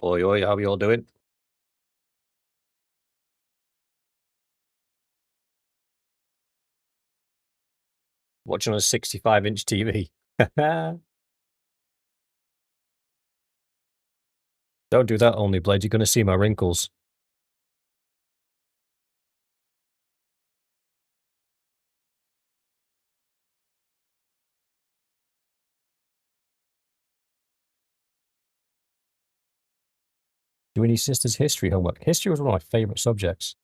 Oi, oi, how you all doing? Watching on a 65-inch TV. Don't do that, Only Blade. You're going to see my wrinkles. Do any sisters history homework? History was one of my favourite subjects.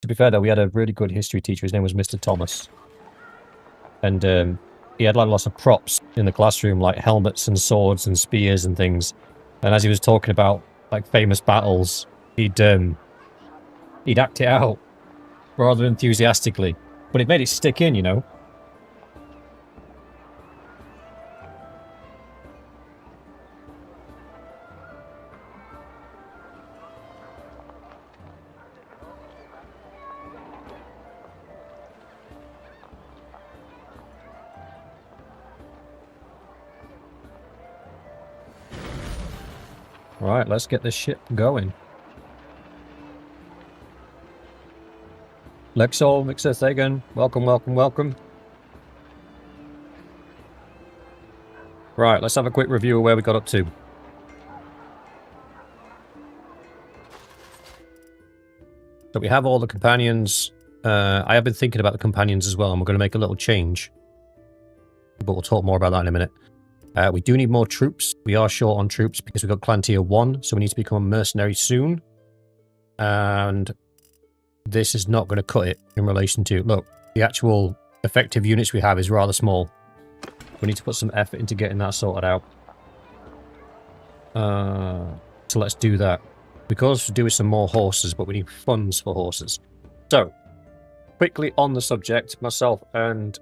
To be fair, though, we had a really good history teacher. His name was Mr. Thomas. And he had like lots of props in the classroom, like helmets and swords and spears and things. And as he was talking about like famous battles, he'd act it out rather enthusiastically. But it made it stick in, you know? Right, let's get this ship going. Lexol, Mixer welcome, welcome, welcome. Right, let's have a quick review of where we got up to. So we have all the companions. I have been thinking about the companions as well, and we're going to make a little change. But we'll talk more about that in a minute. We do need more troops. We are short on troops because we've got clan tier 1, so we need to become a mercenary soon. And this is not going to cut it in relation to... Look, the actual effective units we have is rather small. We need to put some effort into getting that sorted out. So let's do that. We could also do with some more horses, but we need funds for horses. So, quickly on the subject, myself and...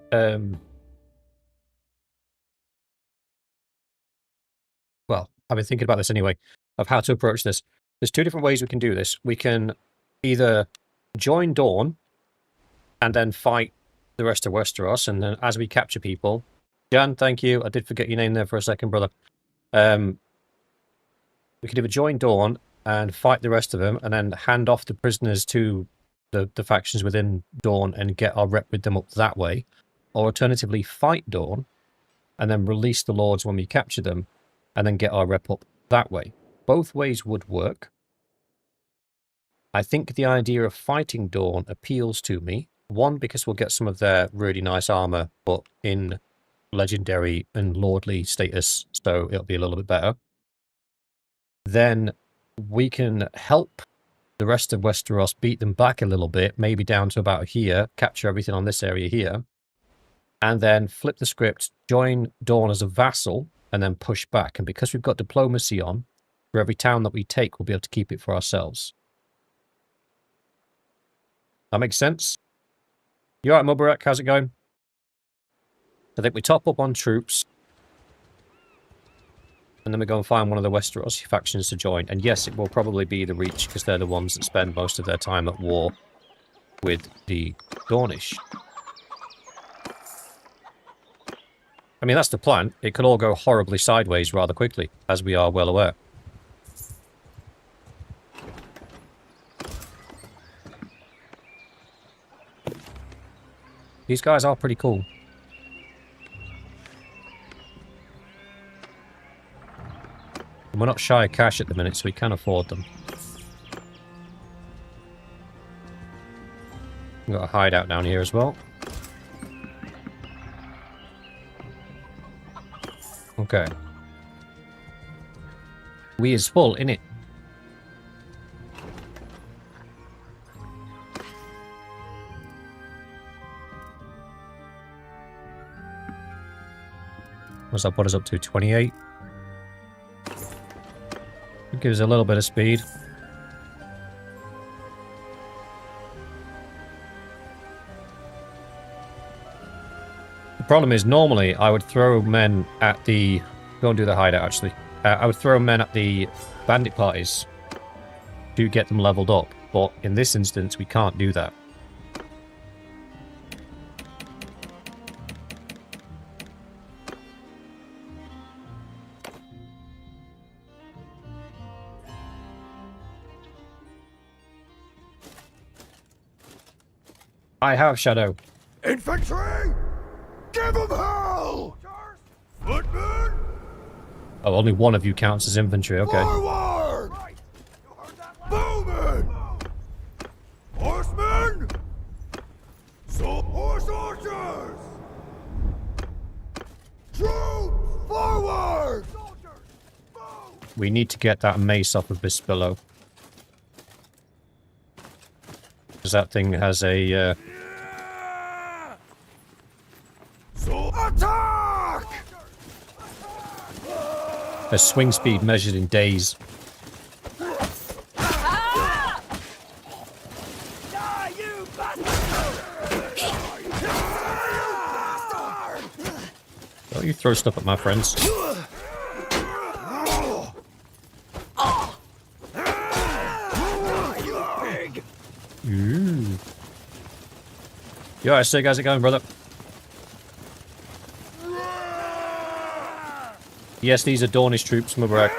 well, I've been thinking about this anyway, of how to approach this. There's two different ways we can do this. We can either join Dorne and then fight the rest of Westeros, and then as we capture people... Jan, thank you. I did forget your name there for a second, brother. We could either join Dorne and fight the rest of them, and then hand off the prisoners to the factions within Dorne and get our rep with them up that way. Or alternatively, fight Dorne and then release the lords when we capture them, and then get our rep up that way. Both ways would work. I think the idea of fighting Dorne appeals to me. One, because we'll get some of their really nice armor, but in legendary and lordly status, so it'll be a little bit better. Then we can help the rest of Westeros beat them back a little bit, maybe down to about here, capture everything on this area here, and then flip the script, join Dorne as a vassal, and then push back. And because we've got diplomacy on, for every town that we take, we'll be able to keep it for ourselves. That makes sense? You alright, Mubarak? How's it going? I think we top up on troops, and then we go and find one of the Westeros factions to join. And yes, it will probably be the Reach, because they're the ones that spend most of their time at war with the Dornish. I mean, that's the plan. It could all go horribly sideways rather quickly, as we are well aware. These guys are pretty cool. And we're not shy of cash at the minute, so we can afford them. We've got a hideout down here as well. Okay. We is full, innit? What's that put us up to? 28? It gives us a little bit of speed. The problem is, normally, I would throw men at the... Go and do the hideout, actually. I would throw men at the bandit parties to get them leveled up. But in this instance, we can't do that. I have Shadow. Infantry! Give them hell! Footmen! Oh, only one of you counts as infantry, okay. Forward! Bowmen! Horsemen! Horse archers! Troops! Forward! We need to get that mace off of Bispillo. Because that thing has a, Attack! a swing speed measured in days. Don't you throw stuff at my friends. Ooh. You alright, so how's it going, brother? Yes, these are Dornish troops, Mubarak.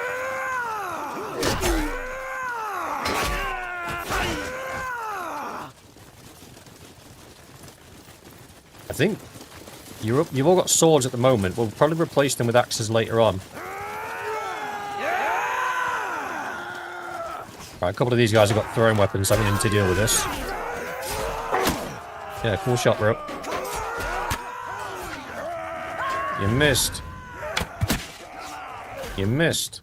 I think you've all got swords at the moment. We'll probably replace them with axes later on. Right, a couple of these guys have got throwing weapons, so I'm going to need to deal with this. Yeah, cool shot, bro. You missed. You missed.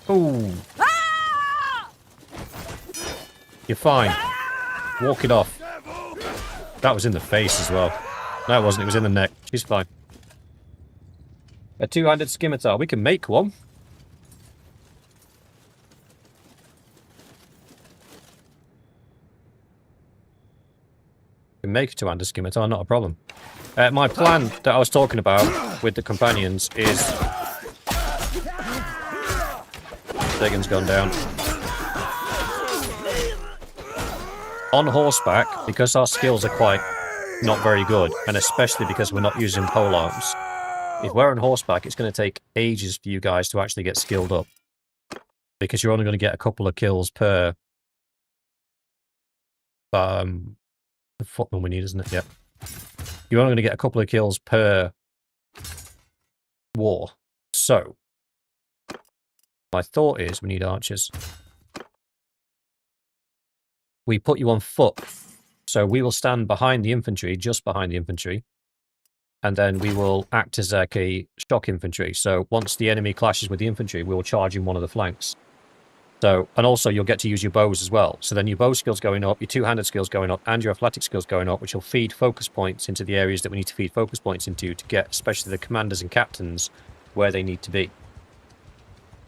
Ooh. You're fine. Walk it off. That was in the face as well. No, it wasn't. It was in the neck. She's fine. A two-handed scimitar. We can make one. We can make a two-handed scimitar, not a problem. My plan that I was talking about with the companions is... Dagon's gone down. On horseback, because our skills are quite not very good, and especially because we're not using polearms, if we're on horseback, it's going to take ages for you guys to actually get skilled up. Because you're only going to get a couple of kills per... the footman we need, isn't it? Yep. You're only going to get a couple of kills per war. So, my thought is we need archers. We put you on foot. So we will stand behind the infantry, just behind the infantry. And then we will act as like a shock infantry. So once the enemy clashes with the infantry, we will charge in one of the flanks. So, and also you'll get to use your bows as well. So then your bow skills going up, your two-handed skills going up, and your athletic skills going up, which will feed focus points into the areas that we need to feed focus points into to get, especially the commanders and captains, where they need to be.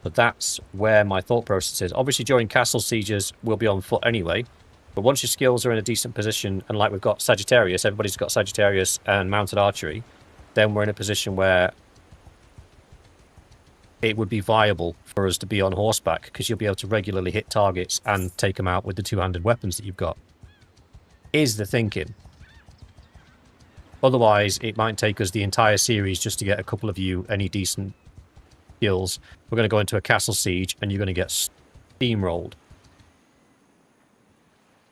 But that's where my thought process is. Obviously, during castle sieges, we'll be on foot anyway. But once your skills are in a decent position, and like we've got Sagittarius, everybody's got Sagittarius and mounted archery, then we're in a position where it would be viable for us to be on horseback, because you'll be able to regularly hit targets and take them out with the two-handed weapons that you've got. Is the thinking. Otherwise, it might take us the entire series just to get a couple of you any decent skills. We're going to go into a castle siege, and you're going to get steamrolled.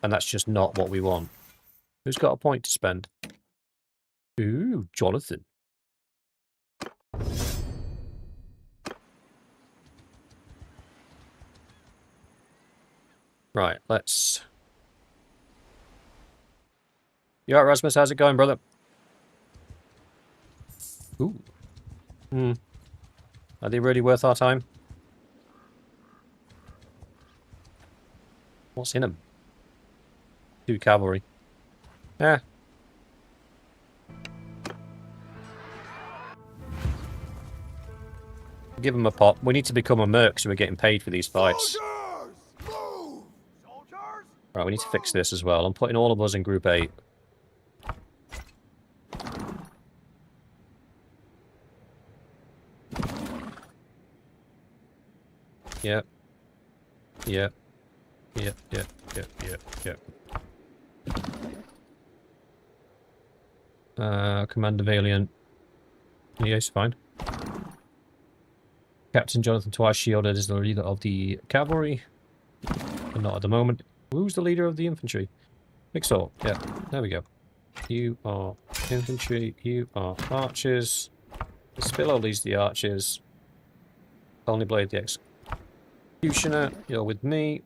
And that's just not what we want. Who's got a point to spend? Ooh, Jonathan. Right, let's... You alright, Rasmus? How's it going, brother? Ooh. Are they really worth our time? What's in them? 2 cavalry. Yeah. Give them a pop. We need to become a merc so we're getting paid for these fights. Right, we need to fix this as well. I'm putting all of us in Group 8. Yep. Yep. Yep, yep, yep, yep, yep. Commander Valiant. Yes, fine. Captain Jonathan Twice Shielded is the leader of the cavalry. But not at the moment. Who's the leader of the infantry? Mixor. Yeah, there we go. You are infantry. You are archers. Spillo leads the archers. Only Blade the executioner. You're with me.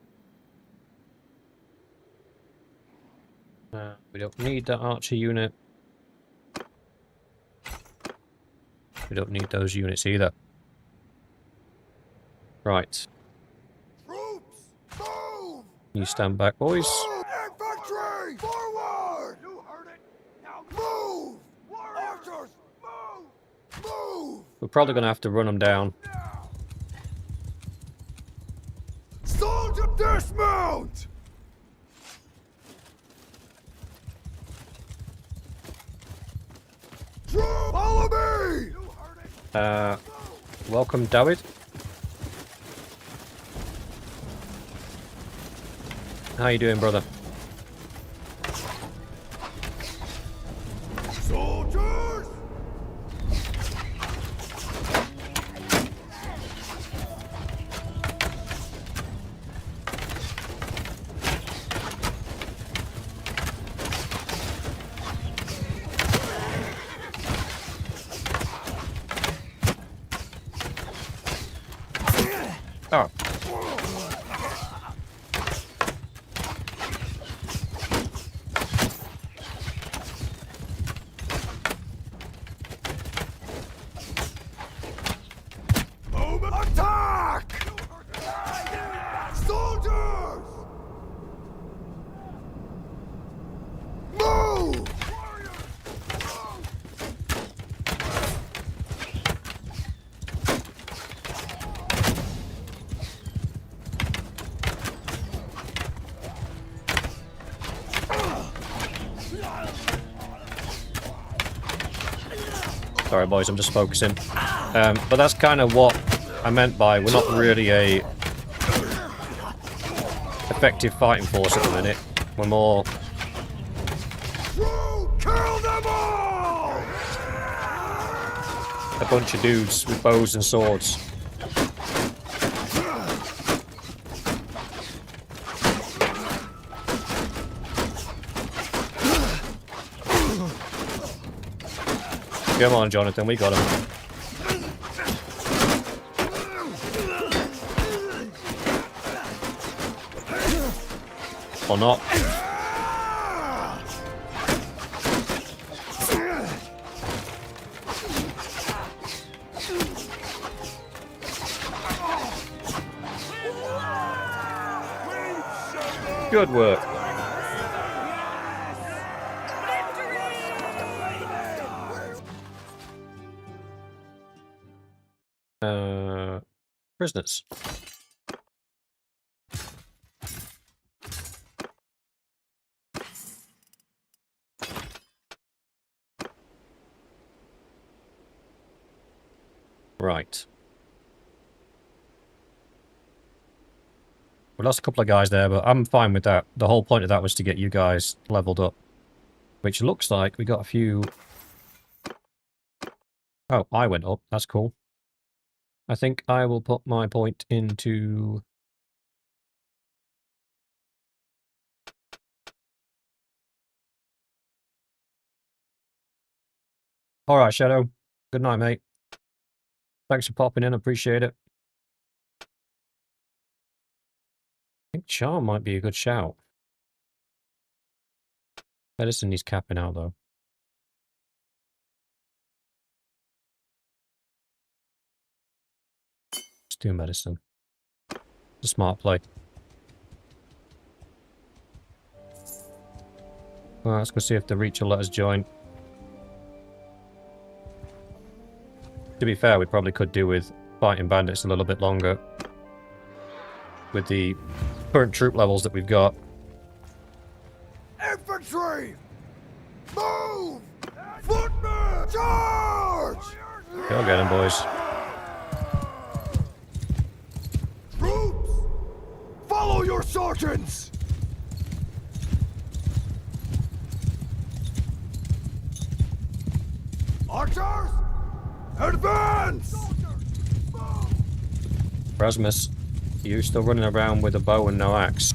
We don't need that archer unit. We don't need those units either. Right. Troops, move! You stand back, boys. Move! Infantry, forward! You heard it. Now move! Archers, move! Move! We're probably going to have to run them down. Now! Soldier dismount! Troop, follow me! You heard it. Welcome, David. How you doing, brother? Soldiers! Oh. Attack! Soldiers! Move! Sorry, boys, I'm just focusing. But that's kind of what I meant by we're not really a effective fighting force at the minute. We're more Kill them all! a bunch of dudes with bows and swords. Come on, Jonathan, we got him. Or not. Good work. Prisoners. Right. We lost a couple of guys there, but I'm fine with that. The whole point of that was to get you guys leveled up. Which looks like we got a few... Oh, I went up. That's cool. I think I will put my point into... Alright, Shadow. Good night, mate. Thanks for popping in. Appreciate it. I think Charm might be a good shout. Medicine needs capping out, though. Let's do medicine. It's a smart play. Well, let's go see if the Reach will let us join. To be fair, we probably could do with fighting bandits a little bit longer. With the current troop levels that we've got. Infantry! Move! Footmen! Charge! Go get him, boys. Troops! Follow your sergeants! Advance! Rasmus, you still running around with a bow and no axe?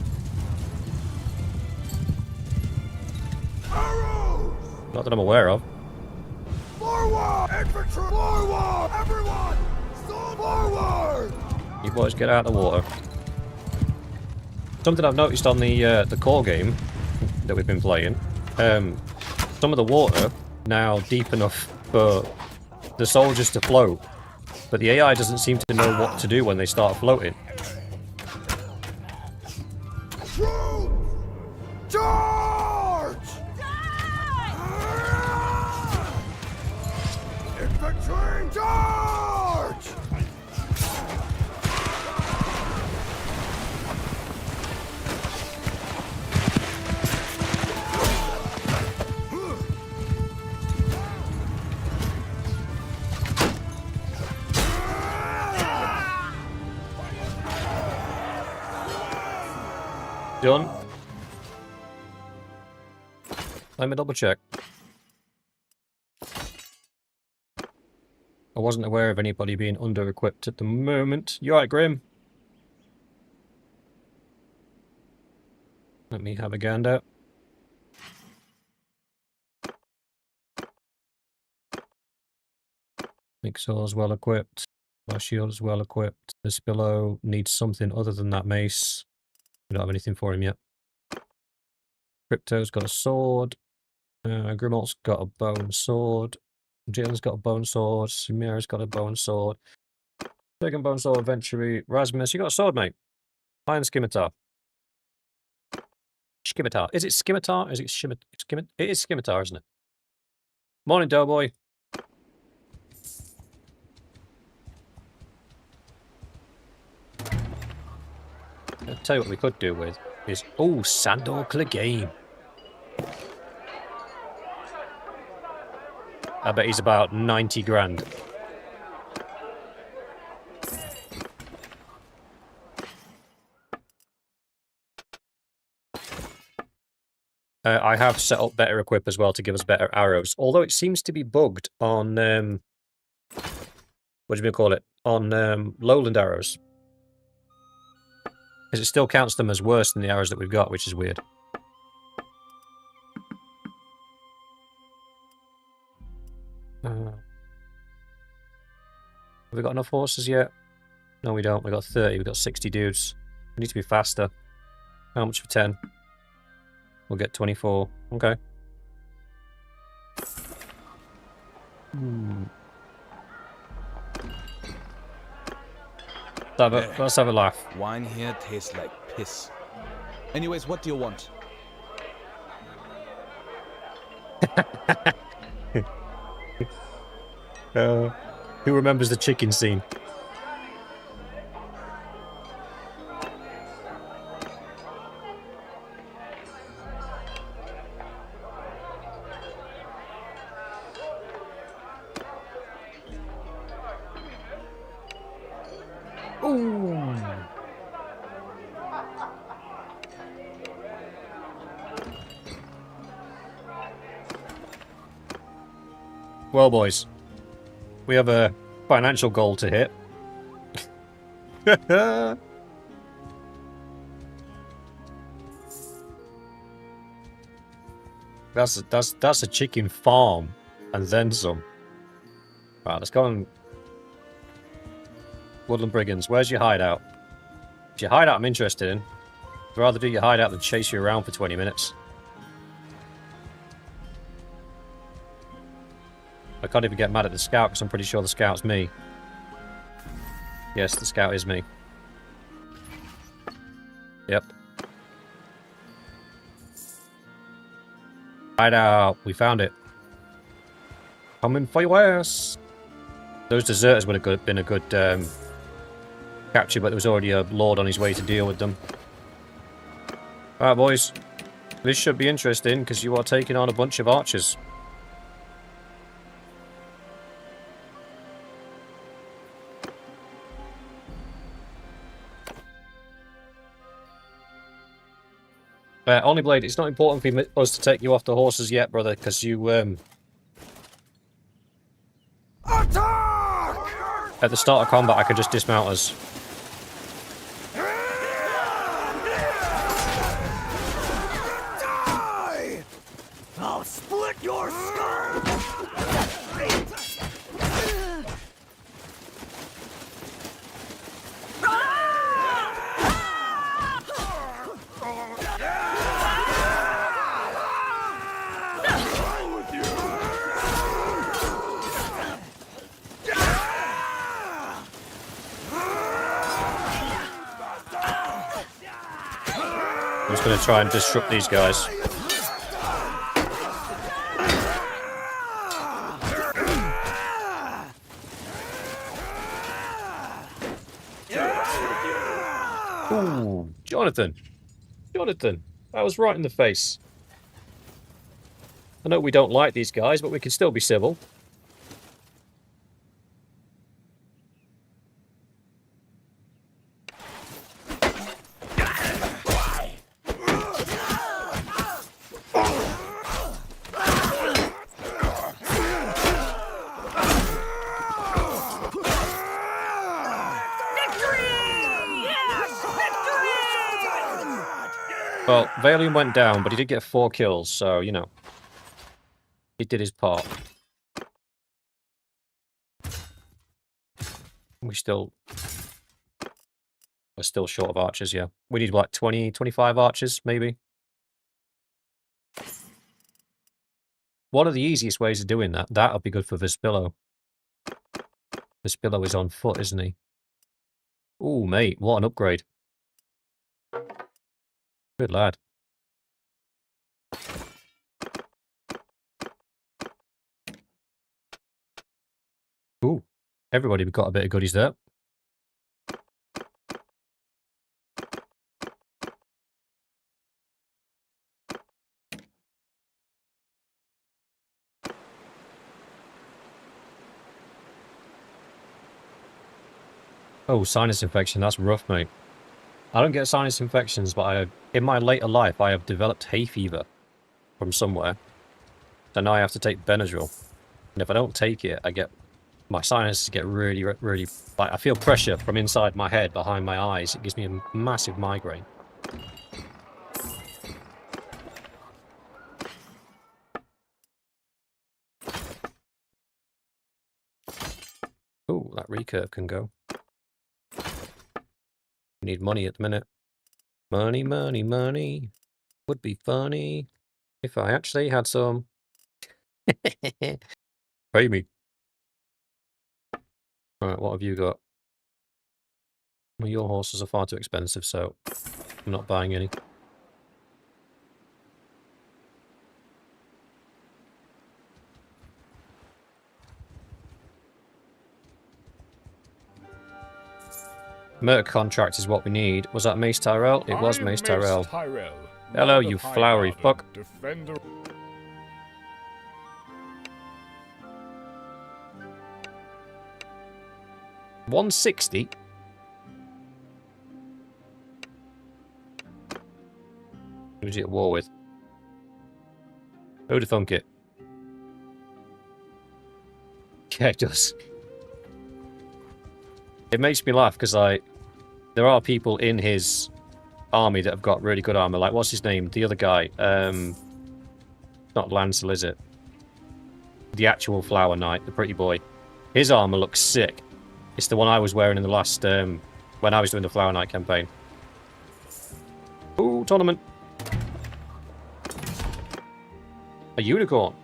Arrows! Not that I'm aware of. Forward! Infantry! Forward! Everyone! Storm forward! You boys get out of the water. Something I've noticed on the core game that we've been playing, some of the water now deep enough for the soldiers to float, but the AI doesn't seem to know what to do when they start floating. Troops! Charge! Infantry! Charge! Done. Let me double check. I wasn't aware of anybody being under-equipped at the moment. You alright, Grim? Let me have a gander. Mixor's well equipped. My shield's well equipped. This pillow needs something other than that mace. We don't have anything for him yet. Crypto's got a sword. Grimald's got a bone sword. Jalen's got a bone sword. Samira's got a bone sword. Second bone sword, Venturi. Rasmus, you got a sword, mate. Iron Scimitar. Scimitar. Is it Scimitar? Is it Scimitar? It is Scimitar, isn't it? Morning, Doughboy. I'll tell you what we could do with is... Oh, Sandor Clegane. I bet he's about 90 grand. I have set up better equip as well to give us better arrows. Although it seems to be bugged on... what do you call it? On lowland arrows. Because it still counts them as worse than the arrows that we've got, which is weird. Have we got enough horses yet? No, we don't. We've got 30. We've got 60 dudes. We need to be faster. How much for 10? We'll get 24. Okay. Let's have a laugh. Wine here tastes like piss. Anyways, what do you want? Who remembers the chicken scene? Ooh. Well, boys, we have a financial goal to hit. That's a chicken farm and then some. Right, let's go on. Woodland Brigands, where's your hideout? If your hideout I'm interested in. I'd rather do your hideout than chase you around for 20 minutes. I can't even get mad at the scout because I'm pretty sure the scout's me. Yes, the scout is me. Yep. Hideout, we found it. Coming for your ass. Those deserters would have been a good capture, but there was already a lord on his way to deal with them. Alright, boys. This should be interesting because you are taking on a bunch of archers. Only Blade, it's not important for us to take you off the horses yet, brother, because you Attack! At the start of combat, I could just dismount us. Die! I'll split your skull! I'm just going to try and disrupt these guys. Ooh, Jonathan. Jonathan, that was right in the face. I know we don't like these guys, but we can still be civil. Well, Valium went down, but he did get 4 kills, so, you know. He did his part. We're still short of archers, yeah. We need, what, 20, 25 archers, maybe? One of the easiest ways of doing that, that'll be good for Vespillo. Vespillo is on foot, isn't he? Ooh, mate, what an upgrade. Good lad. Ooh, everybody got a bit of goodies there. Oh, sinus infection, that's rough, mate. I don't get sinus infections, but in my later life, I have developed hay fever from somewhere. So now I have to take Benadryl. And if I don't take it, my sinuses get really, really, like, I feel pressure from inside my head, behind my eyes. It gives me a massive migraine. Ooh, that recurve can go. Need money at the minute. Money, money, money. Would be funny if I actually had some. Pay me. Alright, what have you got? Well, your horses are far too expensive, so I'm not buying any. Merc contract is what we need. Was that Mace Tyrell? It was Mace Tyrell. Hello, you flowery fuck. Defender. $160? Who's he at war with? Who'd have thunk it? Yeah, it does. It makes me laugh because there are people in his army that have got really good armor. Like, what's his name? The other guy. Not Lancel, is it? The actual Flower Knight, the pretty boy. His armor looks sick. It's the one I was wearing in the last, when I was doing the Flower Knight campaign. Ooh, tournament. A unicorn.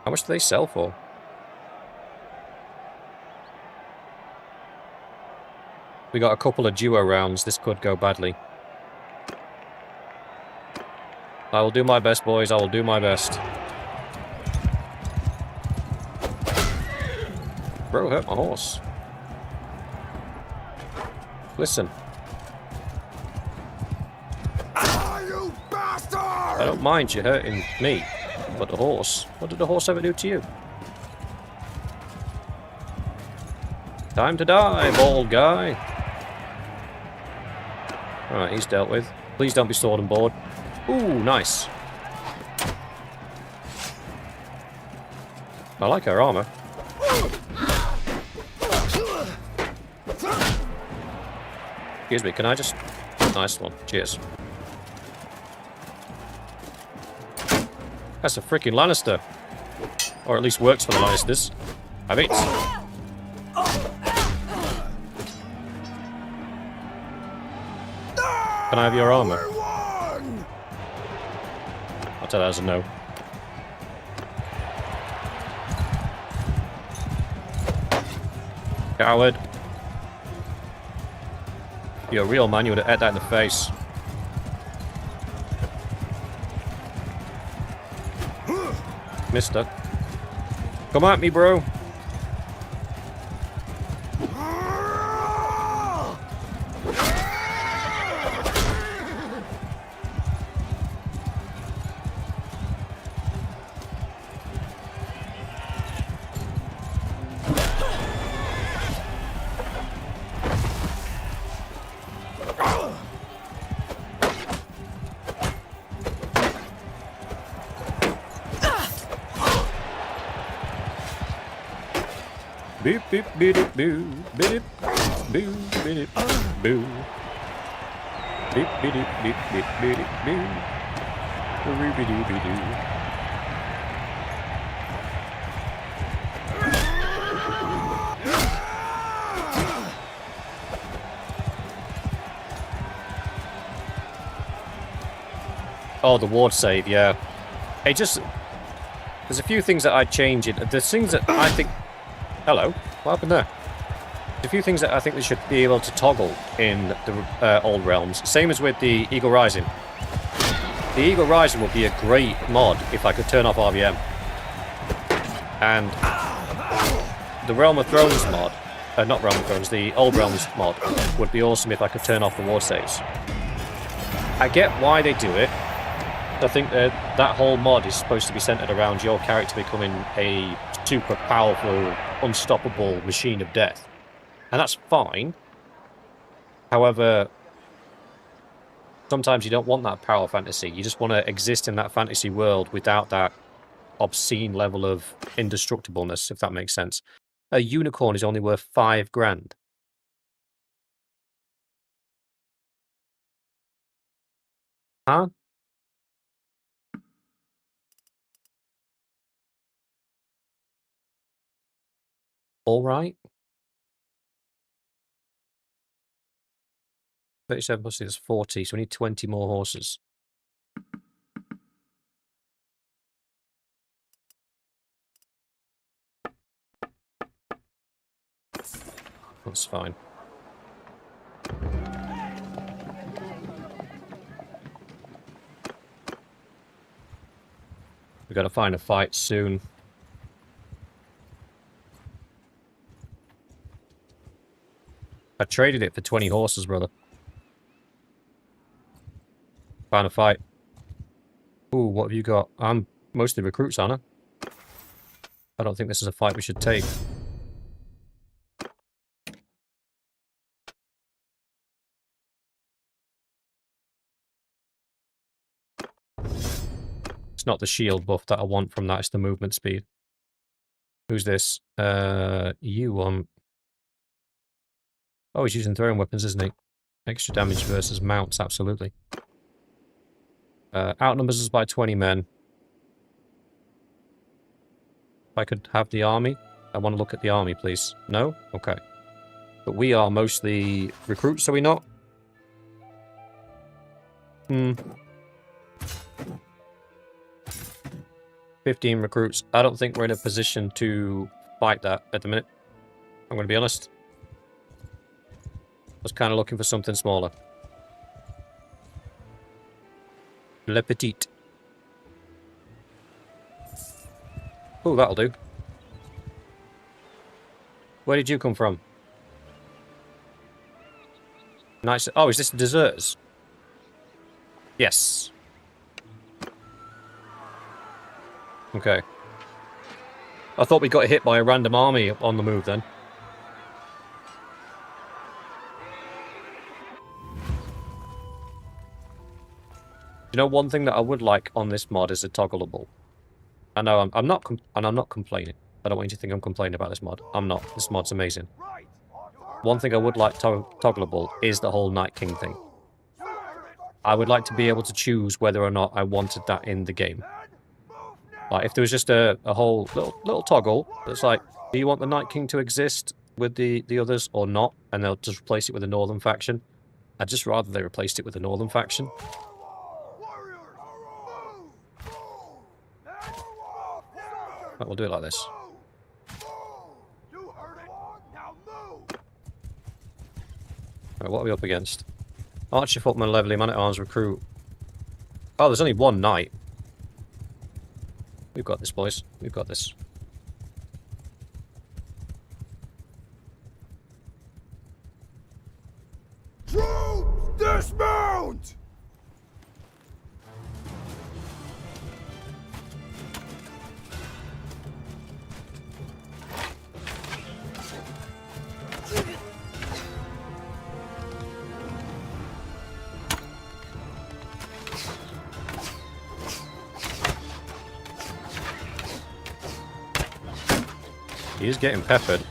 How much do they sell for? We got a couple of duo rounds. This could go badly. I will do my best, boys. I will do my best. Bro, hurt my horse. Listen. You bastard! I don't mind you hurting me. But the horse? What did the horse ever do to you? Time to die, bald guy. Alright, he's dealt with. Please don't be sword and board. Ooh, nice. I like her armor. Excuse me, can I just... Nice one. Cheers. That's a freaking Lannister. Or at least works for the Lannisters. I mean... Can I have your armor? I'll tell that as a no. Coward. If you're a real man, you would have ate that in the face. Mister. Come at me, bro. Beep beep beep boo beep boo beep boo beep beep beep beep beep boo beep beep beep doo. Oh, the ward save, yeah. It just... There's a few things that I'd change it. There's things that I think... Hello. What happened there? There's a few things that I think they should be able to toggle in the old realms. Same as with the Eagle Rising. The Eagle Rising would be a great mod if I could turn off RVM. And the Realm of Thrones mod... not Realm of Thrones, the Old Realms mod would be awesome if I could turn off the ward saves. I get why they do it. I think that whole mod is supposed to be centered around your character becoming a super powerful, unstoppable machine of death. And that's fine. However, sometimes you don't want that power fantasy. You just want to exist in that fantasy world without that obscene level of indestructibleness, if that makes sense. A unicorn is only worth 5 grand. Huh? All right. 37 plus is 40, so we need 20 more horses. That's fine. We've got to find a fight soon. I traded it for 20 horses, brother. Find a fight. Ooh, what have you got? I'm mostly recruits, aren't I? I don't think this is a fight we should take. It's not the shield buff that I want from that, it's the movement speed. Who's this? You want... Oh, he's using throwing weapons, isn't he? Extra damage versus mounts, absolutely. Outnumbers us by 20 men. If I could have the army. I want to look at the army, please. No? Okay. But we are mostly recruits, are we not? 15 recruits. I don't think we're in a position to fight that at the minute. I'm going to be honest. I was kind of looking for something smaller. Le Petit. Oh, that'll do. Where did you come from? Nice. Oh, is this the deserters? Yes. Okay. I thought we got hit by a random army on the move then. You know, one thing that I would like on this mod is a toggleable. I know I'm not complaining. I don't want you to think I'm complaining about this mod. I'm not. This mod's amazing. One thing I would like toggleable is the whole Night King thing. I would like to be able to choose whether or not I wanted that in the game. Like, if there was just a whole little toggle that's like, do you want the Night King to exist with the others or not? And they'll just replace it with the Northern faction. I'd just rather they replaced it with the Northern faction. Right, we'll do it like this. Right, what are we up against? Archer, footman, leveling, man-at-arms, recruit. Oh, there's only one knight. We've got this, boys. We've got this. Troops, dismount! He is getting peppered.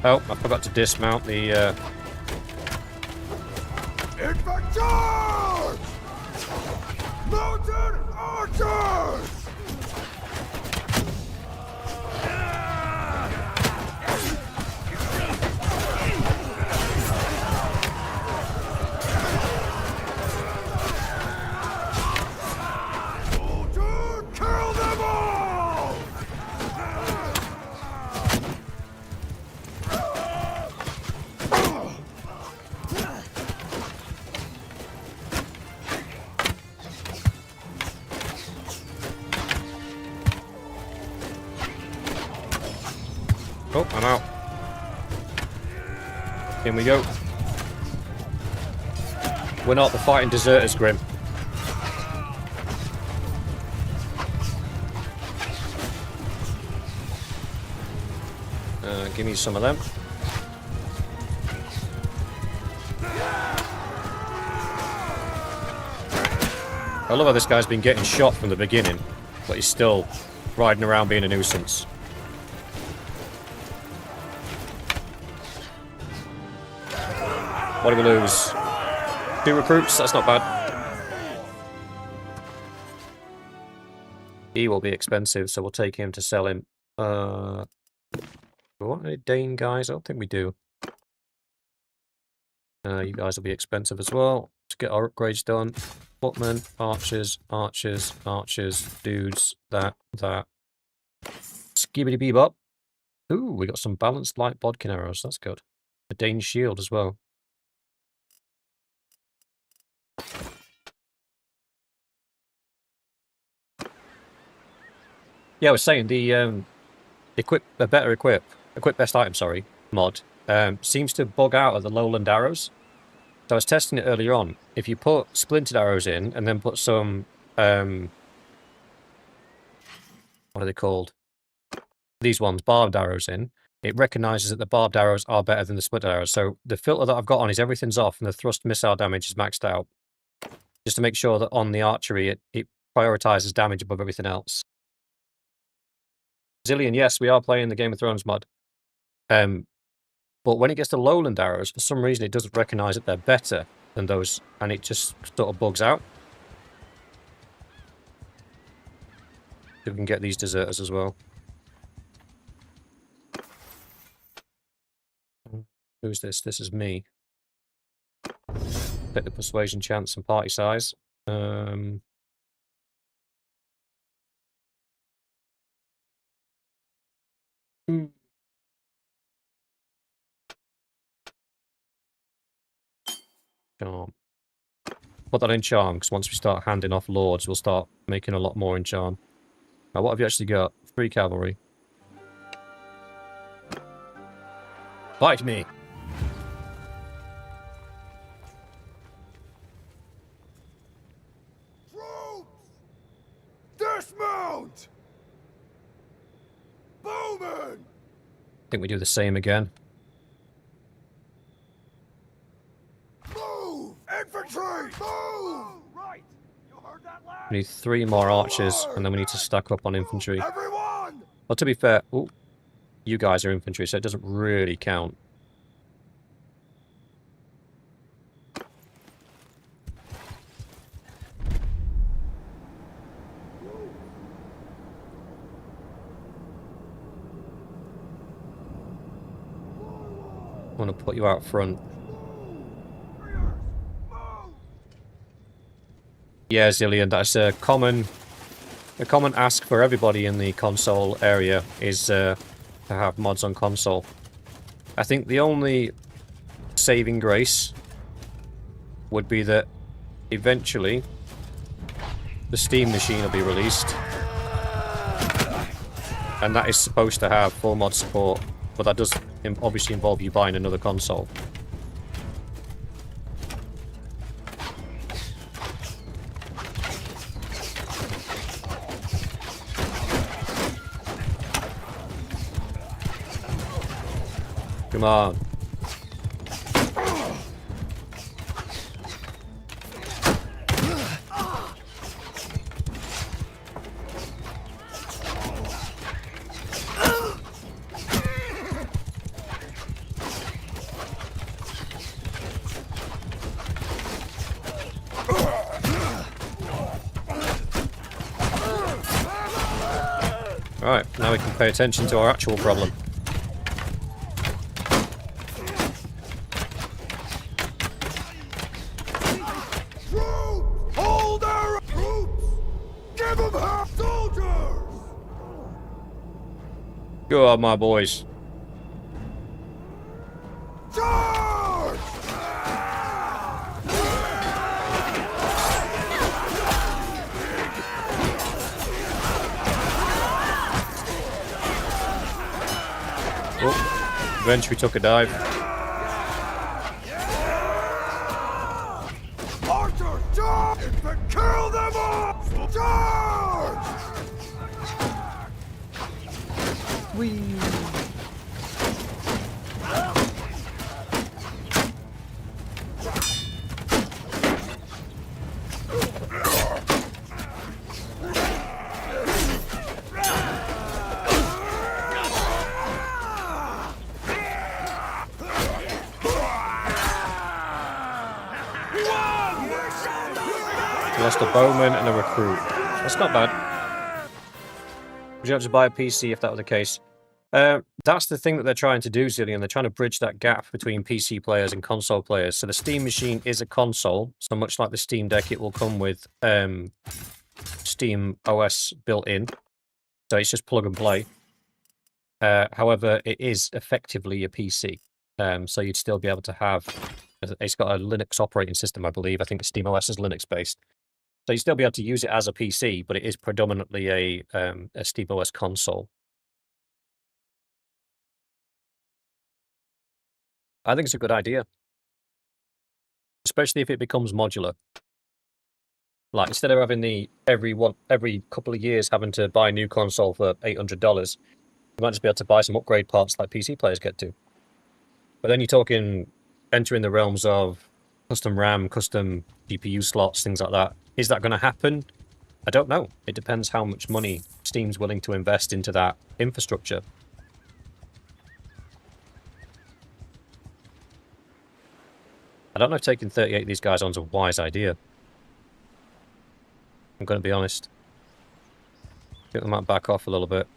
Oh, I forgot to dismount the, Infant charge! Mounted archers! Soldier, kill them all! Oh, I'm out. In we go. We're not the fighting deserters, Grim. Give me some of them. I love how this guy's been getting shot from the beginning, but he's still riding around being a nuisance. What do we lose? 2 recruits? That's not bad. He will be expensive, so we'll take him to sell him. Do we want any Dane guys? I don't think we do. You guys will be expensive as well to get our upgrades done. Footmen, archers, archers, archers, dudes, that. Skibbity bebop. Ooh, we got some balanced light bodkin arrows. That's good. A Dane shield as well. Yeah, I was saying the equip best item, sorry, mod seems to bug out at the lowland arrows. So I was testing it earlier on. If you put splintered arrows in and then put some what are they called? These ones, barbed arrows in, it recognises that the barbed arrows are better than the splintered arrows. So the filter that I've got on is everything's off and the thrust missile damage is maxed out. Just to make sure that on the archery it prioritises damage above everything else. Zillion, yes, we are playing the Game of Thrones mod. But when it gets to lowland arrows, for some reason it doesn't recognise that they're better than those, and it just sort of bugs out. We can get these deserters as well. Who's this? This is me. Take the persuasion chance and party size. Charm. put that in charm, because once we start handing off lords, we'll start making a lot more in charm. Now, what have you actually got? 3 cavalry. Fight me! Troops! Dismount! Bowman! I think we do the same again. Move! Infantry! Move! Right! You heard that, lad? We need 3 more archers, and then we need to stack up on infantry. Everyone! Well, to be fair, ooh, you guys are infantry, so it doesn't really count. I want to put you out front. Yeah, Zillion, that's a common ask for everybody in the console area is to have mods on console. I think the only saving grace would be that eventually the Steam machine will be released, and that is supposed to have full mod support, but that does obviously involve you buying another console. Come on. Alright, now we can pay attention to our actual problem. Hold their troops! Give them half soldiers! Go on, my boys. Charge! Oh, eventually took a dive. Archer, charge! Kill them all! Charge! Lost a bowman and a recruit. That's not bad. Would you have to buy a PC if that were the case? That's the thing that they're trying to do, Zillion. They're trying to bridge that gap between PC players and console players. So the Steam machine is a console. So much like the Steam Deck, it will come with Steam OS built in. So it's just plug and play. However, it is effectively a PC. So you'd still be able to have... It's got a Linux operating system, I believe. I think Steam OS is Linux-based. So you still be able to use it as a PC, but it is predominantly a SteamOS console. I think it's a good idea, especially if it becomes modular. Like instead of having every couple of years having to buy a new console for $800, you might just be able to buy some upgrade parts like PC players get to. But then you're talking entering the realms of custom RAM, custom GPU slots, things like that. Is that going to happen? I don't know. It depends how much money Steam's willing to invest into that infrastructure. I don't know if taking 38 of these guys on is a wise idea. I'm going to be honest. I think they might back off a little bit.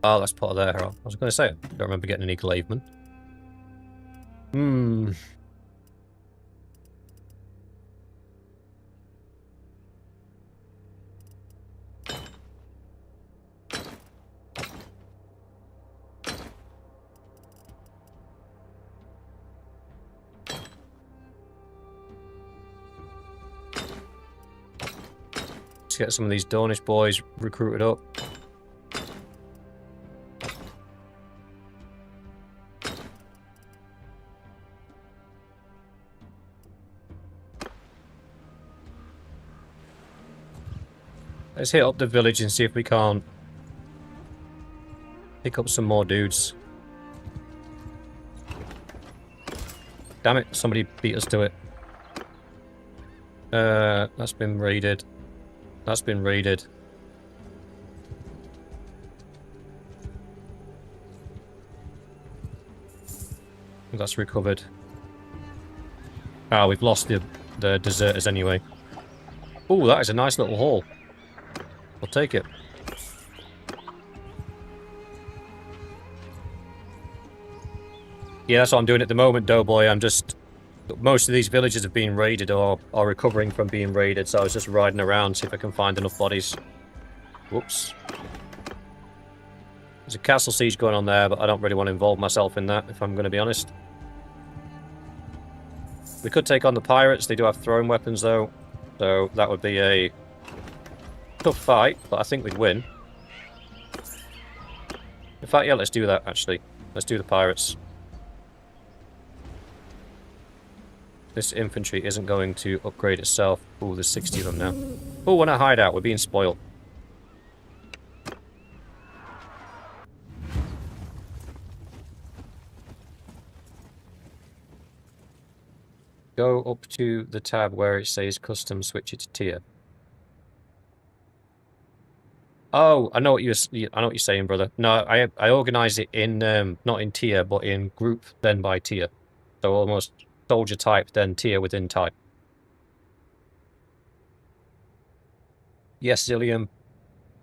Oh, that's part of their hero. I was going to say, I don't remember getting any Glavemen. to get some of these Dornish boys recruited up. Let's hit up the village and see if we can't pick up some more dudes. Damn it, somebody beat us to it. That's been raided. That's been raided. That's recovered. Ah, we've lost the deserters anyway. Oh, that is a nice little haul. I'll take it. Yeah, that's what I'm doing at the moment, Doughboy. I'm just... Most of these villages have been raided or are recovering from being raided, so I was just riding around, see if I can find enough bodies. Whoops. There's a castle siege going on there, but I don't really want to involve myself in that, if I'm going to be honest. We could take on the pirates. They do have throwing weapons, though. So that would be a tough fight, but I think we'd win. In fact, yeah, let's do that, actually. Let's do the pirates. This infantry isn't going to upgrade itself. Oh, there's 60 of them now. Oh, we're in a hideout. We're being spoiled. Go up to the tab where it says custom, switch it to tier. Oh, I know what you're saying, brother. No, I organize it in not in tier, but in group, then by tier. So almost soldier type, then tier within type. Yes, Zillium.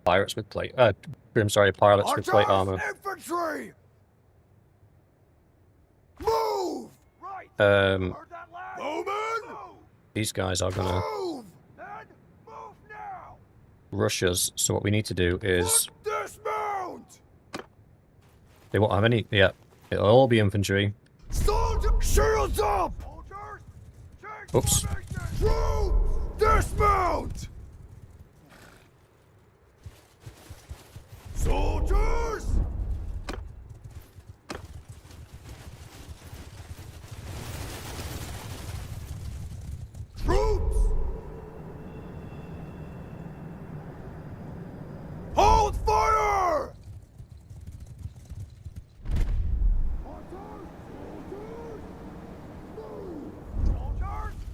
Pirates with plate. I'm sorry, pilots with plate armor. Infantry! Move! Right. These guys are gonna rush us. So what we need to do is Dismount! they won't have any. Yeah, it'll all be infantry. Soldier, shields up! Oops. Troops, dismount! Soldiers! Troops! Hold fire!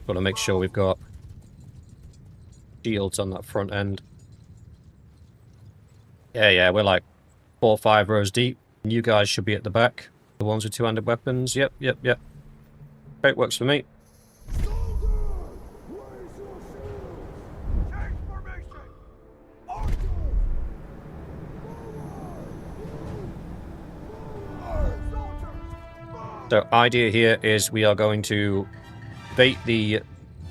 Got to make sure we've got shields on that front end. Yeah, we're like 4 or 5 rows deep. You guys should be at the back. The ones with two-handed weapons. Yep. Great, works for me. So, idea here is we are going to bait the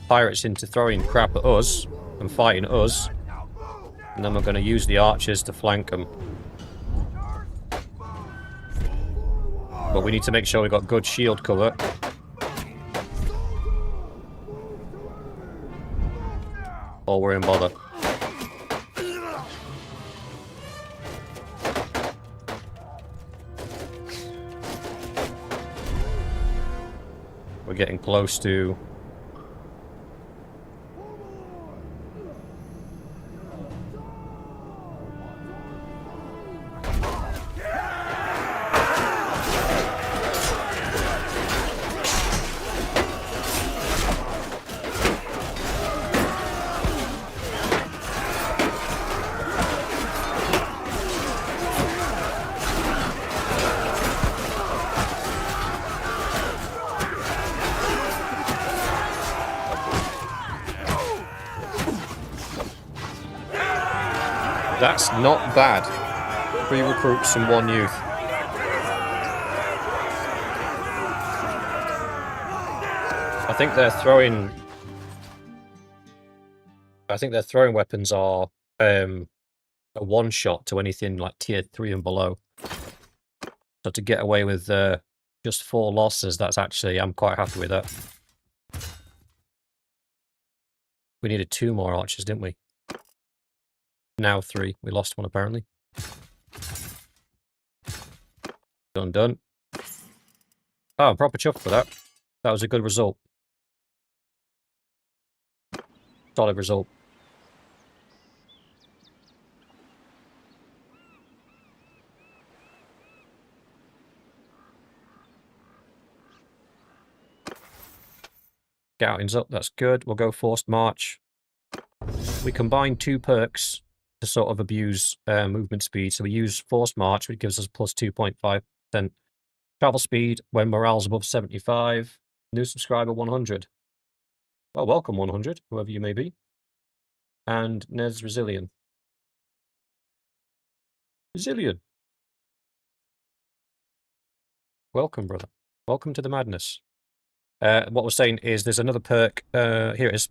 pirates into throwing crap at us and fighting us, and then we're going to use the archers to flank them. But we need to make sure we've got good shield cover. Or we're in bother. We're getting close to... That's not bad. 3 recruits and 1 youth. I think their throwing weapons are a one-shot to anything like tier 3 and below. So to get away with just 4 losses, that's actually, I'm quite happy with that. We needed 2 more archers, didn't we? Now 3. We lost one, apparently. Done, done. Oh, proper chuffed for that. That was a good result. Solid result. Scouting's up, that's good. We'll go Forced March. We combine 2 perks to sort of abuse movement speed. So we use Forced March, which gives us plus 2.5% travel speed when morale's above 75. New subscriber 100. Well, welcome 100, whoever you may be. And Nez Resilient. Resilient. Welcome, brother. Welcome to the madness. What we're saying is there's another perk. Here it is.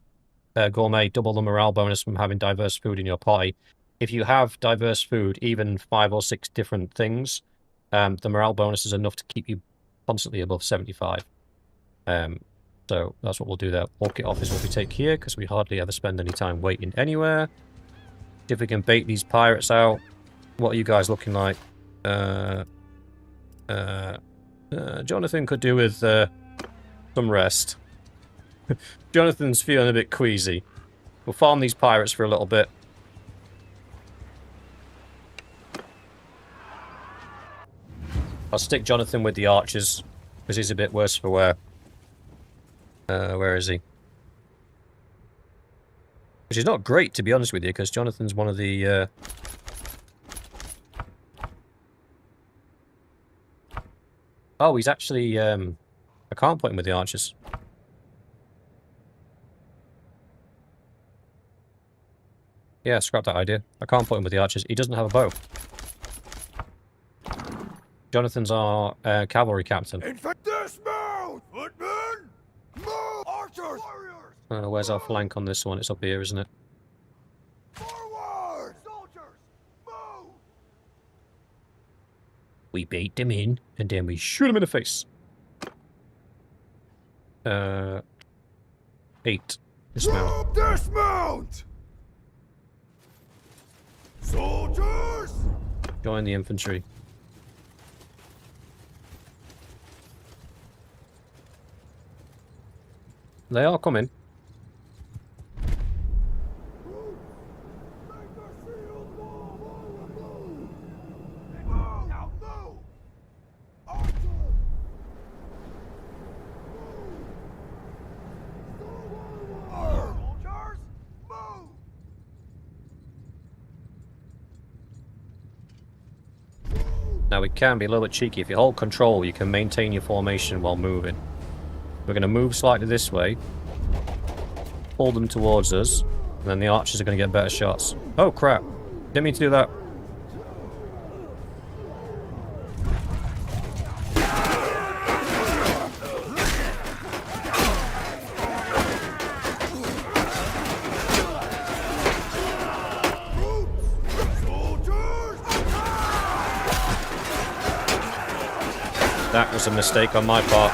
Gourmet, double the morale bonus from having diverse food in your party. If you have diverse food, even 5 or 6 different things, the morale bonus is enough to keep you constantly above 75. So that's what we'll do there. Walk it off is what we take here, because we hardly ever spend any time waiting anywhere. See if we can bait these pirates out. What are you guys looking like? Jonathan could do with some rest. Jonathan's feeling a bit queasy. We'll farm these pirates for a little bit. I'll stick Jonathan with the archers, because he's a bit worse for wear. Where is he? Which is not great, to be honest with you, because Jonathan's one of the... Oh, he's actually... I can't put him with the archers. Yeah, scrap that idea. I can't put him with the archers. He doesn't have a bow. Jonathan's our cavalry captain. Infect dismount! Footmen! Move! Archers! Warriors! Where's our flank on this one? It's up here, isn't it? Forward! Soldiers! Move! We bait them in, and then we shoot them in the face. 8. Dismount. Dismount! Soldiers! Join the infantry. They are coming. Now we can be a little bit cheeky. If you hold control, you can maintain your formation while moving. We're going to move slightly this way. Pull them towards us. And then the archers are going to get better shots. Oh crap. Didn't mean to do that. That was a mistake on my part.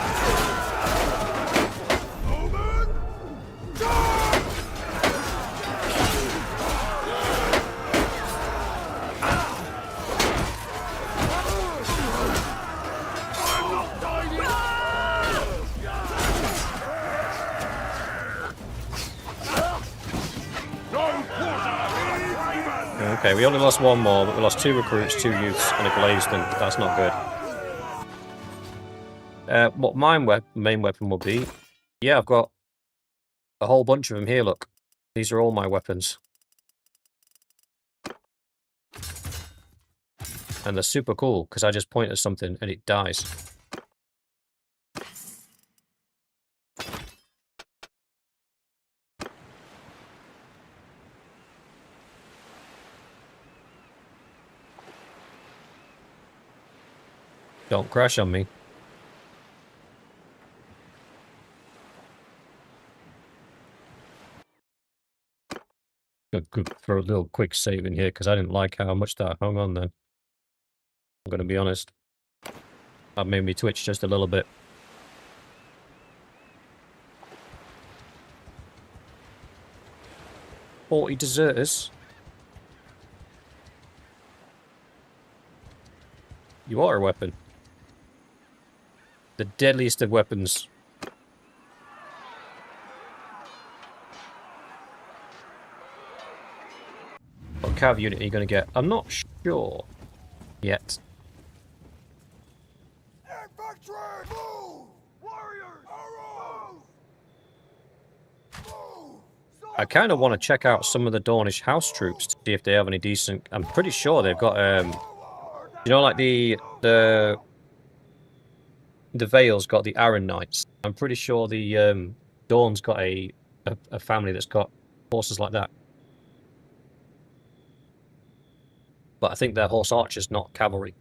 Okay, we only lost one more, but we lost 2 recruits, 2 youths, and a glazedon. That's not good. What my main weapon will be... Yeah, I've got a whole bunch of them here, look. These are all my weapons. And they're super cool, because I just point at something and it dies. Don't crash on me. Good for a little quick save in here, because I didn't like how much that hung on then. I'm going to be honest. That made me twitch just a little bit. "40 deserters." You are a weapon. The deadliest of weapons. What cav unit are you going to get? I'm not sure yet. Infantry! Move! Warriors! Arrows! Move! I kind of want to check out some of the Dornish house troops to see if they have any decent... I'm pretty sure they've got, you know, like the Vale's got the Arryn Knights. I'm pretty sure the Dorne's got a family that's got horses like that. But I think they're horse archers, not cavalry.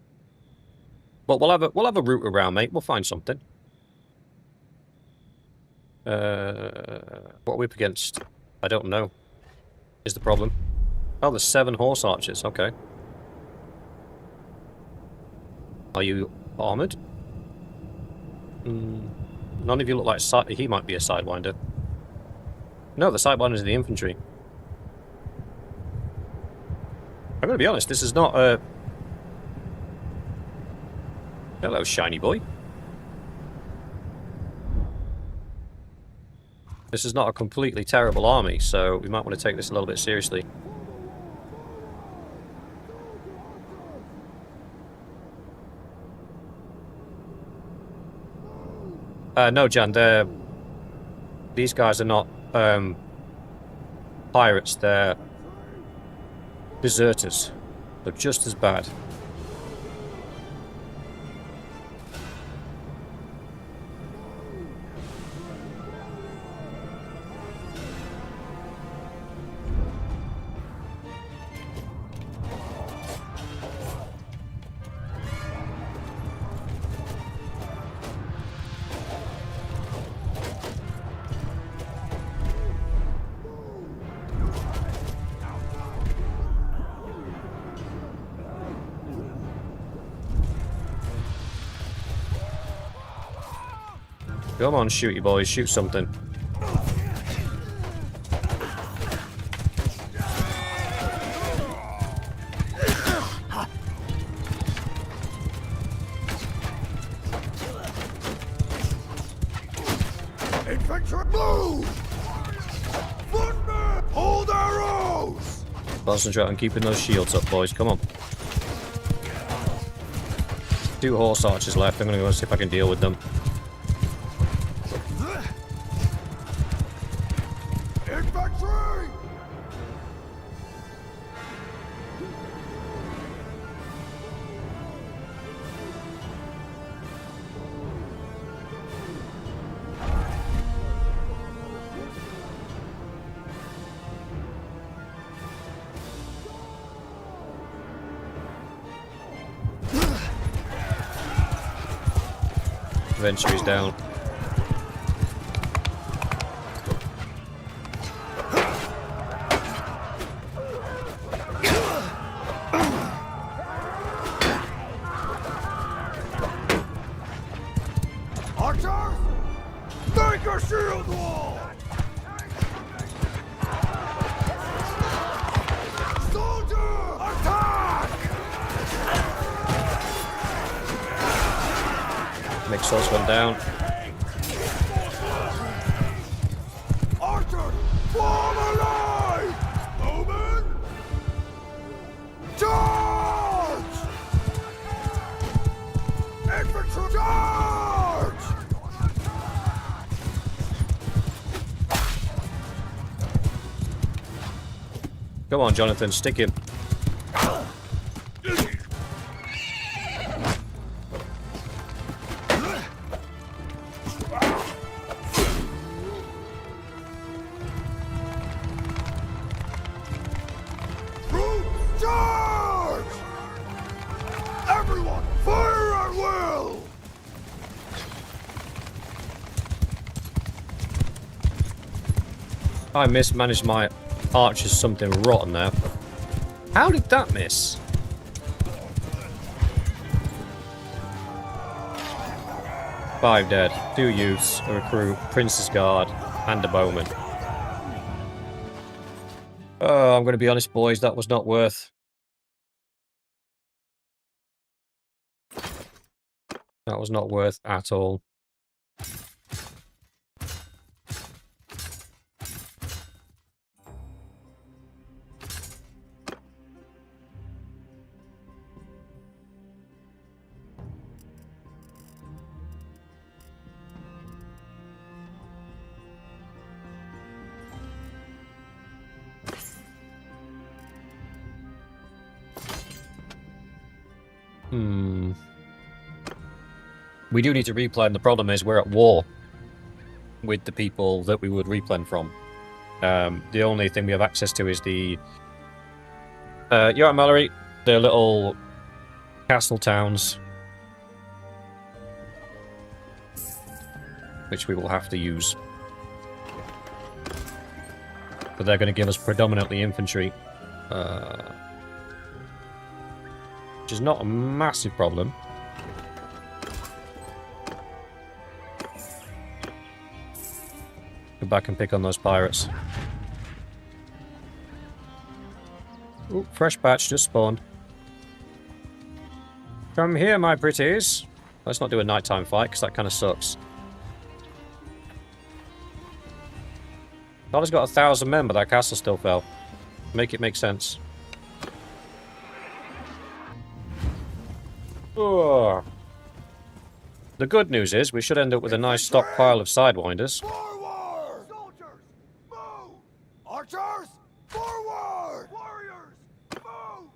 But we'll have a route around, mate. We'll find something. What are we up against? I don't know. Is the problem? Oh, there's 7 horse archers. Okay. Are you armored? None of you look like he might be a sidewinder. No, the sidewinder is the infantry. I'm going to be honest, this is not a... Hello, shiny boy. This is not a completely terrible army, so we might want to take this a little bit seriously. No, Jan, these guys are not pirates, they're deserters. They're just as bad. Come on, shoot you boys, shoot something. Infantry, move! Footmen, hold arrows! Concentrate on keeping those shields up, boys. Come on. 2 horse archers left. I'm going to go see if I can deal with them. Infantry! Venture's down. Archers! Make a shield wall! Soldier! Attack! Makes those one down. Archers! Form a line! Bowman! Charge! Infantry! Charge! Come on, Jonathan, stick him. Troops, charge! Everyone, fire at will! I mismanaged my archers something rotten there. How did that miss? Five dead, 2 youths, a recruit, Prince's Guard, and a bowman. Oh, I'm going to be honest, boys, that was not worth. That was not worth at all. We do need to replan. The problem is we're at war with the people that we would replan from. The only thing we have access to is the... you're right, Mallory. The little castle towns. Which we will have to use. But they're going to give us predominantly infantry. Which is not a massive problem. Go back and pick on those pirates. Ooh, fresh batch just spawned. Come here, my pretties. Let's not do a nighttime fight, because that kind of sucks. Thought he's got 1,000 men, but that castle still fell. Make it make sense. Ugh. The good news is we should end up with a nice stockpile of Sidewinders. Forward! Soldiers, move! Archers, forward! Warriors, move!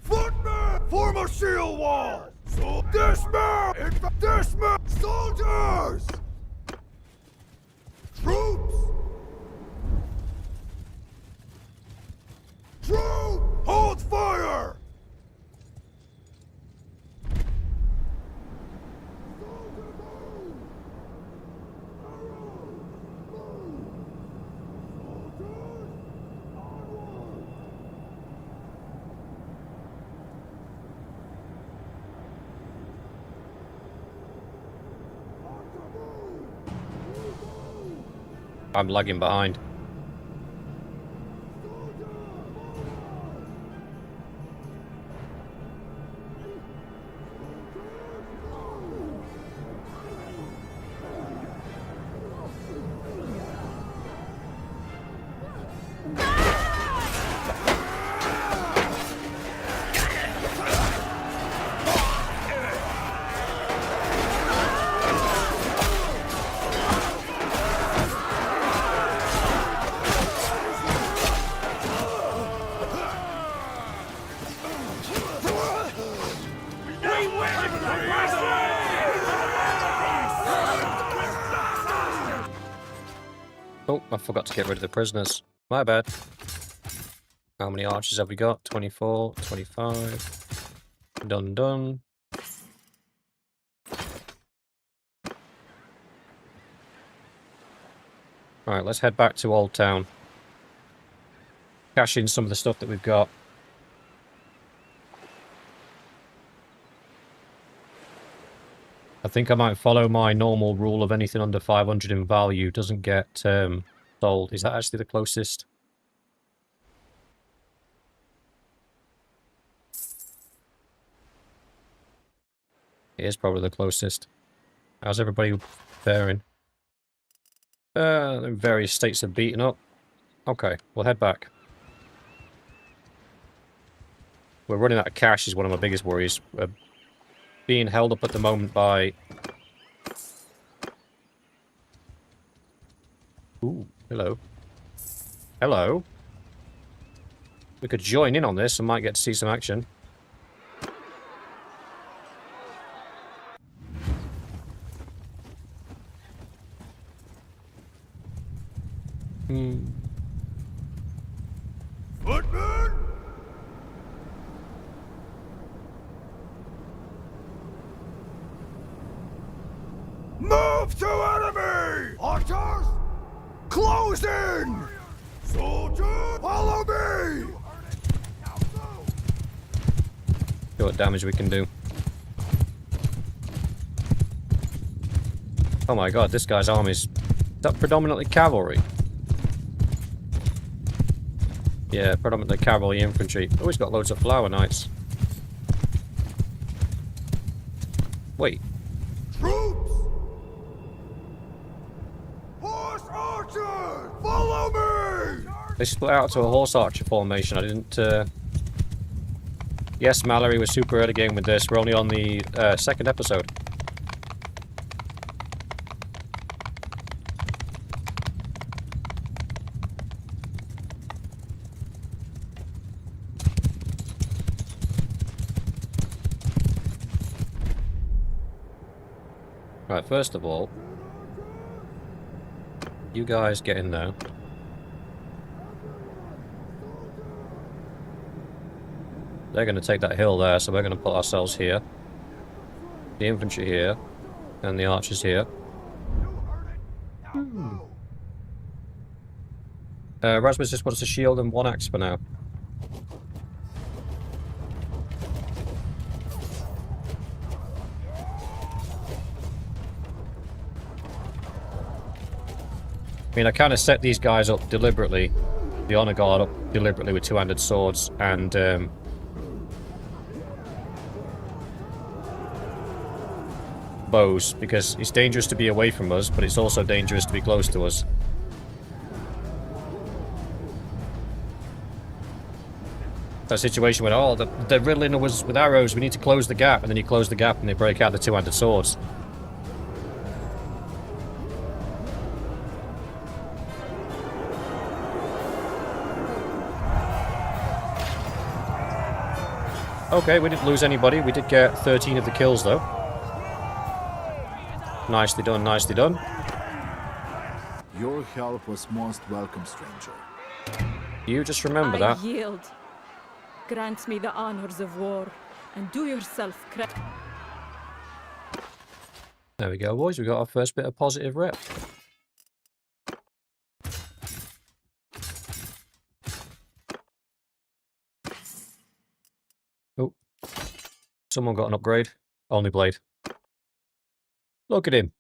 Footmen, form a shield wall! Dismount! Dismount! Soldiers! Troops! Troops! Hold fire! I'm lagging behind. Oh, I forgot to get rid of the prisoners. My bad. How many archers have we got? 24, 25. Done, done. Alright, let's head back to Old Town. Cash in some of the stuff that we've got. I think I might follow my normal rule of anything under 500 in value doesn't get sold. Is that actually the closest? It is probably the closest. How's everybody faring? Various states are beaten up. Okay, we'll head back. We're running out of cash is one of my biggest worries. We're being held up at the moment by... Ooh, hello. Hello. We could join in on this and might get to see some action. Footmen! Move to enemy! Archers, close in! Soldiers, follow me! See what damage we can do. Oh my god, this guy's army is that predominantly cavalry? Yeah, predominantly cavalry infantry. Oh, he's got loads of flower knights. Wait, They split out to a horse archer formation. I didn't... Yes, Mallory was super early game with this. We're only on the second episode. Right, first of all, you guys get in there. They're going to take that hill there, so we're going to put ourselves here. The infantry here, and the archers here. Rasmus just wants a shield and 1 axe for now. I mean, I kind of set these guys up deliberately, the Honor Guard up deliberately with 2-handed swords, and bows, because it's dangerous to be away from us, but it's also dangerous to be close to us. That situation where, oh, they're riddling us with arrows, we need to close the gap, and then you close the gap and they break out the 2-handed swords. Okay, we didn't lose anybody. We did get 13 of the kills, though. Nicely done, nicely done. Your help was most welcome, stranger. You just remember that. I yield. Grant me the honors of war, and do yourself credit. There we go, boys. We got our first bit of positive rep. Oh. Someone got an upgrade. Only blade. Look at him.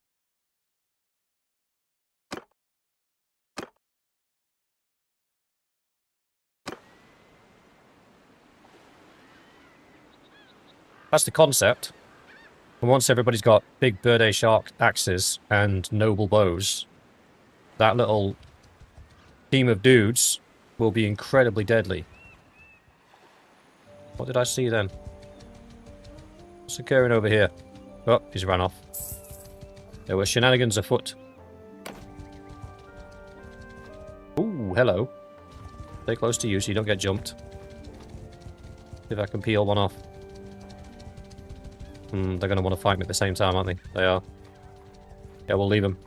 That's the concept. And once everybody's got big bird shark axes and noble bows, that little team of dudes will be incredibly deadly. What did I see then? What's occurring over here? Oh, he's ran off. There were shenanigans afoot. Ooh, hello. Stay close to you so you don't get jumped. See if I can peel one off. They're going to want to fight me at the same time, aren't they? They are. Yeah, we'll leave them.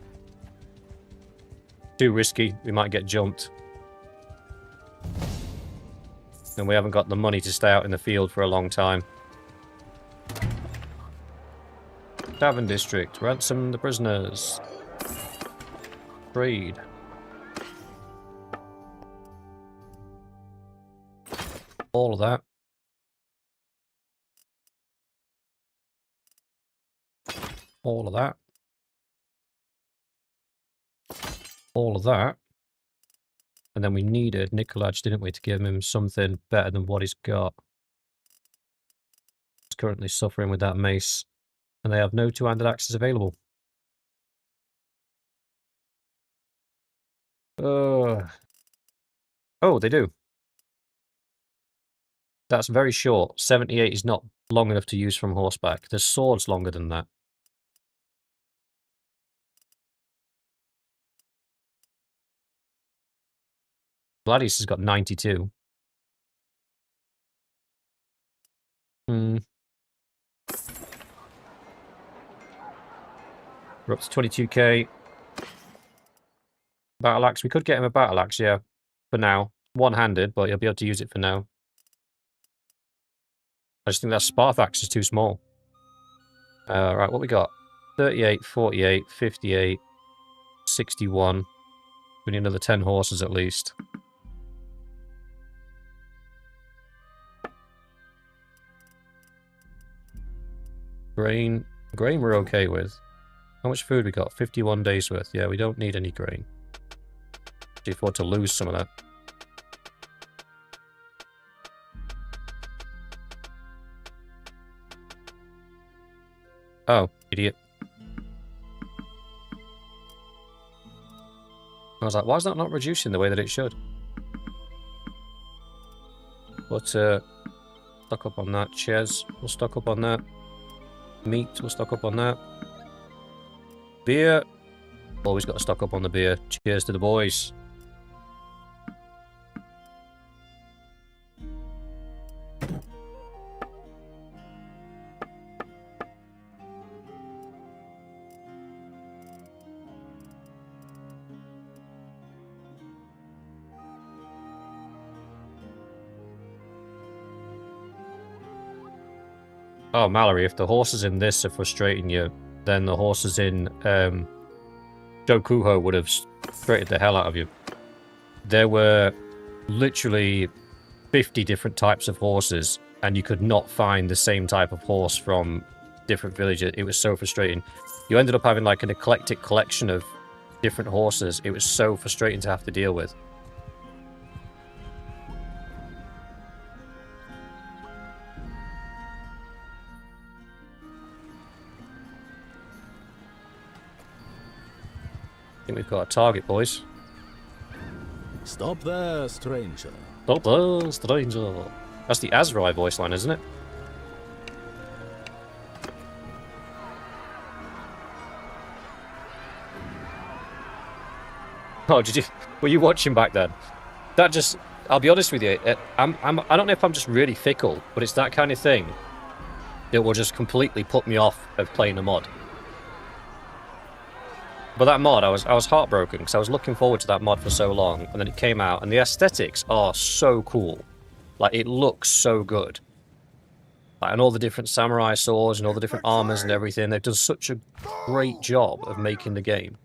Too risky. We might get jumped. And we haven't got the money to stay out in the field for a long time. Tavern District. Ransom the prisoners. Trade. All of that. All of that. All of that. And then we needed Nikolaj, didn't we, to give him something better than what he's got. He's currently suffering with that mace. And they have no 2-handed axes available. Oh, they do. That's very short. 78 is not long enough to use from horseback. There's swords longer than that. Gladius has got 92. We're up to 22k. Battle axe. We could get him a battle axe, yeah. For now. One-handed, but he'll be able to use it for now. I just think that Sparthax is too small. Right, what we got? 38, 48, 58, 61. We need another 10 horses at least. Grain. Grain we're okay with. How much food we got? 51 days worth. Yeah, we don't need any grain. Can afford to lose some of that. Oh, idiot. I was like, why is that not reducing the way that it should? Butter. Stock up on that. Chairs. We'll stock up on that. Meat. We'll stock up on that. Beer. Always got to stock up on the beer. Cheers to the boys. Oh, Mallory, if the horses in this are frustrating you, then the horses in Dokuho would have frustrated the hell out of you. There were literally 50 different types of horses, and you could not find the same type of horse from different villages. It was so frustrating. You ended up having like an eclectic collection of different horses. It was so frustrating to have to deal with. I think we've got a target, boys. Stop there, stranger. Stop there, stranger. That's the Azrai voice line, isn't it? Oh, did you? Were you watching back then? That just... I'll be honest with you. I don't know if I'm just really fickle, but it's that kind of thing that will just completely put me off of playing a mod. But that mod, I was heartbroken because I was looking forward to that mod for so long, and then it came out, and the aesthetics are so cool. Like, it looks so good. Like, and all the different samurai swords and all the different armors and everything, they've done such a great job of making the game.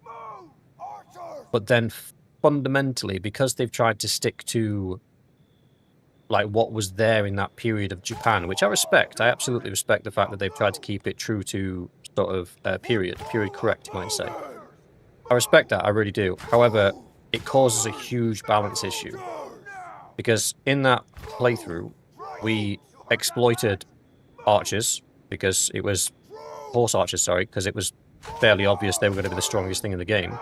But then, fundamentally, because they've tried to stick to, like, what was there in that period of Japan, which I respect. I absolutely respect the fact that they've tried to keep it true to sort of period correct, you might say. I respect that, I really do. However, it causes a huge balance issue. Because in that playthrough, we exploited archers, because it was... horse archers, sorry, because it was fairly obvious they were going to be the strongest thing in the game.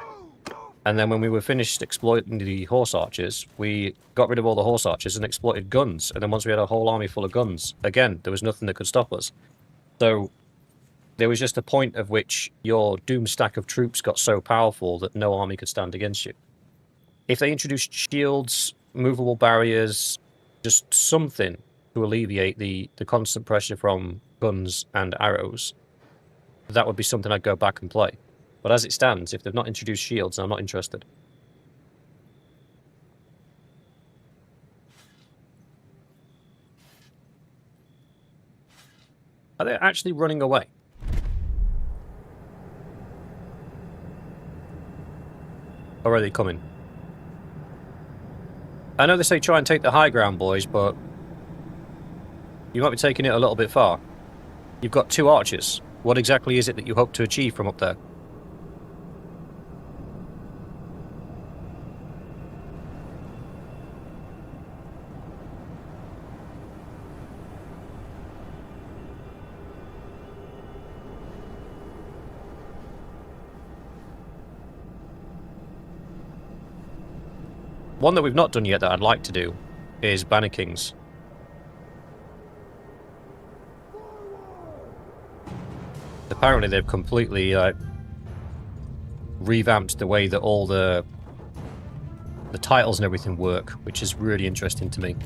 And then when we were finished exploiting the horse archers, we got rid of all the horse archers and exploited guns. And then once we had a whole army full of guns, again, there was nothing that could stop us. So... there was just a point at which your doom stack of troops got so powerful that no army could stand against you. If they introduced shields, movable barriers, just something to alleviate the constant pressure from guns and arrows, that would be something I'd go back and play. But as it stands, if they've not introduced shields, I'm not interested. Are they actually running away? Or are they coming? I know they say try and take the high ground, boys, but you might be taking it a little bit far. You've got 2 archers. What exactly is it that you hope to achieve from up there? One that we've not done yet that I'd like to do is Banner Kings. Apparently they've completely revamped the way that all the titles and everything work, which is really interesting to me.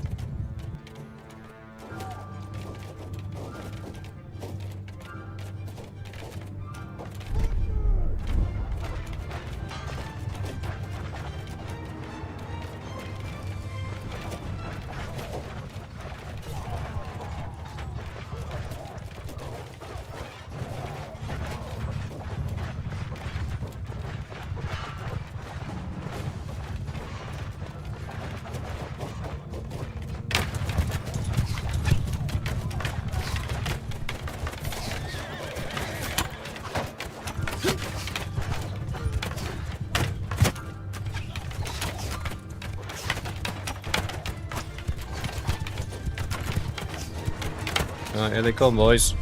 Alright, here they come, boys.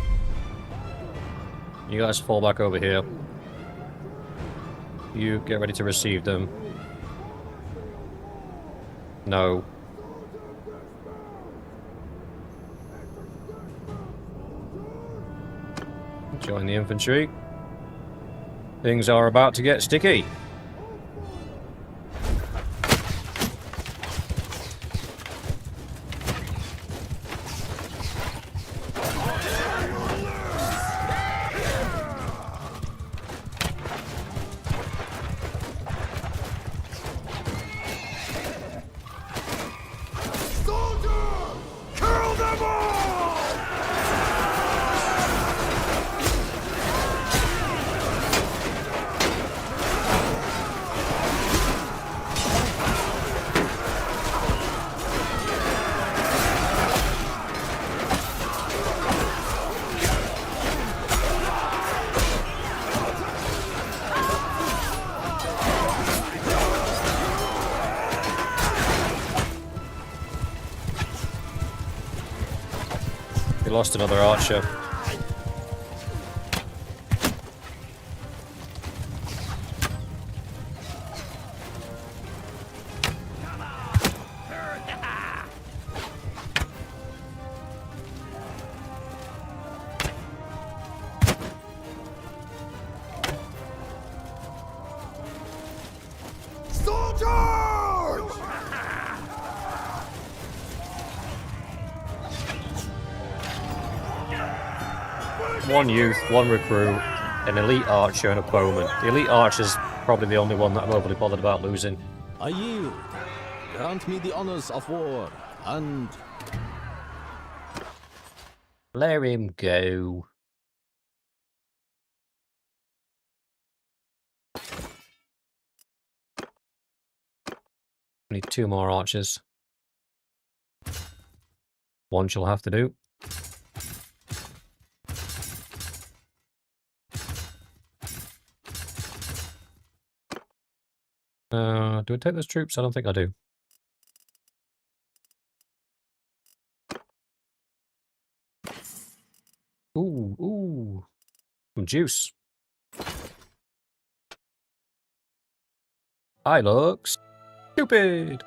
You guys fall back over here. You get ready to receive them. No. Join the infantry. Things are about to get sticky. We lost another archer. One youth, one recruit, an elite archer, and a bowman. The elite archer's probably the only one that I'm overly bothered about losing. I yield. Grant me the honors of war, and Let him go. Need 2 more archers. One shall have to do. Do I take those troops? I don't think I do. Ooh. Some juice. I look stupid.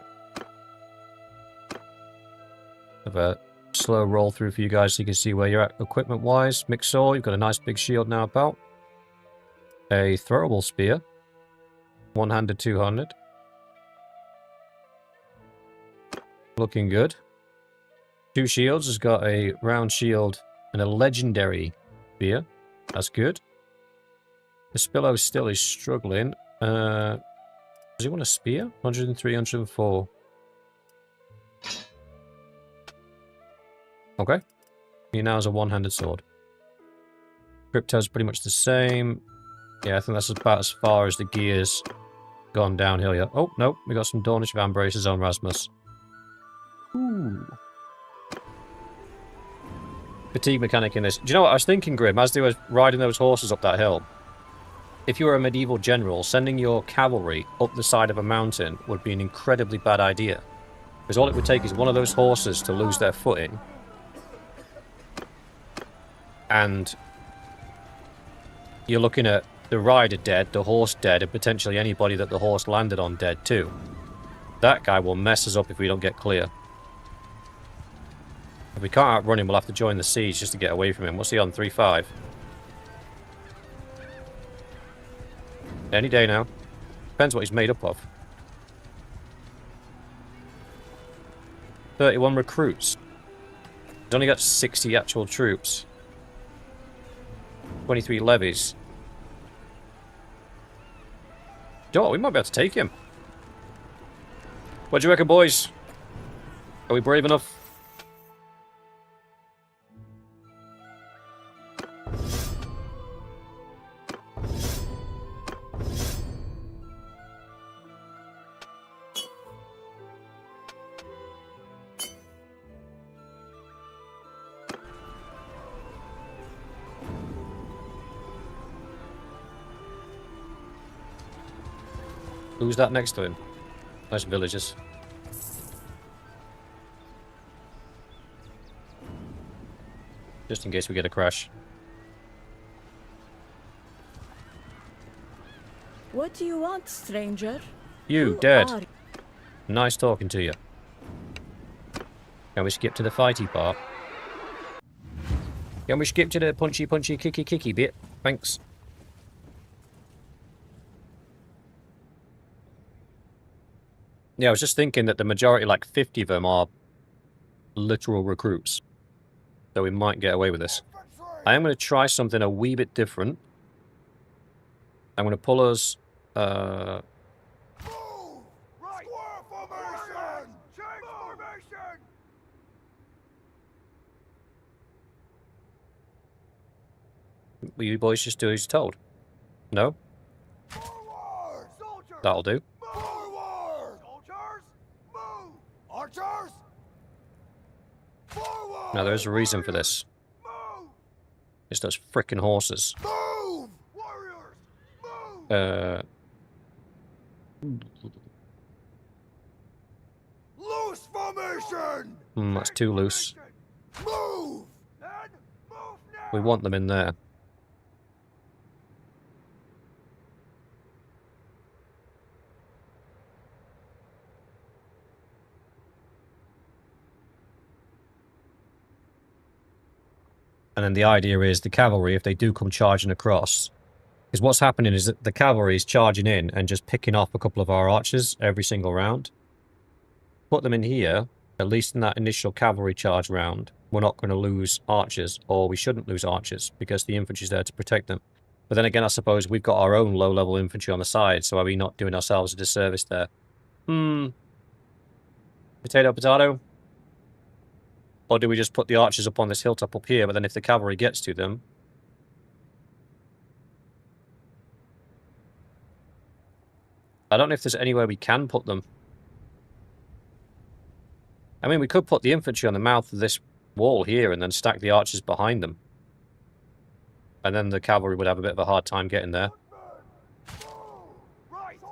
Have a slow roll through for you guys so you can see where you're at equipment-wise. Mixed sword, you've got a nice big shield now about. A throwable spear. One-handed 200. Looking good. 2 shields has got a round shield and a legendary spear. That's good. The Spillo still is struggling. Does he want a spear? 103, 104. Okay. He now has a one-handed sword. Crypto's pretty much the same. Yeah, I think that's about as far as the gear's gone downhill yet. Oh, no. We got some Dornish Van Braces on Rasmus. Ooh. Fatigue mechanic in this. Do you know what I was thinking, Grim, as they were riding those horses up that hill? If you were a medieval general, sending your cavalry up the side of a mountain would be an incredibly bad idea. Because all it would take is one of those horses to lose their footing. And you're looking at the rider dead, the horse dead, and potentially anybody that the horse landed on dead too. That guy will mess us up if we don't get clear. If we can't outrun him, we'll have to join the siege just to get away from him. What's he on? 3-5. Any day now. Depends what he's made up of. 31 recruits. He's only got 60 actual troops. 23 levies. Oh, we might be able to take him. What do you reckon, boys? Are we brave enough? Who's that next to him? Nice villagers. Just in case we get a crash. What do you want, stranger? You, Who dead. are- Nice talking to you. Can we skip to the fighty part? Can we skip to the punchy, kicky bit? Thanks. Yeah, I was just thinking that the majority, like 50 of them, are literal recruits. So we might get away with this. I am going to try something a wee bit different. I'm going to pull us... Move! Right! Square formation! Change formation! Will you boys just do as you're told? No? Forward! Soldiers! That'll do. Forward! Soldiers! Move! Archers! Forward! Now, there is a reason for this. Move! It's those frickin' horses. Move! Warriors! Move! Loose formation! That's too loose. Move! Then move now! We want them in there. And then the idea is the cavalry, if they do come charging across, because what's happening is that the cavalry is charging in and just picking off a couple of our archers every single round. Put them in here, at least in that initial cavalry charge round, we're not going to lose archers, or we shouldn't lose archers, because the infantry's there to protect them. But then again, I suppose we've got our own low-level infantry on the side, so are we not doing ourselves a disservice there? Potato, potato? Or do we just put the archers up on this hilltop up here, but then if the cavalry gets to them... I don't know if there's anywhere we can put them. I mean, we could put the infantry on the mouth of this wall here and then stack the archers behind them. And then the cavalry would have a bit of a hard time getting there. Right! You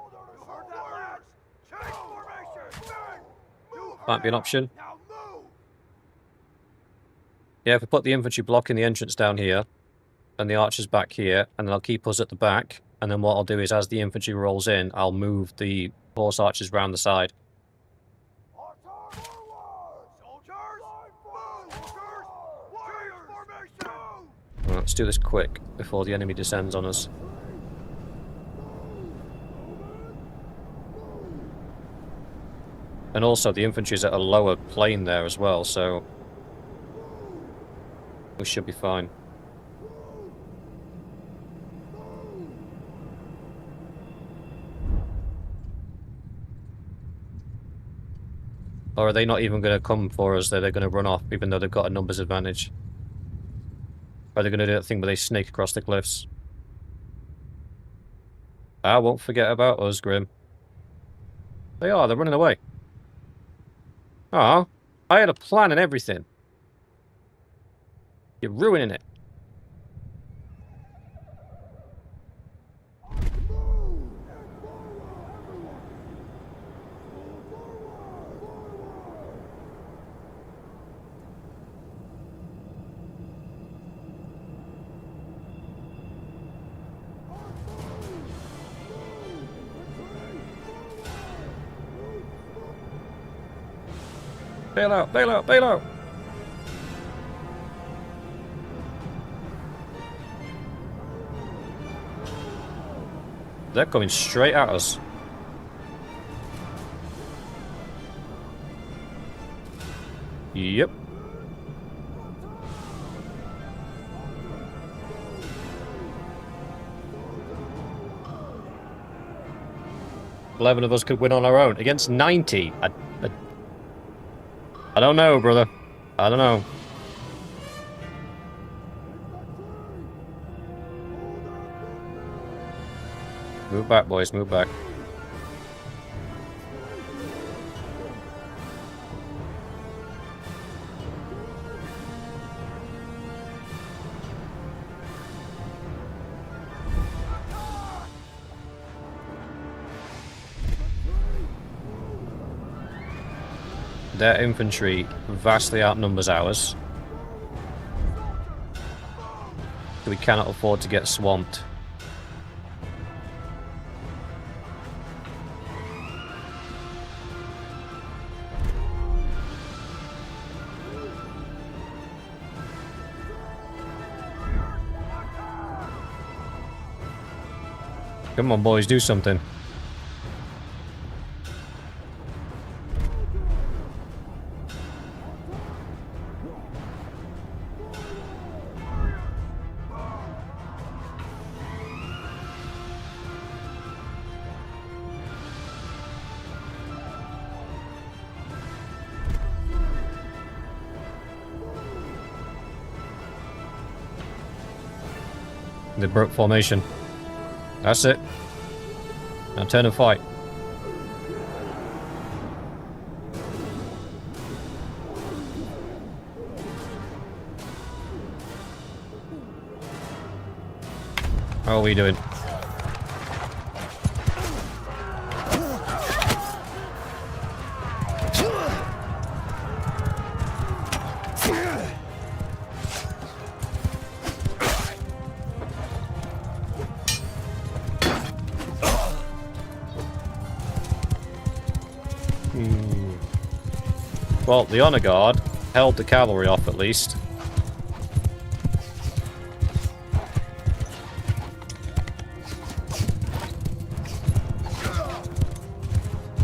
heard that, lads? Change formation! Move! Might be an option. Now move! Yeah, if we put the infantry blocking the entrance down here, and the archers back here, and then I'll keep us at the back, and then what I'll do is, as the infantry rolls in, I'll move the horse archers round the side. Archers forward! Soldiers! Move! Soldiers! Warriors! Formation! Right, let's do this quick, before the enemy descends on us. And also, the infantry's at a lower plane there as well, so... we should be fine. Or are they not even going to come for us? They're going to run off, even though they've got a numbers advantage. Or are they going to do that thing where they snake across the cliffs? I won't forget about us, Grim. They are, they're running away. Ah, I had a plan and everything. You're ruining it. Bail out, bail out, bail out! They're coming straight at us. Yep. Eleven of us could win on our own against 90. I don't know, brother. I don't know. Move back, boys. Move back. Their infantry vastly outnumbers ours. So we cannot afford to get swamped. Come on, boys, do something. They broke formation. That's it. Now turn and fight. How are we doing? Well, the Honor Guard held the cavalry off at least.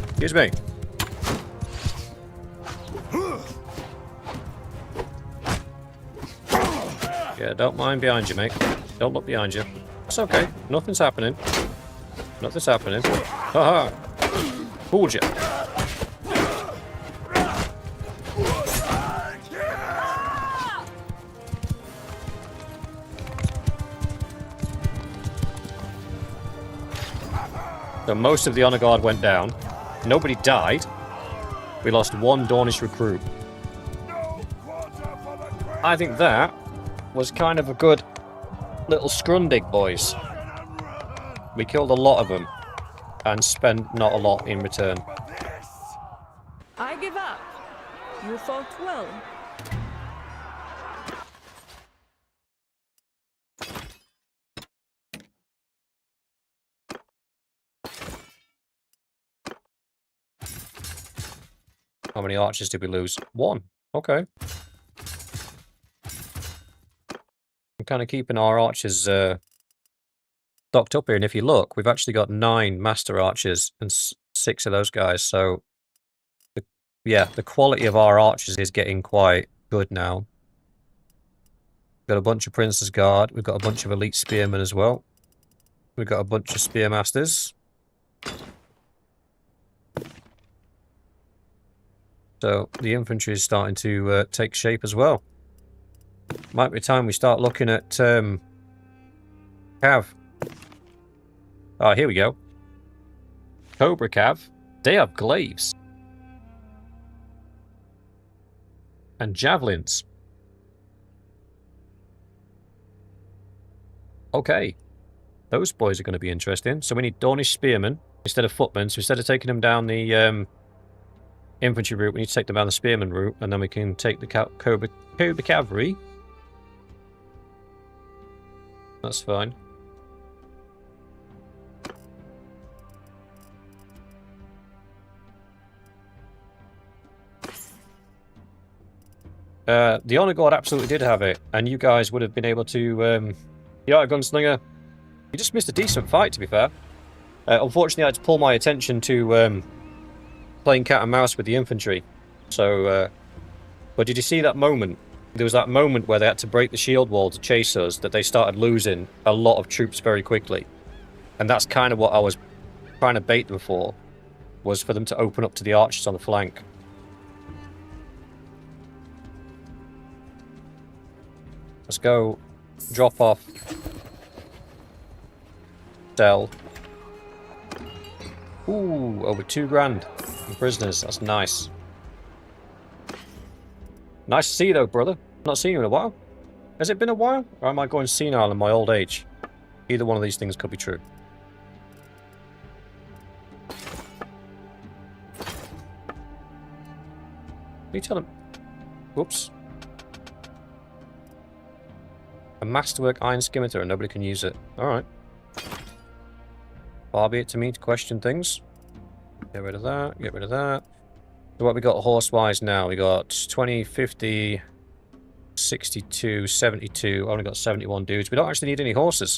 Excuse me. Yeah, don't mind behind you, mate. Don't look behind you. It's okay. Nothing's happening. Nothing's happening. Haha. Fooled you. So most of the Honor Guard went down. Nobody died. We lost one Dornish recruit. I think that was kind of a good little scrundig, boys. We killed a lot of them and spent not a lot in return. I give up. You fought well. How many archers did we lose? One. Okay. I'm kind of keeping our archers stocked up here, and if you look, we've actually got 9 master archers and 6 of those guys, so yeah, the quality of our archers is getting quite good now. We've got a bunch of Prince's Guard, we've got a bunch of elite spearmen as well. We've got a bunch of spearmasters. So the infantry is starting to take shape as well. Might be time we start looking at Cav. Ah, here we go. Cobra Cav. They have glaives. And javelins. Okay. Those boys are going to be interesting. So we need Dornish spearmen instead of footmen. So instead of taking them down the infantry route, we need to take them down the spearman route, and then we can take the Cobra cavalry. That's fine. The Honor Guard absolutely did have it, and you guys would have been able to... yeah, Gunslinger. You just missed a decent fight, to be fair. Unfortunately, I had to pull my attention to playing cat and mouse with the infantry. So, but did you see that moment? There was that moment where they had to break the shield wall to chase us, that they started losing a lot of troops very quickly. And that's kind of what I was trying to bait them for, was for them to open up to the archers on the flank. Let's go drop off. Sell. Ooh, over 2 grand in prisoners. That's nice. Nice to see you though, brother. Not seen you in a while. Has it been a while? Or am I going senile in my old age? Either one of these things could be true. You tell him. Whoops. A masterwork iron scimitar and nobody can use it. Alright. Far be it to me to question things. Get rid of that, get rid of that. So what we got horse-wise now? We got 20, 50, 62, 72. Only got 71 dudes. We don't actually need any horses.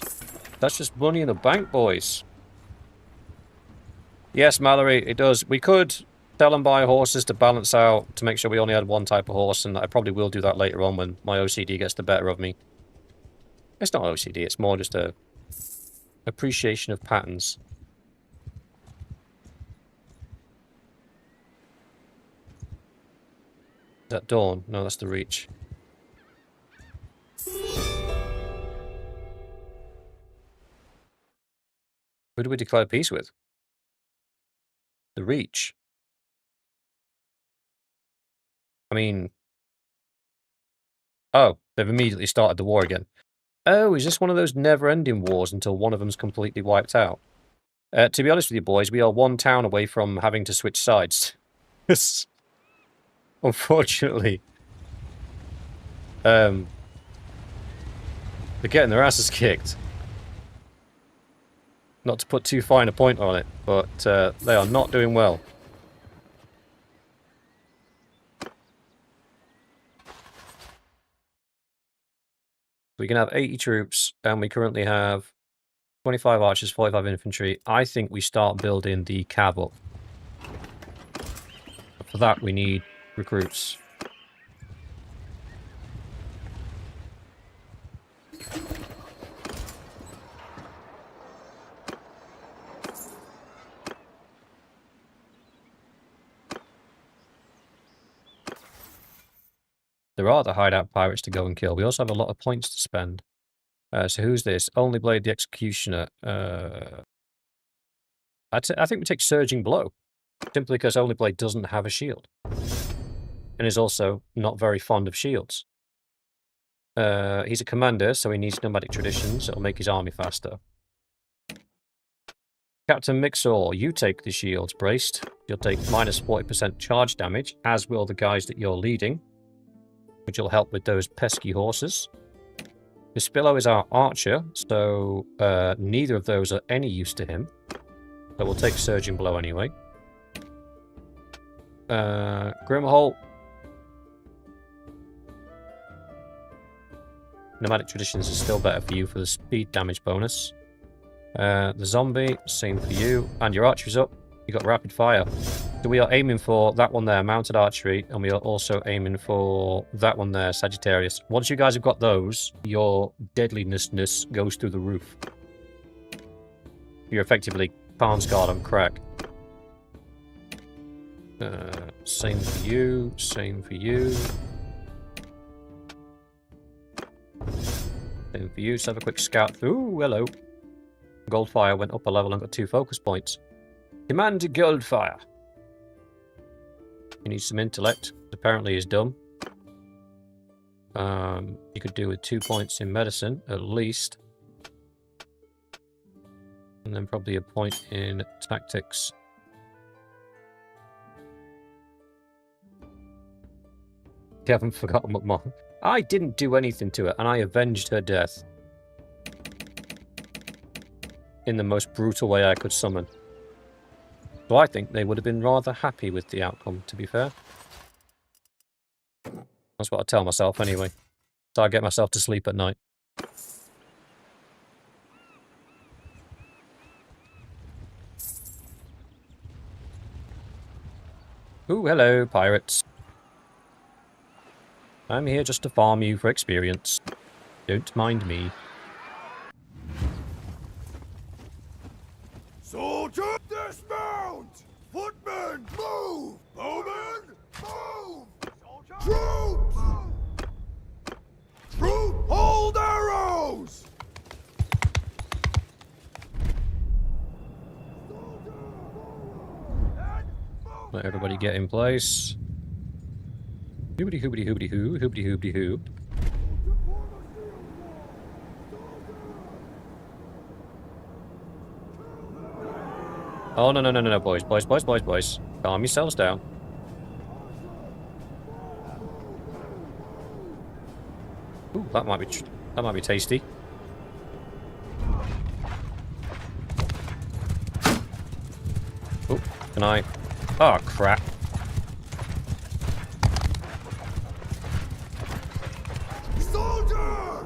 That's just money in the bank, boys. Yes, Mallory, it does. We could sell and buy horses to balance out, to make sure we only had one type of horse, and I probably will do that later on when my OCD gets the better of me. It's not OCD, it's more just a appreciation of patterns. Is that Dawn? No, that's the Reach. Who do we declare peace with? The Reach. I mean... Oh, they've immediately started the war again. Oh, is this one of those never-ending wars until one of them's completely wiped out? To be honest with you boys, we are one town away from having to switch sides. Unfortunately. They're getting their asses kicked. Not to put too fine a point on it, but they are not doing well. We can have 80 troops, and we currently have 25 archers, 45 infantry. I think we start building the cav up. For that, we need recruits. There are the hideout pirates to go and kill. We also have a lot of points to spend. So who's this? Only Blade the Executioner. I think we take Surging Blow. Simply because Only Blade doesn't have a shield. And is also not very fond of shields. He's a commander, so he needs nomadic traditions. It'll make his army faster. Captain Mixor, you take the shields braced. You'll take minus 40% charge damage, as will the guys that you're leading, which will help with those pesky horses. Despillo is our archer, so neither of those are any use to him. But we'll take Surging Blow anyway. Grimholt. Nomadic Traditions is still better for you for the speed damage bonus. The zombie, same for you. And your archery's up. You got rapid fire. So we are aiming for that one there, mounted archery, and we are also aiming for that one there, Sagittarius. Once you guys have got those, your deadliness goes through the roof. You're effectively Khan's Guard on crack. Same for you, same for you. Same for you. Let's have a quick scout. Ooh, hello. Goldfire went up a level and got 2 focus points. Command Goldfire. He needs some intellect. Apparently he's dumb. You could do with 2 points in medicine, at least. And then probably a point in tactics. You haven't forgotten what Mom... I didn't do anything to it, and I avenged her death. In the most brutal way I could summon. So I think they would have been rather happy with the outcome, to be fair. That's what I tell myself anyway. So I get myself to sleep at night. Ooh, hello, pirates. I'm here just to farm you for experience. Don't mind me. Soldier, dismount! Footmen, move! Bowmen, move! Soldier, troops! Troop, hold arrows! Let everybody get in place. Hoobity hoobity hoobity hoo, hoobity hoobity hoo. Oh, no, boys. Calm yourselves down. Ooh, that might be tasty. Oh, can I... Oh, crap. Soldiers!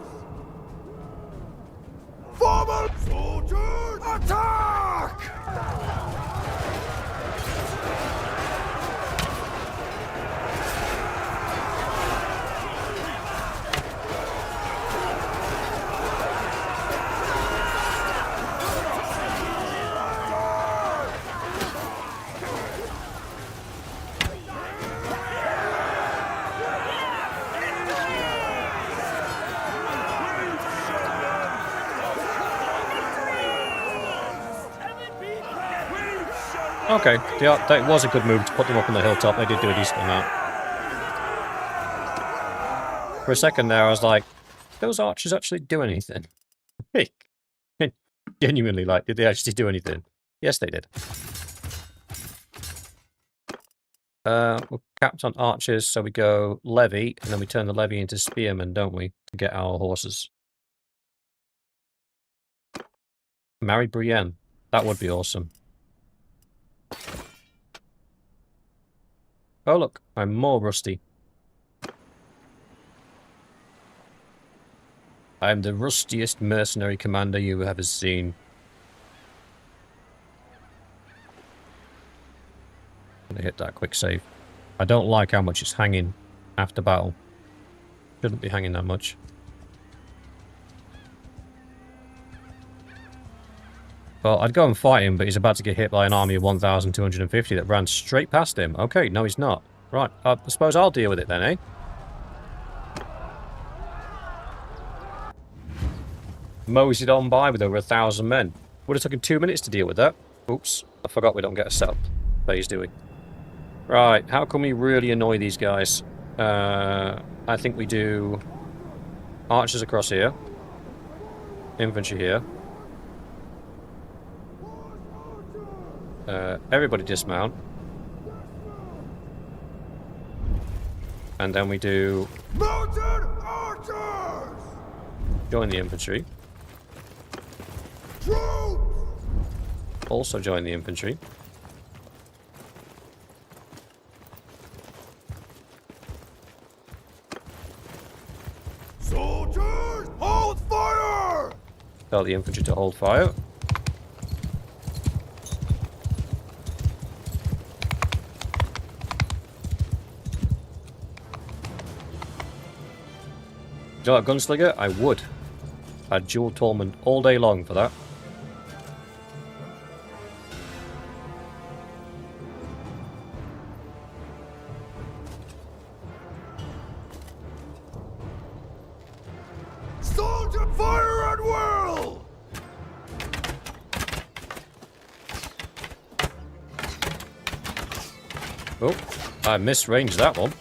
Forward! Soldiers! Attack! Okay, that was a good move to put them up on the hilltop. They did do a decent amount. For a second there, I was like, those archers actually do anything? Genuinely, like, did they actually do anything? Yes, they did. We're capped on archers, so we go levy, and then we turn the levy into spearmen, don't we? To get our horses. Marry Brienne. That would be awesome. Oh look, I'm more rusty. I'm the rustiest mercenary commander you've ever seen. I'm gonna hit that quick save. I don't like how much it's hanging after battle. Shouldn't be hanging that much. Well, I'd go and fight him, but he's about to get hit by an army of 1,250 that ran straight past him. Okay, no he's not. Right, I suppose I'll deal with it then, eh? Moseyed on by with over 1,000 men. Would have taken 2 minutes to deal with that. Oops, I forgot we don't get a setup phase, do we? Right, how can we really annoy these guys? I think we do archers across here. Infantry here. Everybody dismount. And then we do... Mounted archers! Join the infantry. Troops! Also join the infantry. Soldiers, hold fire! Tell the infantry to hold fire. Do you like gunslinger? I would. I'd dual Torment all day long for that. Soldier, fire at will! Oh, I misranged that one.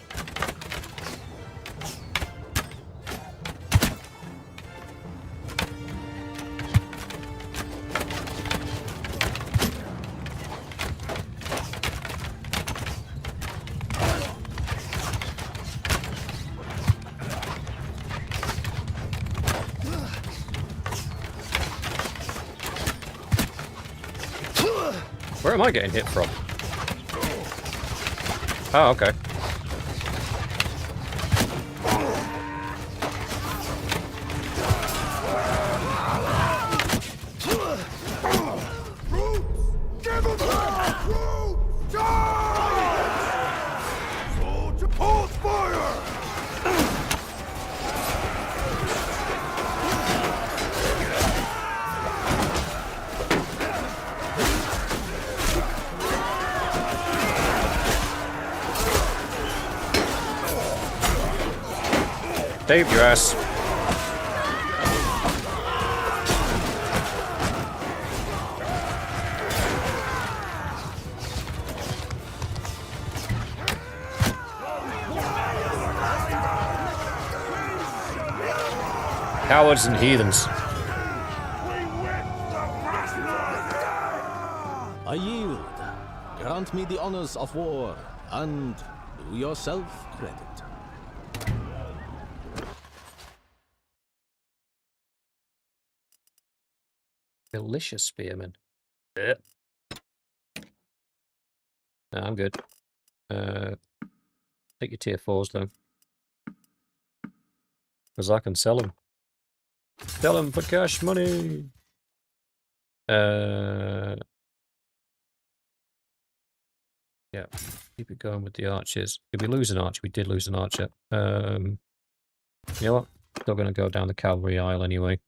Where am I getting hit from? Oh, okay. Give them back! Troops, charge! Soldier, hold fire! Save your ass. Cowards and heathens. I yield. Grant me the honors of war, and do yourself credit. Delicious spearman. No, I'm good. Take your tier 4s though. Because I can sell them. Sell them for cash money! Yeah. Keep it going with the archers. Did we lose an archer? We did lose an archer. You know what? Still gonna go down the cavalry aisle anyway.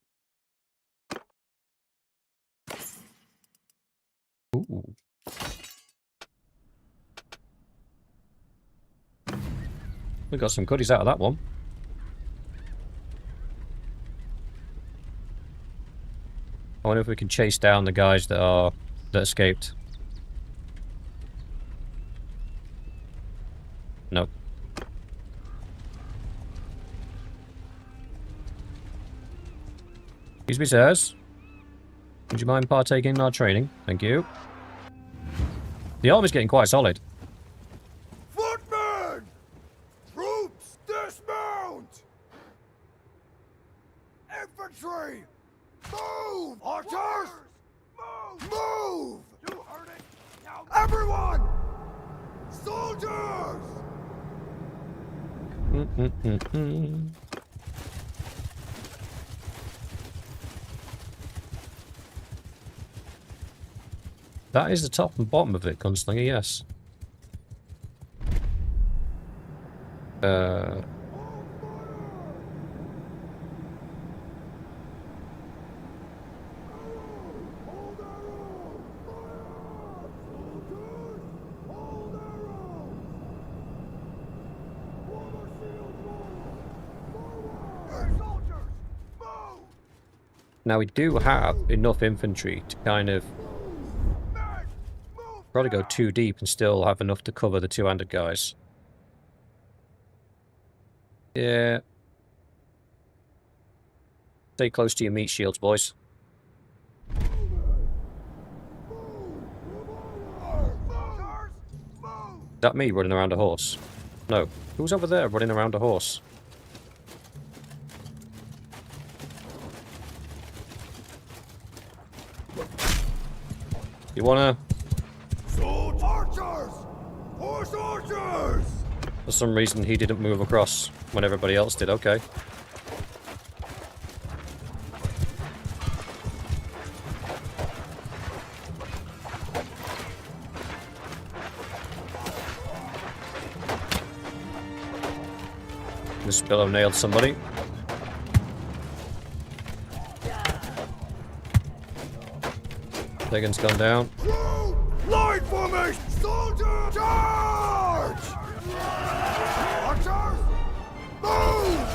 Ooh. We got some goodies out of that one. I wonder if we can chase down the guys that escaped. No. Excuse me, sirs. Would you mind partaking in our training? Thank you. The armor's getting quite solid. Footmen! Troops, dismount! Infantry! Move! Archers! Move! Move! You heard it! Now everyone! Soldiers! That is the top and bottom of it, Gunslinger, yes. Now we do have enough infantry to kind of probably go too deep and still have enough to cover the two-handed guys. Yeah. Stay close to your meat shields, boys. Is that me running around a horse? No. Who's over there running around a horse? You wanna... Archers! Horse archers! For some reason he didn't move across when everybody else did, okay. This pillow nailed somebody. Dragon's gone down. Line formation! Soldier! Charge! Archers! Move!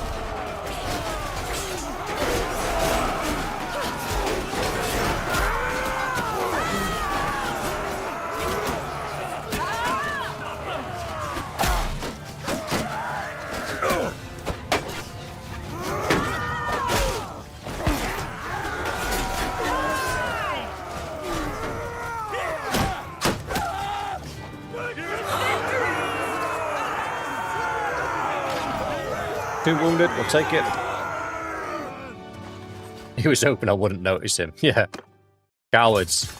Two wounded, we'll take it. He was hoping I wouldn't notice him. Yeah. Cowards.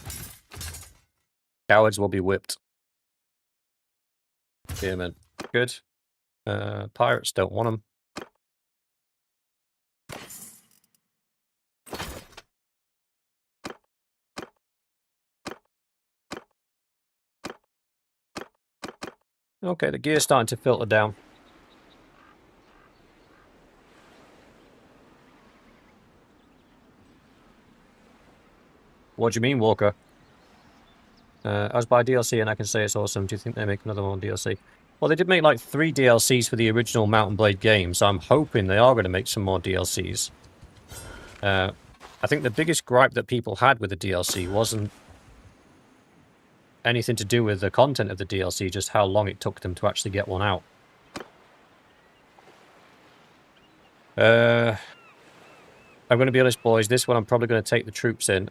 Cowards will be whipped. Spearmen. Good. Pirates don't want them. Okay, the gear's starting to filter down. What do you mean, Walker? I was by DLC and I can say it's awesome. Do you think they make another one on DLC? Well, they did make like 3 DLCs for the original Mount and Blade game, so I'm hoping they are going to make some more DLCs. I think the biggest gripe that people had with the DLC wasn't anything to do with the content of the DLC, just how long it took them to actually get one out. I'm going to be honest, boys, this one I'm probably going to take the troops in.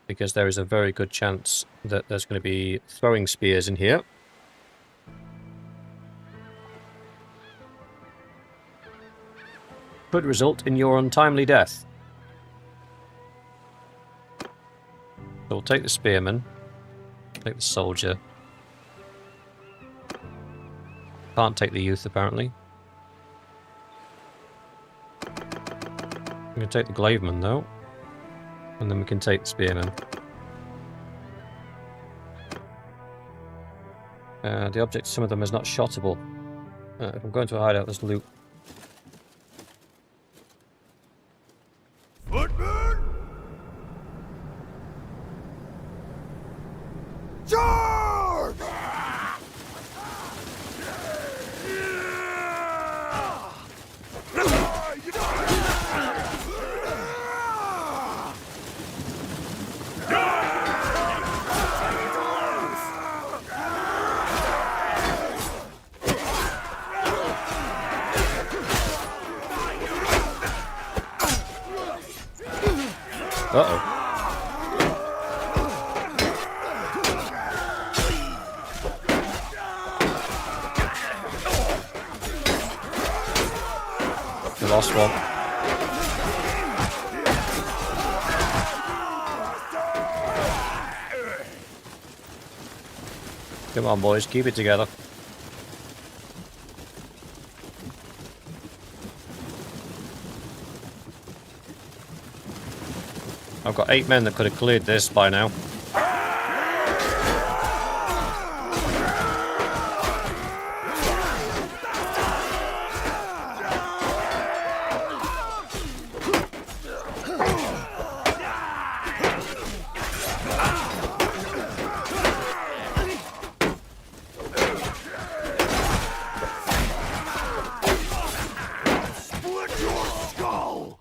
Because there is a very good chance that there's going to be throwing spears in here. Could result in your untimely death. So we'll take the spearman. Take the soldier. Can't take the youth, apparently. I'm going to take the glaveman, though. And then we can take the spearman. The object, some of them, is not shottable. If I'm going to a hideout, there's loot. Footmen! Charge! Uh-oh. We lost one. Come on, boys, keep it together. I've got 8 men that could have cleared this by now. Split your skull!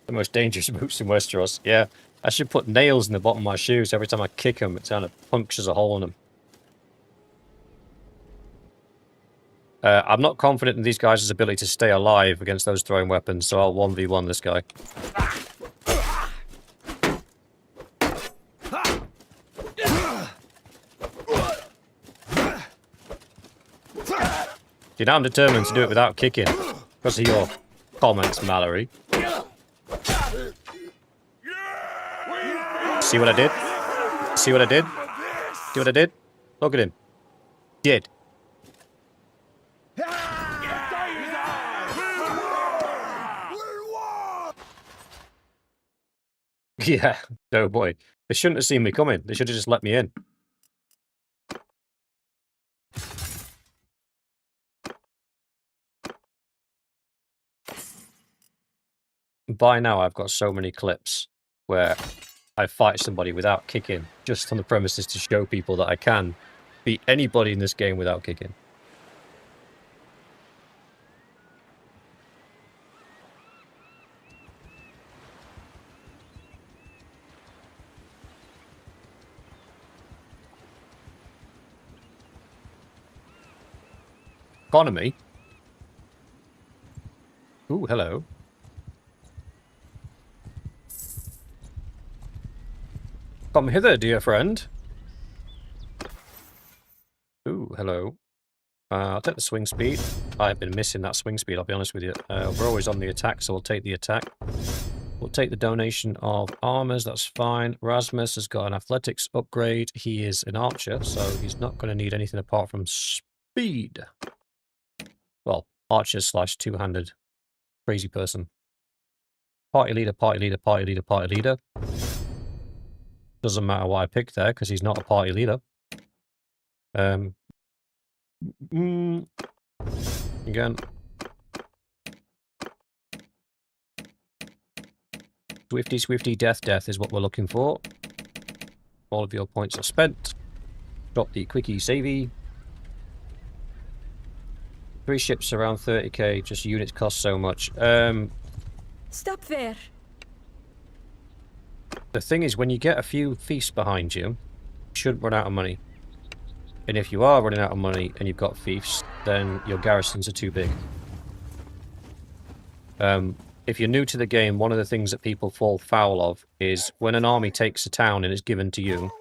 The most dangerous boots in Westeros. Yeah, I should put nails in the bottom of my shoes every time I kick them. It kind of punctures a hole in them. I'm not confident in these guys' ability to stay alive against those throwing weapons, so I'll 1v1 this guy. See, now I'm determined to do it without kicking. Because of your comments, Mallory. See what I did? See what I did? See what I did? Look at him. Did. Yeah. Oh boy. They shouldn't have seen me coming. They should have just let me in. By now, I've got so many clips where I fight somebody without kicking, just on the premises to show people that I can beat anybody in this game without kicking. Economy? Ooh, hello. Come hither, dear friend. Ooh, hello. I'll take the swing speed. I've been missing that swing speed, I'll be honest with you. We're always on the attack, so we'll take the attack. We'll take the donation of armors, that's fine. Rasmus has got an athletics upgrade. He is an archer, so he's not going to need anything apart from speed. Well, archer slash two-handed crazy person. Party leader, party leader, party leader, party leader. Doesn't matter what I picked there, because he's not a party leader. Again. Swifty, swifty, death, death is what we're looking for. All of your points are spent. Drop the quickie savey. 3 ships around 30k, just units cost so much. Stop there. The thing is, when you get a few feasts behind you, you shouldn't run out of money. And if you are running out of money and you've got fiefs, then your garrisons are too big. If you're new to the game, one of the things that people fall foul of is when an army takes a town and is given to you,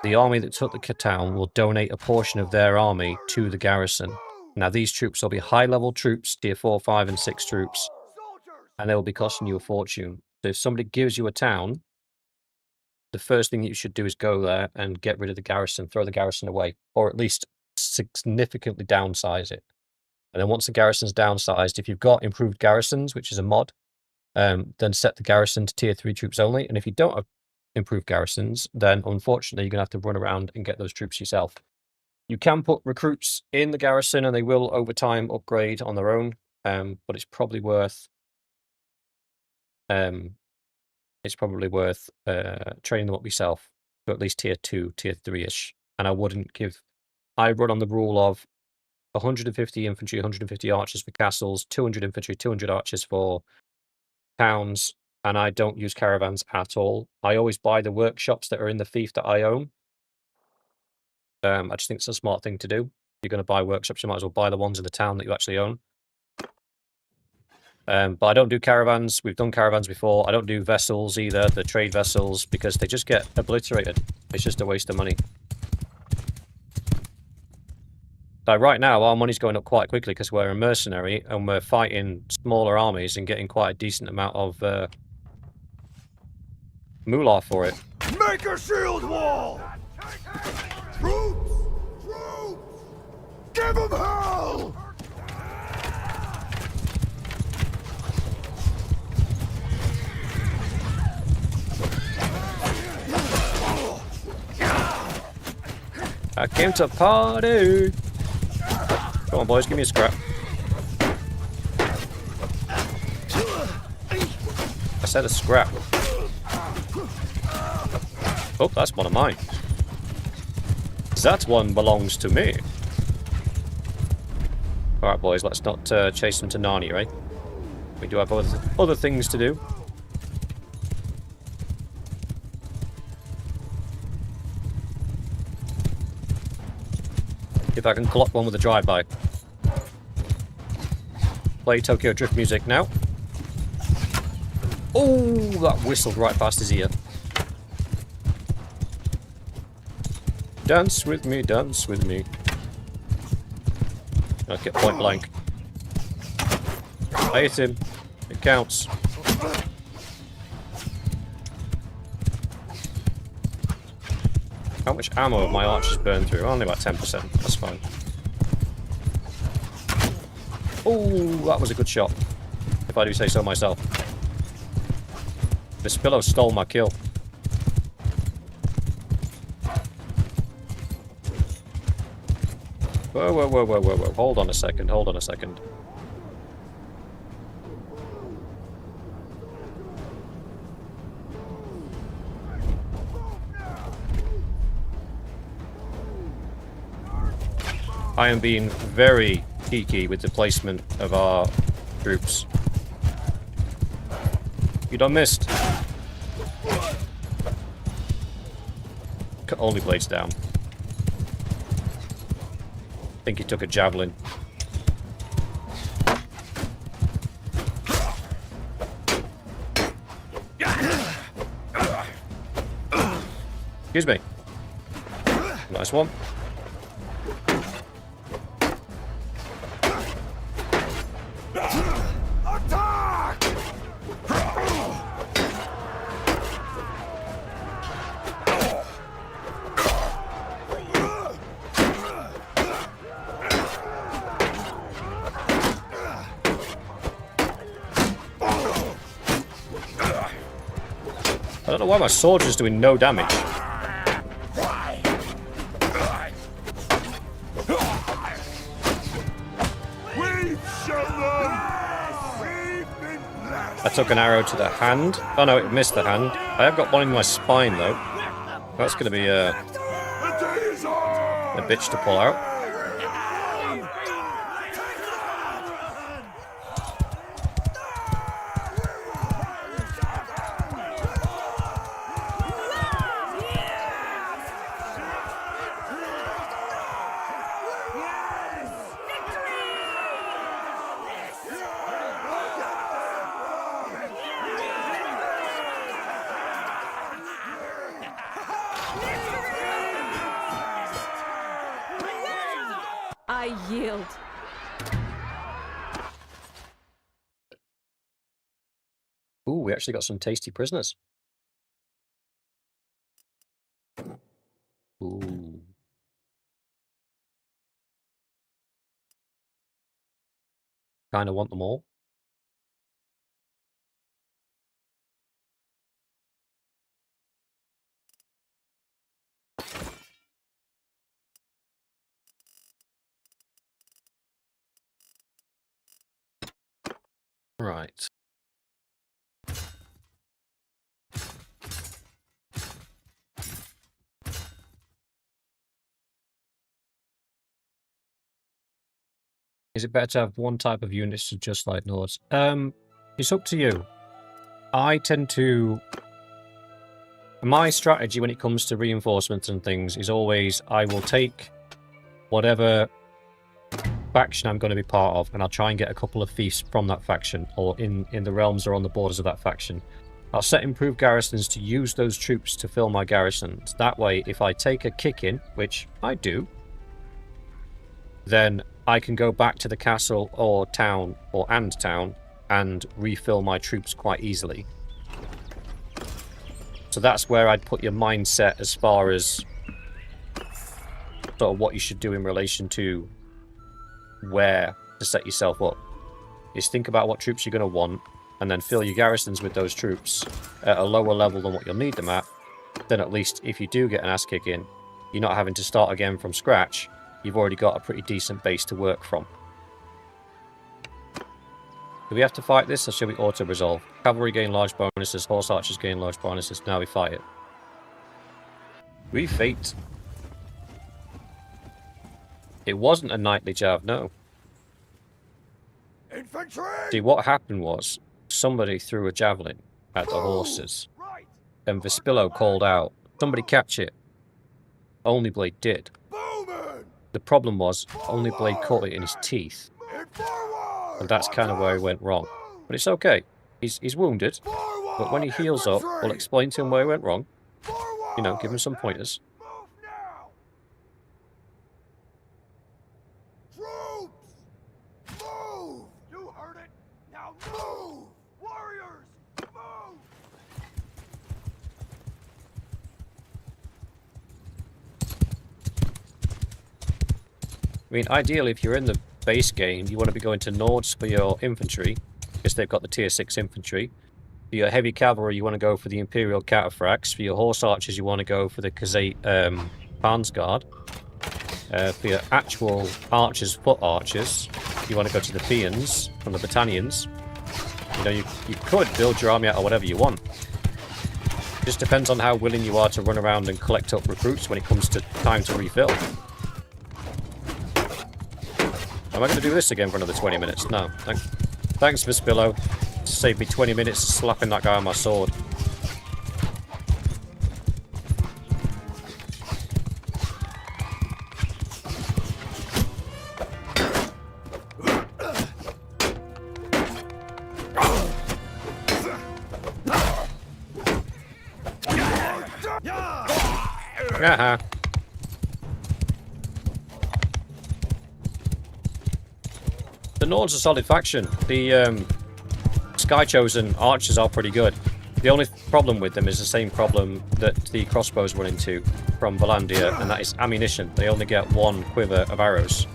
the army that took the town will donate a portion of their army to the garrison. Now, these troops will be high-level troops, tier 4, 5, and 6 troops, and they will be costing you a fortune. So if somebody gives you a town, the first thing that you should do is go there and get rid of the garrison, throw the garrison away, or at least significantly downsize it. And then once the garrison's downsized, if you've got improved garrisons, which is a mod, then set the garrison to tier 3 troops only. And if you don't have improved garrisons, then unfortunately you're going to have to run around and get those troops yourself. You can put recruits in the garrison and they will over time upgrade on their own, but it's probably worth training them up yourself to at least tier 2, tier 3-ish. And I run on the rule of 150 infantry, 150 archers for castles, 200 infantry, 200 archers for towns, and I don't use caravans at all. I always buy the workshops that are in the fief that I own. I just think it's a smart thing to do. If you're going to buy workshops, you might as well buy the ones in the town that you actually own. But I don't do caravans. We've done caravans before. I don't do vessels either, the trade vessels, because they just get obliterated. It's just a waste of money. So right now, our money's going up quite quickly because we're a mercenary and we're fighting smaller armies and getting quite a decent amount of moolah for it. Make a shield wall! Troops! Troops! Give them hell! I came to party! Come on, boys, give me a scrap. I said a scrap. Oh, that's one of mine. That one belongs to me. Alright, boys, let's not chase them to Narnia, right? We do have other things to do. If I can clock one with a drive-by. Play Tokyo Drift music now. Oh, that whistled right past his ear. Dance with me, dance with me. I'll get point blank. I hit him. It counts. How much ammo have my archers burned through? Only about 10%. That's fine. Oh, that was a good shot. If I do say so myself. This pillow stole my kill. Whoa, whoa, whoa, whoa, whoa, whoa. Hold on a second, hold on a second. I am being very cheeky with the placement of our troops. You done missed. Only blades down. I think he took a javelin. Excuse me. Nice one. I don't know why my sword is doing no damage. I took an arrow to the hand. Oh no, it missed the hand. I have got one in my spine though. That's going to be a bitch to pull out. I yield. Ooh, we actually got some tasty prisoners. Ooh. Kind of want them all. Right. Is it better to have one type of units to just like Nords? It's up to you. I tend to... My strategy when it comes to reinforcements and things is always I will take whatever faction I'm going to be part of, and I'll try and get a couple of fiefs from that faction, or in the realms or on the borders of that faction. I'll set improved garrisons to use those troops to fill my garrisons. That way, if I take a kick-in, which I do, then I can go back to the castle or town, and refill my troops quite easily. So that's where I'd put your mindset as far as sort of what you should do in relation to where to set yourself up. Is think about what troops you're going to want, and then fill your garrisons with those troops at a lower level than what you'll need them at. Then at least if you do get an ass kick in, you're not having to start again from scratch. You've already got a pretty decent base to work from. Do we have to fight this, or should we auto-resolve? Cavalry gain large bonuses, horse archers gain large bonuses. Now we fight it. Refate. It wasn't a knightly jab, no. Infantry! See, what happened was, somebody threw a javelin at the horses, Right! and Vespillo called out, "Somebody catch it." Only Blade did. Bowman! The problem was, Only Blade caught it in his teeth, And forward! and that's kind of where he went wrong. But it's okay. He's wounded, Forward! but when he heals up, we'll Infantry! explain to him where he went wrong. Forward! You know, give him some pointers. Move now! Troops! Move! You heard it! Now move! Warriors! Move! I mean, ideally, if you're in the base game, you want to be going to Nords for your infantry, because they've got the tier 6 infantry. For your heavy cavalry, you want to go for the Imperial Cataphracts. For your horse archers, you want to go for the Khazate Barnsguard. For your actual archers, foot archers, you want to go to the Fians from the Battanians. You know, you could build your army out or whatever you want. Just depends on how willing you are to run around and collect up recruits when it comes to time to refill. Am I going to do this again for another 20 minutes? No. Thanks, Vespillo. Saved me 20 minutes slapping that guy on my sword. Uh-huh. The Nords are a solid faction. The Sky Chosen archers are pretty good. The only problem with them is the same problem that the crossbows run into from Valandia, and that is ammunition. They only get one quiver of arrows.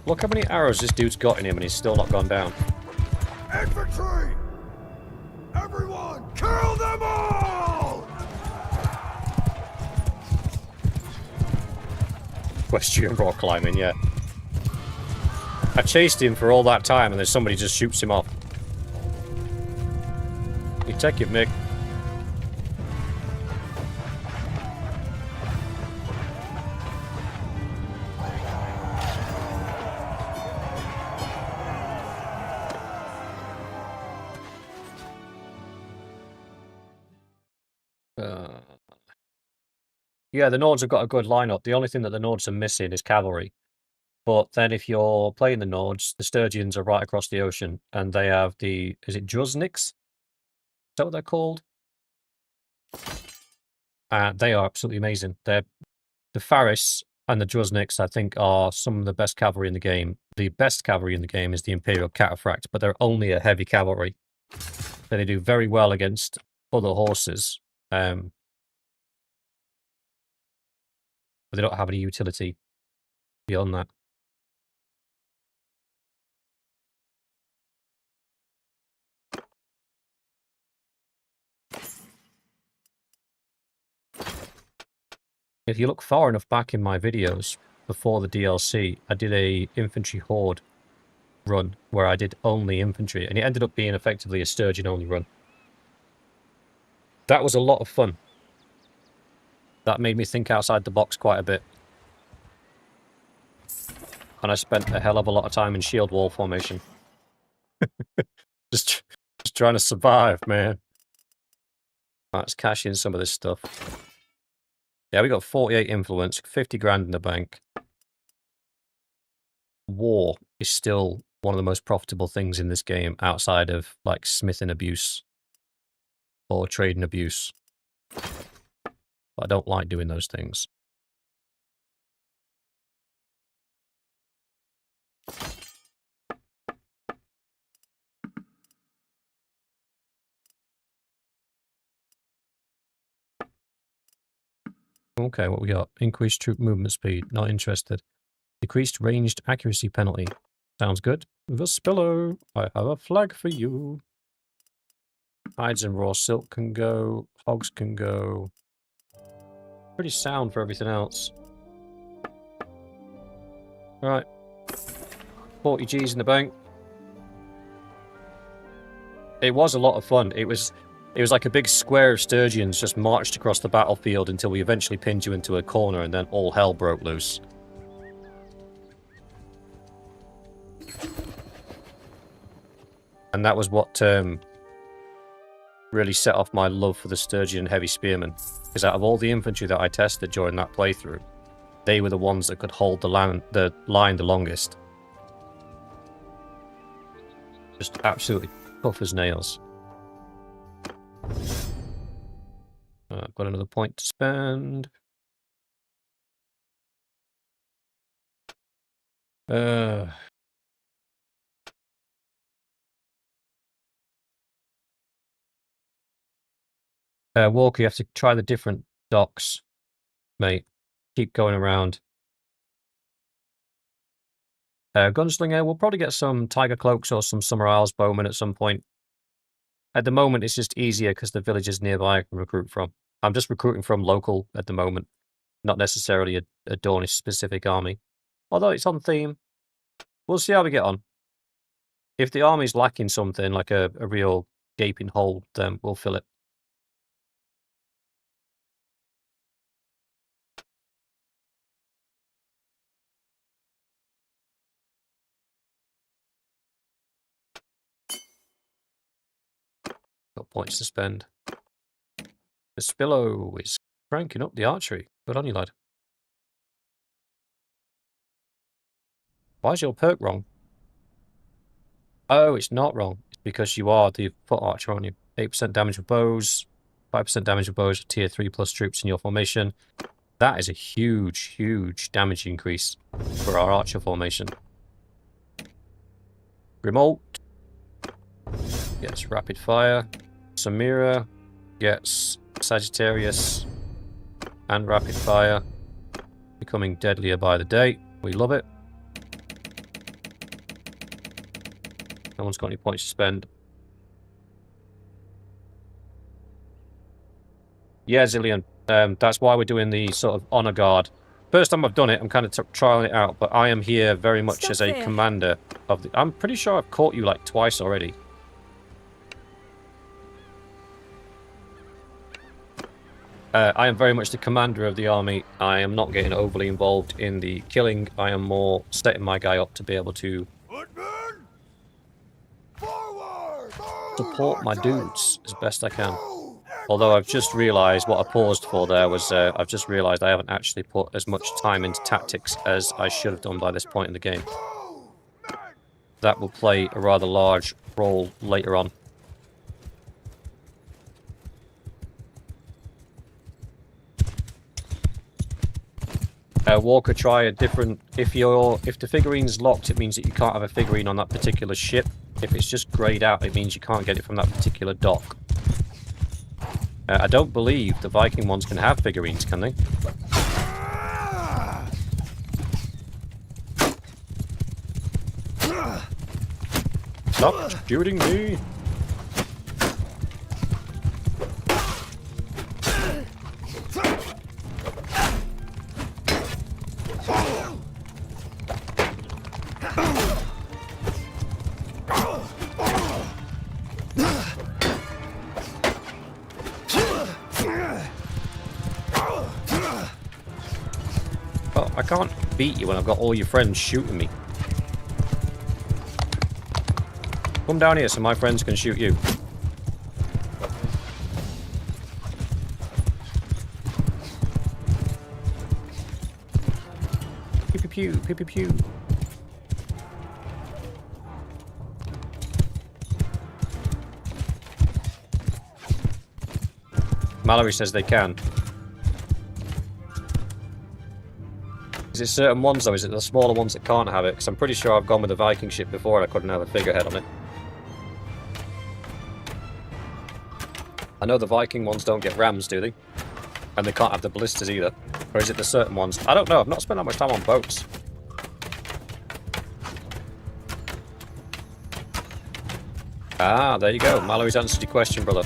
Look how many arrows this dude's got in him and he's still not gone down. Infantry! Everyone, kill them all! Equestrian rock climbing, yeah. I chased him for all that time and then somebody just shoots him off. You take it, Mick. Yeah, the Nords have got a good lineup. The only thing that the Nords are missing is cavalry. But then if you're playing the Nords, the Sturgians are right across the ocean, and they have the... Is it Druzniks? Is that what they're called? They are absolutely amazing. The Faris and the Druzniks, I think, are some of the best cavalry in the game. The best cavalry in the game is the Imperial Cataphract, but they're only a heavy cavalry. They do very well against other horses. But they don't have any utility beyond that. If you look far enough back in my videos, before the DLC, I did a infantry horde run where I did only infantry, and it ended up being effectively a Sturgeon only run. That was a lot of fun. That made me think outside the box quite a bit. And I spent a hell of a lot of time in shield wall formation. Just trying to survive, man. Right, let's cash in some of this stuff. Yeah, we got 48 influence, 50 grand in the bank. War is still one of the most profitable things in this game outside of, like, smithing abuse or trading abuse. But I don't like doing those things. Okay, what we got? Increased troop movement speed. Not interested. Decreased ranged accuracy penalty. Sounds good. Vespillo, I have a flag for you. Hides and raw silk can go. Hogs can go. Pretty sound for everything else. Alright. 40 G's in the bank. It was a lot of fun. It was like a big square of Sturgians just marched across the battlefield until we eventually pinned you into a corner and then all hell broke loose. And that was what really set off my love for the Sturgian heavy spearmen. Because out of all the infantry that I tested during that playthrough, they were the ones that could hold the line the longest. Just absolutely tough as nails. I've got another point to spend. Walker, you have to try the different docks, mate. Keep going around. Gunslinger, we'll probably get some Tiger Cloaks or some Summer Isles Bowmen at some point. At the moment, it's just easier because the villages nearby I can recruit from. I'm just recruiting from local at the moment, not necessarily a Dornish-specific army. Although it's on theme. We'll see how we get on. If the army's lacking something, like a real gaping hole, then we'll fill it. Got points to spend. The Spillo is cranking up the archery. Good on you, lad. Why is your perk wrong? Oh, it's not wrong. It's because you are the foot archer, aren't you? 8% damage with bows, 5% damage with bows, tier 3 plus troops in your formation. That is a huge, huge damage increase for our archer formation. Grimold gets rapid fire. Samira gets Sagittarius and rapid fire. Becoming deadlier by the day. We love it. No one's got any points to spend. Yeah, Zillion. That's why we're doing the sort of honor guard. First time I've done it, I'm kind of trialing it out, but I am here very much as a commander of the... I'm pretty sure I've caught you like twice already. I am very much the commander of the army. I am not getting overly involved in the killing. I am more setting my guy up to be able to support my dudes as best I can. Although I've just realised what I paused for there was I've just realised I haven't actually put as much time into tactics as I should have done by this point in the game. That will play a rather large role later on. Walker, try a different... If the figurine's locked, it means that you can't have a figurine on that particular ship. If it's just greyed out, it means you can't get it from that particular dock. I don't believe the Viking ones can have figurines, can they? Stop shooting me! Oh, I can't beat you when I've got all your friends shooting me. Come down here so my friends can shoot you. pew, pew pew pew. Mallory says they can. Is it certain ones though? Is it the smaller ones that can't have it? Because I'm pretty sure I've gone with the Viking ship before and I couldn't have a figurehead on it. I know the Viking ones don't get rams, do they? And they can't have the ballistas either. Or is it the certain ones? I don't know. I've not spent that much time on boats. Ah, there you go. Mallory's answered your question, brother.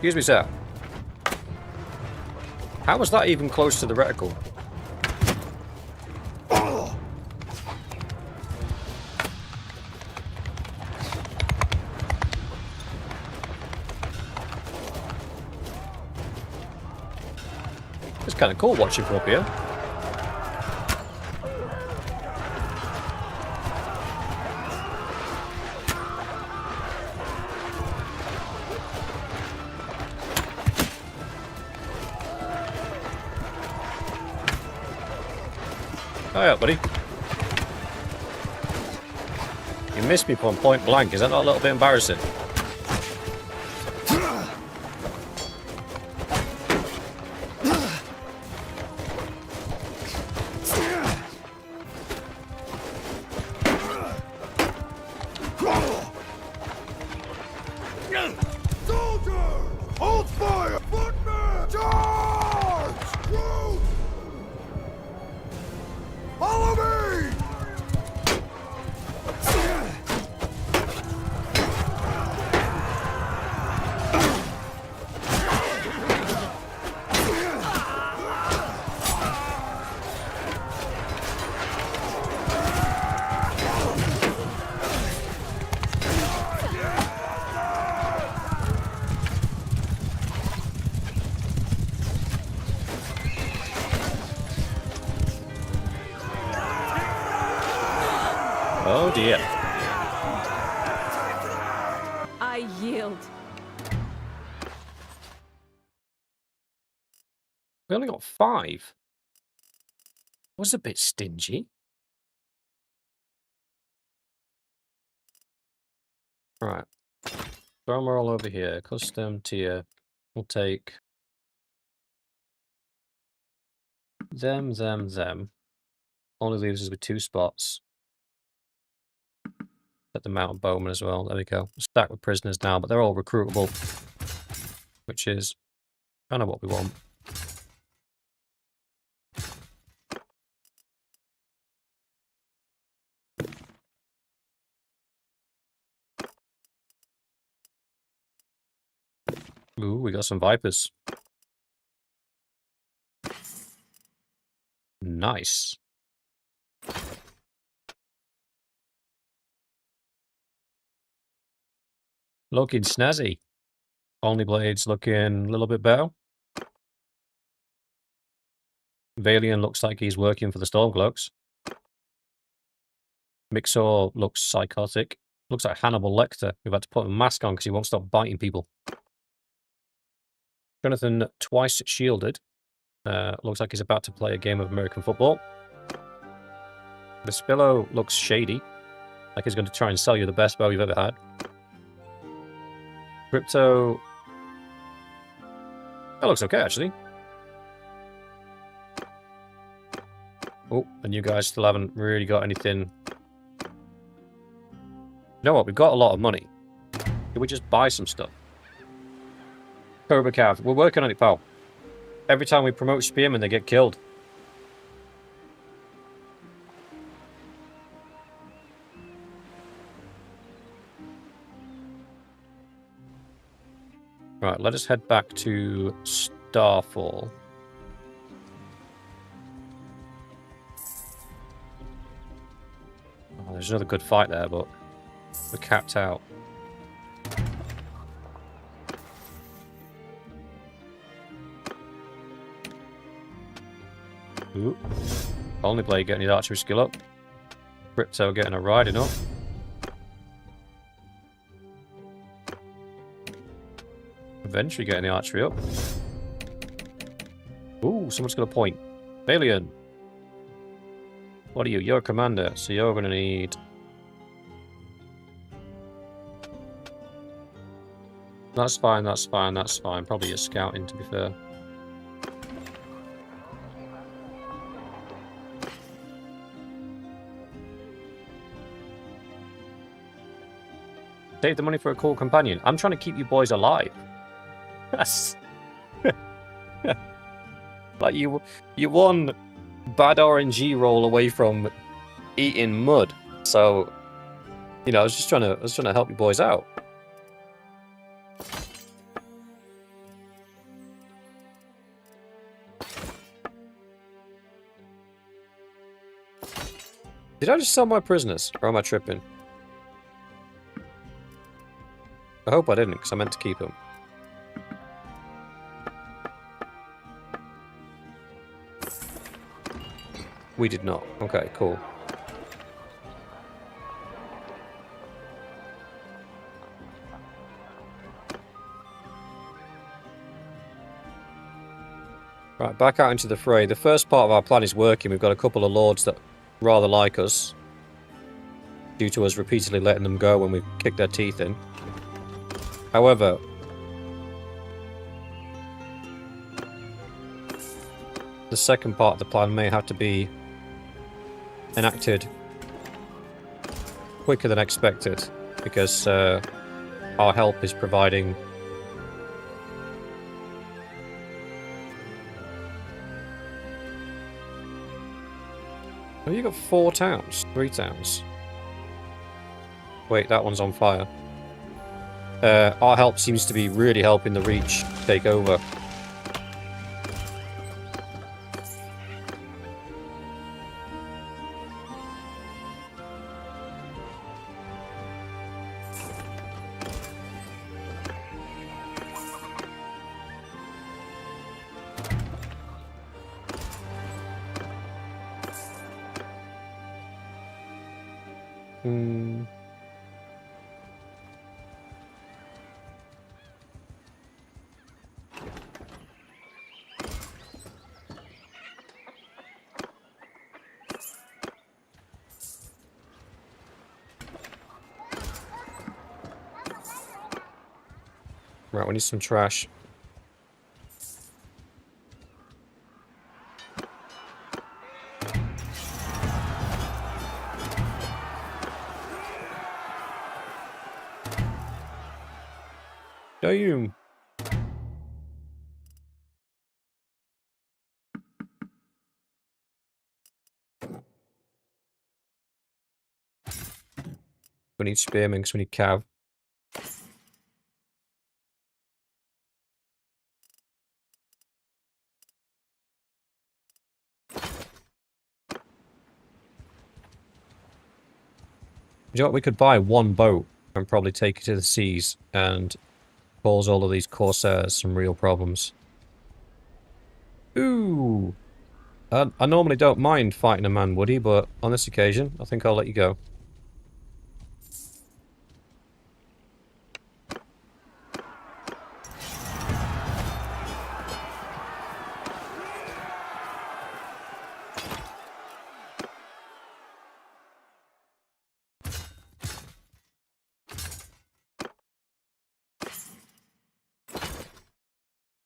Excuse me, sir. How was that even close to the reticle? It's kind of cool watching from up here. Hiya, buddy. You missed me from point blank. Is that not a little bit embarrassing? Soldiers! Hold fire! Footmen! Charge! Troops! Follow me! Oh dear. I yield. We only got 5. Was a bit stingy. Right. Throw them all over here. Custom tier. We'll take them. Only leaves us with 2 spots. Set the mounted bowman as well. There we go. Stack with prisoners now, but they're all recruitable, which is kind of what we want. Ooh, we got some vipers. Nice. Looking snazzy. Only blades looking a little bit better. Valian looks like he's working for the Stormcloaks. Mixor looks psychotic. Looks like Hannibal Lecter. We've had to put a mask on because he won't stop biting people. Jonathan twice shielded. Looks like he's about to play a game of American football. Vespillo looks shady. Like he's going to try and sell you the best bow you've ever had. Crypto... That looks okay, actually. Oh, and you guys still haven't really got anything. You know what? We've got a lot of money. Can we just buy some stuff? Cobra Cav. We're working on it, pal. Every time we promote Spearmen, they get killed. Right, let us head back to Starfall. Oh, there's another good fight there, but we're capped out. Ooh. Only Blade getting his archery skill up. Crypto getting a riding up. Eventually getting the archery up. Ooh, someone's got a point. Balian. What are you? You're a commander, so you're going to need... That's fine, that's fine, that's fine. Probably a scouting, to be fair. Save the money for a cool companion. I'm trying to keep you boys alive. That's... like, you won bad RNG roll away from eating mud. So, you know, I was trying to help you boys out. Did I just sell my prisoners, or am I tripping? I hope I didn't, because I meant to keep them. We did not. Okay, cool. Right, back out into the fray. The first part of our plan is working. We've got a couple of lords that rather like us, due to us repeatedly letting them go when we kick their teeth in. However, the second part of the plan may have to be enacted quicker than expected, because our help is providing oh, you got 4 towns, 3 towns. Wait, that one's on fire. Our help seems to be really helping the Reach take over. Right, we need some trash. Damn. We need spearmen because we need cav. You know what? We could buy one boat and probably take it to the seas and cause all of these corsairs some real problems. Ooh! I normally don't mind fighting a man, Woody, but on this occasion, I think I'll let you go.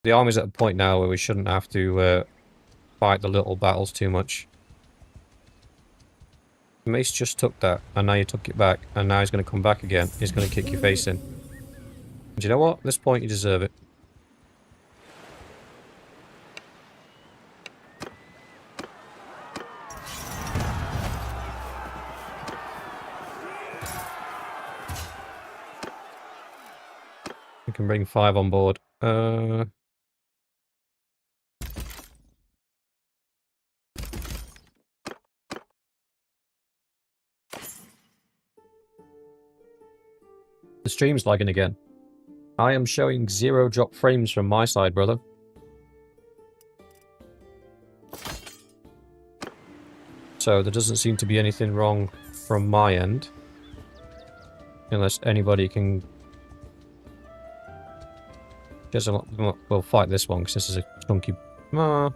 The army's at a point now where we shouldn't have to fight the little battles too much. Mace just took that, and now you took it back, and now he's going to come back again. He's going to kick your face in. Do you know what? At this point, you deserve it. We can bring 5 on board. Uh... The stream's lagging again. I am showing 0 drop frames from my side, brother. So there doesn't seem to be anything wrong from my end. Unless anybody can... We'll fight this one, because this is a chunky... I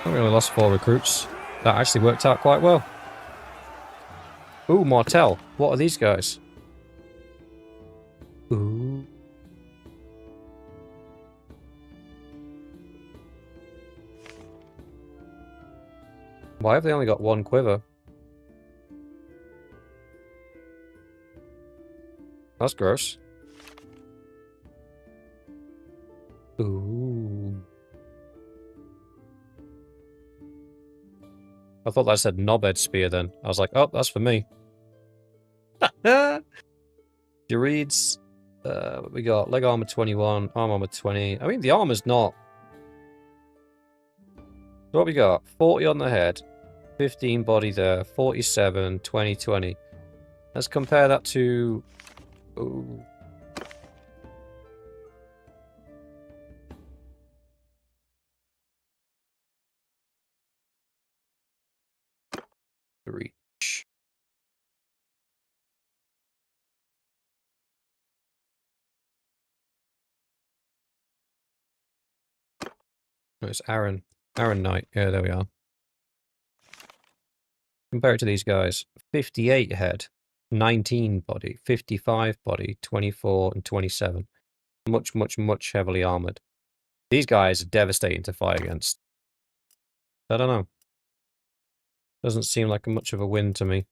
only lost 4 recruits. That actually worked out quite well. Ooh, Martell. What are these guys? Ooh. Why have they only got 1 quiver? That's gross. Ooh. I thought that said knobhead spear then. I was like, oh, that's for me. Your reads. We got leg armor 21, arm armor 20. I mean, the armor's not. So what we got? 40 on the head, 15 body there, 47, 20, 20. Let's compare that to. Ooh. Reach. Oh, it's Aaron. Aaron Knight. Yeah, there we are. Compare it to these guys. 58 head, 19 body, 55 body, 24 and 27. Much, much, much heavily armored. These guys are devastating to fight against. I don't know. Doesn't seem like much of a win to me.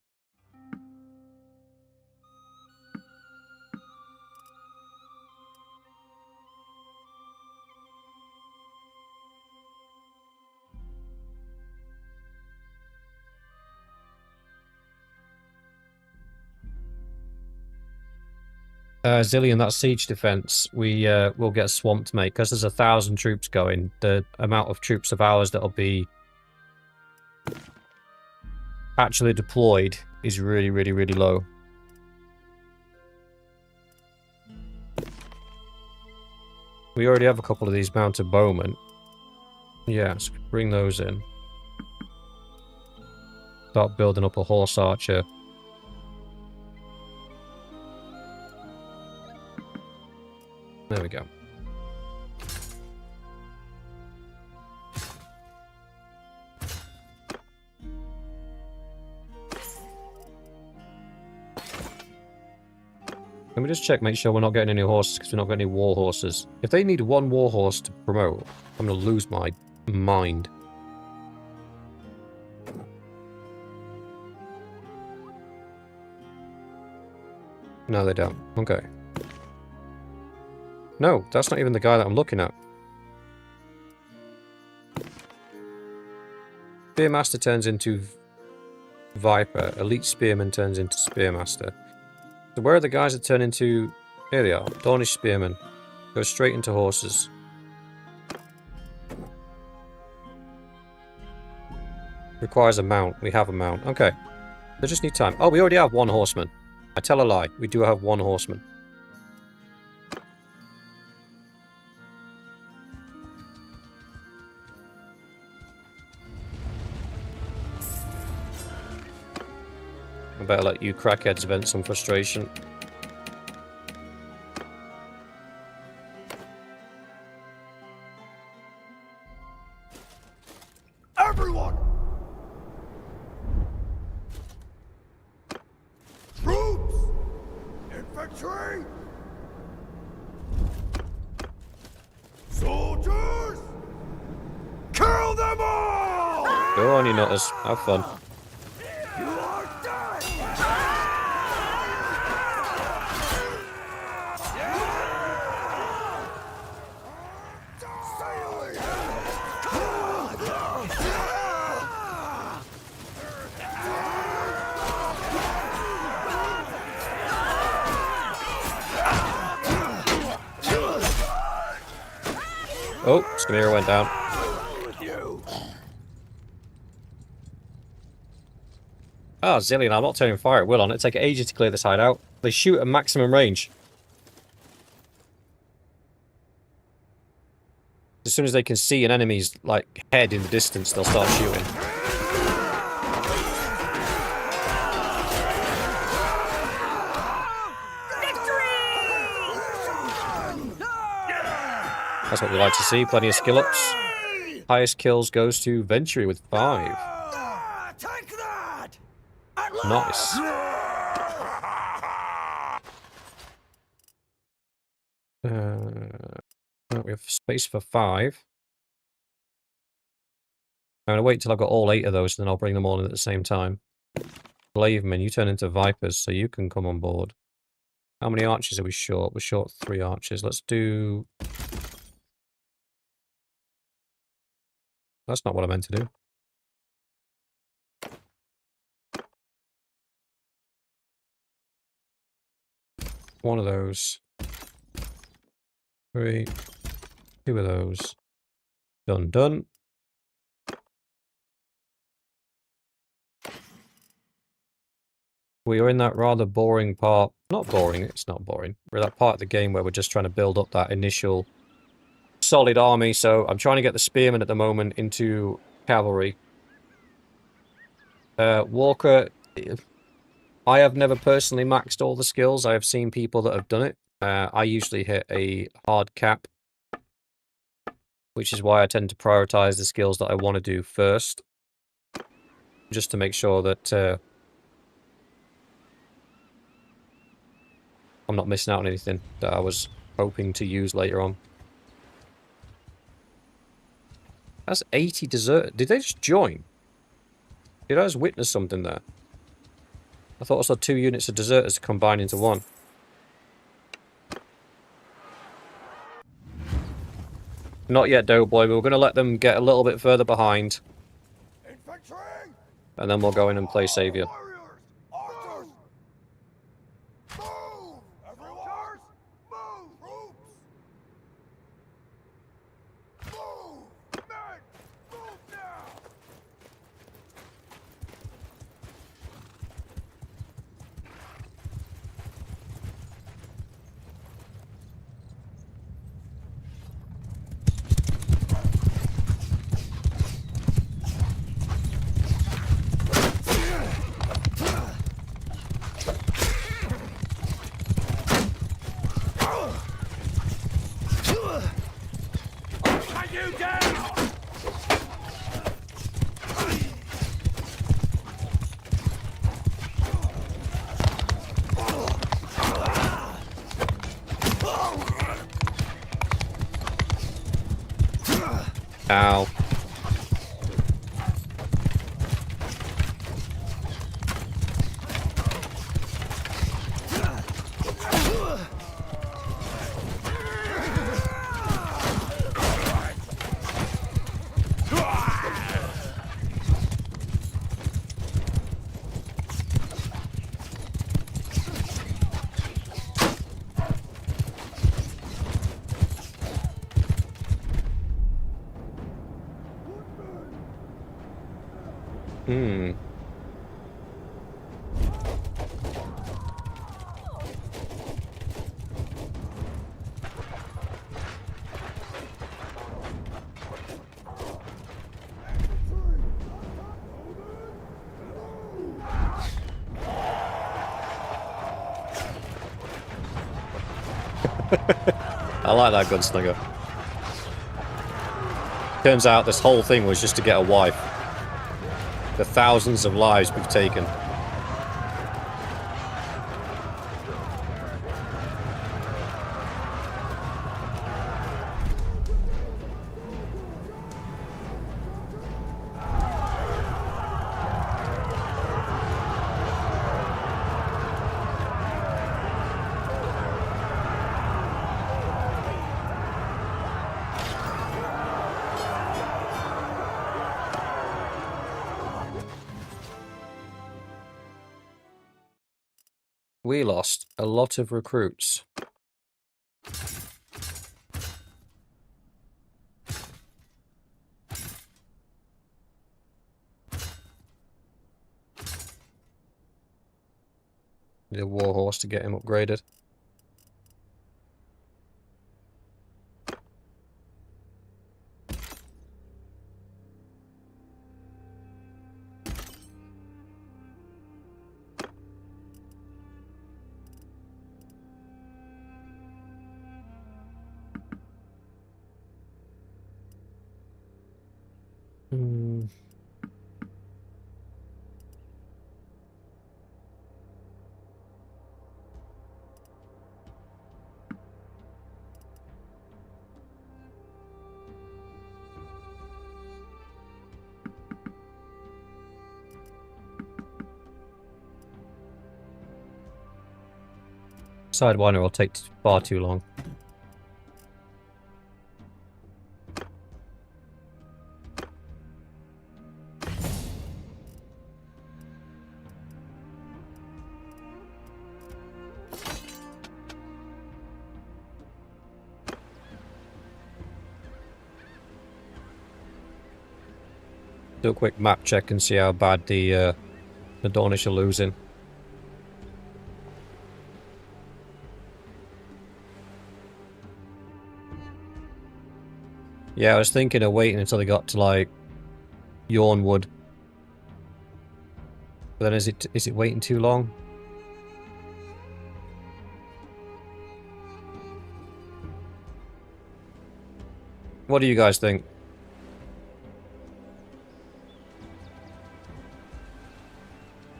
Zillion, that siege defense, we will get swamped, mate, because there's 1,000 troops going. The amount of troops of ours that'll be actually deployed is really, really, really low. We already have a couple of these mounted bowmen. Yeah, so bring those in. Start building up a horse archer. There we go. Let me just check, make sure we're not getting any horses, because we're not getting any war horses. If they need 1 war horse to promote, I'm going to lose my mind. No, they don't. Okay. No, that's not even the guy that I'm looking at. Spearmaster turns into Viper. Elite Spearman turns into Spearmaster. So where are the guys that turn into... Here they are. Dornish Spearmen. Go straight into horses. Requires a mount. We have a mount. Okay. They just need time. Oh, we already have 1 horseman. I tell a lie. We do have 1 horseman. I better let you crackheads vent some frustration. Everyone! Troops! Infantry! Soldiers! Kill them all! Go on, you nutters. Have fun. You are dead! Oh, Samira went down. Ah, Zillion, I'm not turning fire at will on it. Take ages to clear this hideout. They shoot at maximum range. As soon as they can see an enemy's, like, head in the distance, they'll start shooting. That's what we like to see. Plenty of skill ups. Highest kills goes to Venturi with 5. Take that! Nice. We have space for 5. I'm going to wait till I've got all 8 of those, and then I'll bring them all in at the same time. Blavemen, you turn into Vipers, so you can come on board. How many archers are we short? We're short 3 archers. Let's do... That's not what I meant to do. One of those. 3. 2 of those. Done, done. We are in that rather boring part. Not boring, it's not boring. We're at that part of the game where we're just trying to build up that initial solid army. So I'm trying to get the spearmen at the moment into cavalry. Walker, I have never personally maxed all the skills. I have seen people that have done it. I usually hit a hard cap, which is why I tend to prioritize the skills that I want to do first, just to make sure that I'm not missing out on anything that I was hoping to use later on. That's 80 desert. Did they just join? Did I just witness something there? I thought I saw 2 units of deserters combine into one. Not yet, Doughboy, but we're going to let them get a little bit further behind. Infantry! And then we'll go in and play Saviour. Warriors! Archers! Move! Everyone! Move! Troops! Move! Men! Move now! Are you down? Ow. Hmm. I like that gunslinger. Turns out this whole thing was just to get a wife. The thousands of lives we've taken. We lost a lot of recruits. Need a warhorse to get him upgraded. Hmm. Sidewinder will take far too long. Do a quick map check and see how bad the Dornish are losing. Yeah, I was thinking of waiting until they got to like Yornwood. But then is it waiting too long? What do you guys think?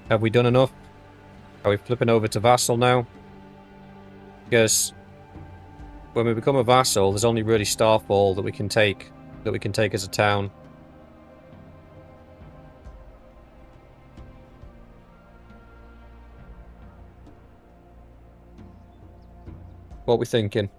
Have we done enough? Are we flipping over to vassal now? Because when we become a vassal, there's only really Starfall that we can take as a town. What are we thinking?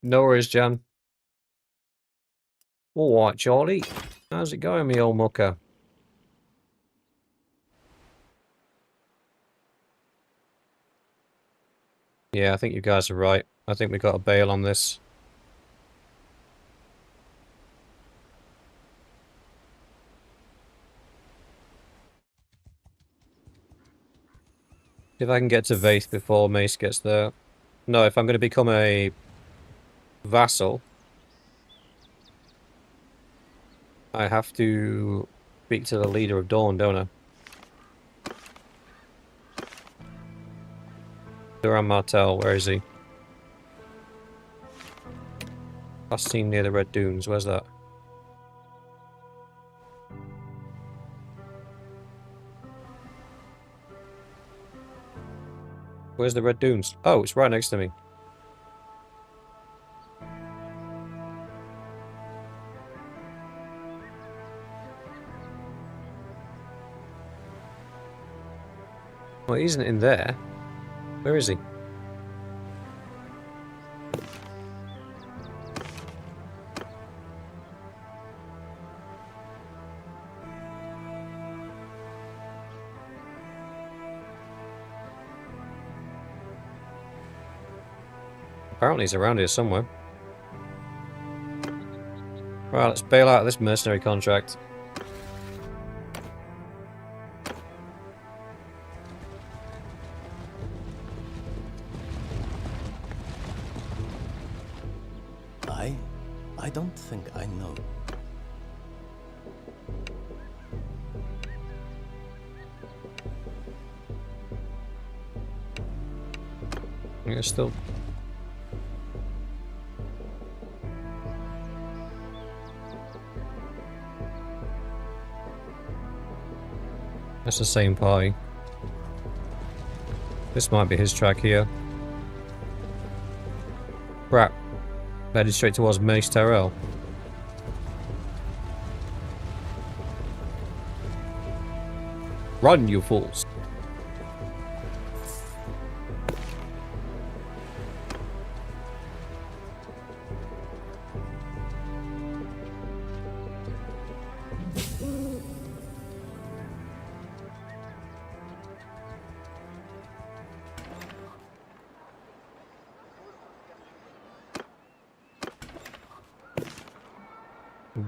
No worries, Jan. Alright, Charlie. How's it going, me old mucker? Yeah, I think you guys are right. I think we got a bail on this. See if I can get to Vaith before Mace gets there. No, if I'm going to become a vassal, I have to speak to the leader of Dorne, don't I? Duran Martell, where is he? Last seen near the Red Dunes, where's that? Where's the Red Dunes? Oh, it's right next to me. Well, he isn't in there. Where is he? Apparently he's around here somewhere. Right, let's bail out of this mercenary contract. I don't think I know. Yeah, still. That's the same pie. This might be his track here. Crap. Headed straight towards Mace Tyrell. Run, you fools.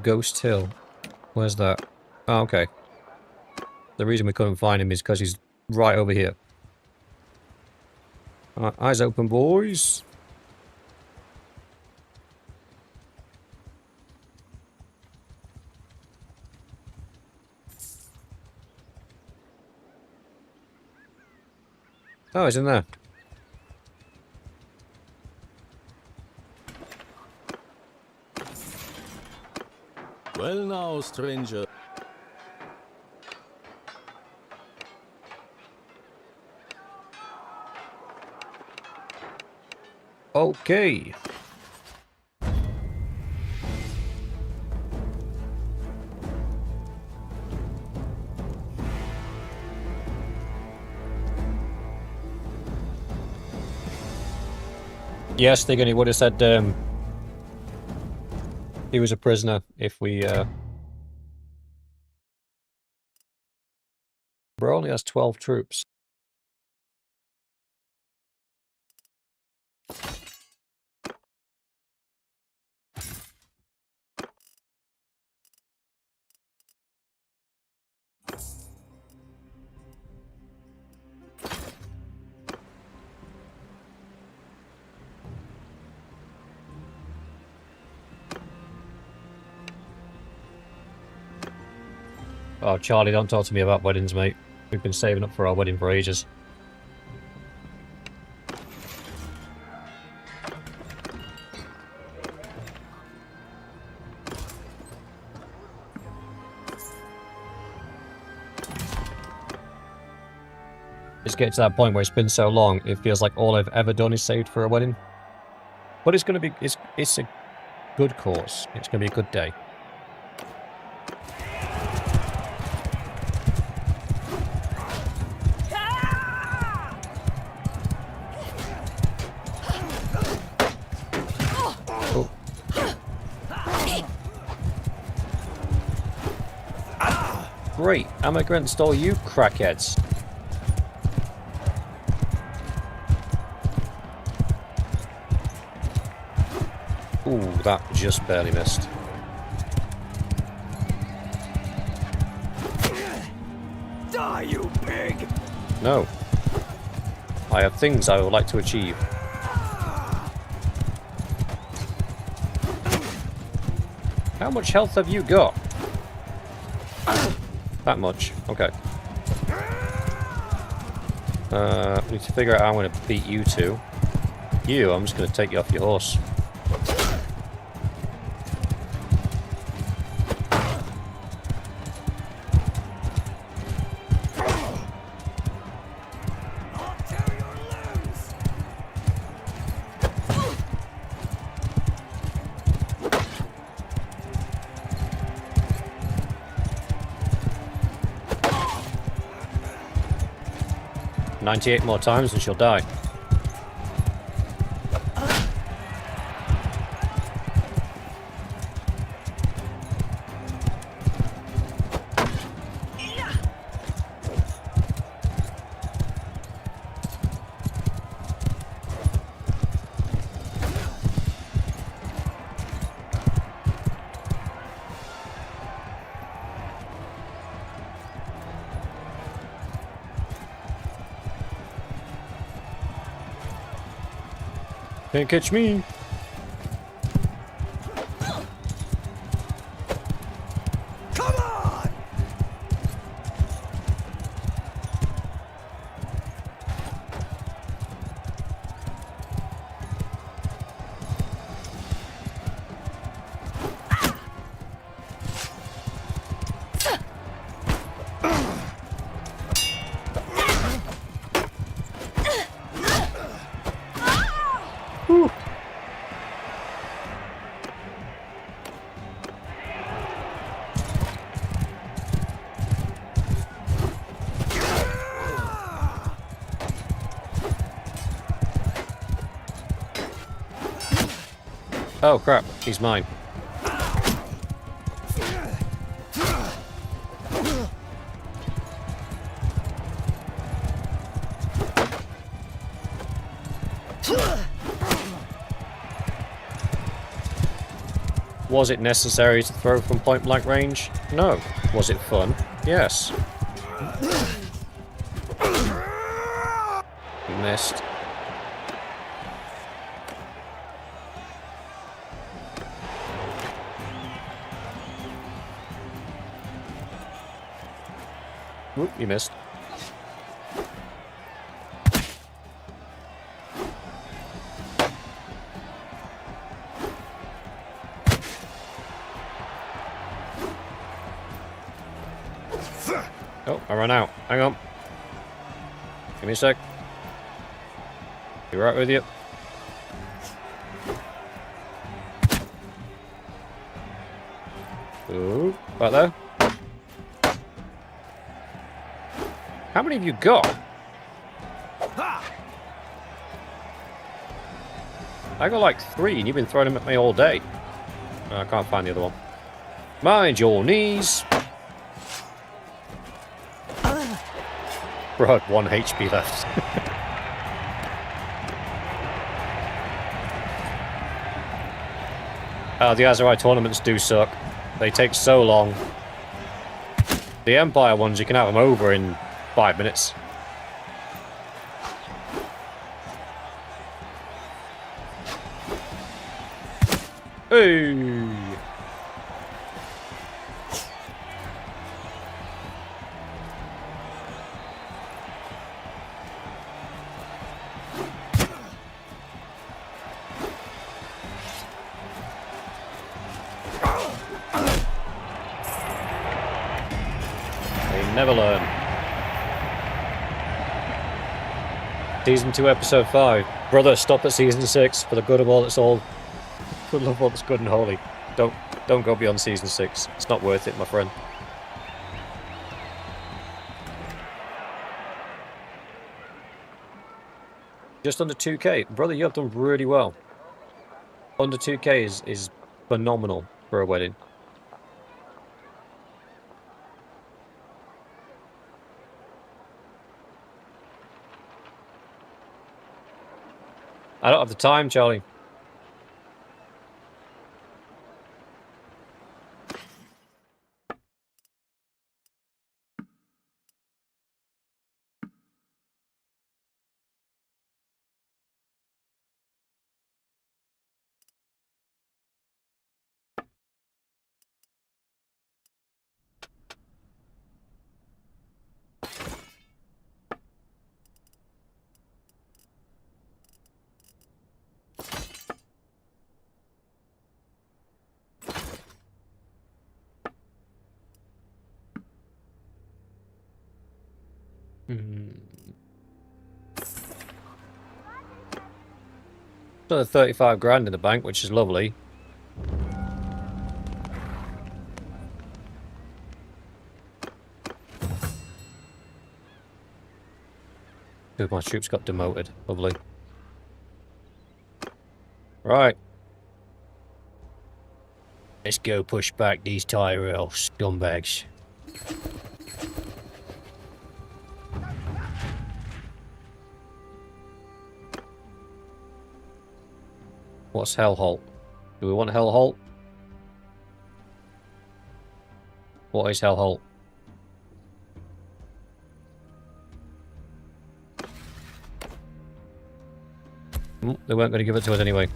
Ghost Hill. Where's that? Oh, okay. The reason we couldn't find him is because he's right over here. Eyes open, boys. Oh, he's in there. Well now, stranger. Okay. Yes, thinking he would have said he was a prisoner if we Bro only has 12 troops. Oh, Charlie, don't talk to me about weddings, mate. We've been saving up for our wedding for ages. It's getting to that point where it's been so long, it feels like all I've ever done is saved for a wedding. But it's gonna be, it's a good cause. It's gonna be a good day. Oh. Great, I'm against all you crackheads. Ooh, that just barely missed. Die, you pig! No. I have things I would like to achieve. How much health have you got? That much. Okay. We need to figure out how I'm going to beat you two. You, I'm just going to take you off your horse. I'll tear your limbs! 98 more times and she'll die. Can't catch me. Come on! Oh crap, he's mine. Was it necessary to throw from point blank range? No. Was it fun? Yes. You missed. Oop, you missed. Oh, I ran out. Hang on. Give me a sec. Be right with you. Ooh, right there. How many have you got? I got like 3 and you've been throwing them at me all day. I can't find the other one. Mind your knees. Bro, 1 HP left. The Azerite tournaments do suck. They take so long. The Empire ones, you can have them over in 5 minutes. Hey! Never learn. Season 2, episode 5. Brother, stop at season 6 for the good of all that's all. For the love of all that's good and holy. Don't go beyond season 6. It's not worth it, my friend. Just under 2k. Brother, you have done really well. Under 2k is phenomenal for a wedding. I don't have the time, Charlie. Another 35 grand in the bank, which is lovely. Two of my troops got demoted. Lovely. Right. Let's go push back these Tyrell scumbags. What's Hellholt? Do we want Hellholt? What is Hellholt? They weren't going to give it to us anyway.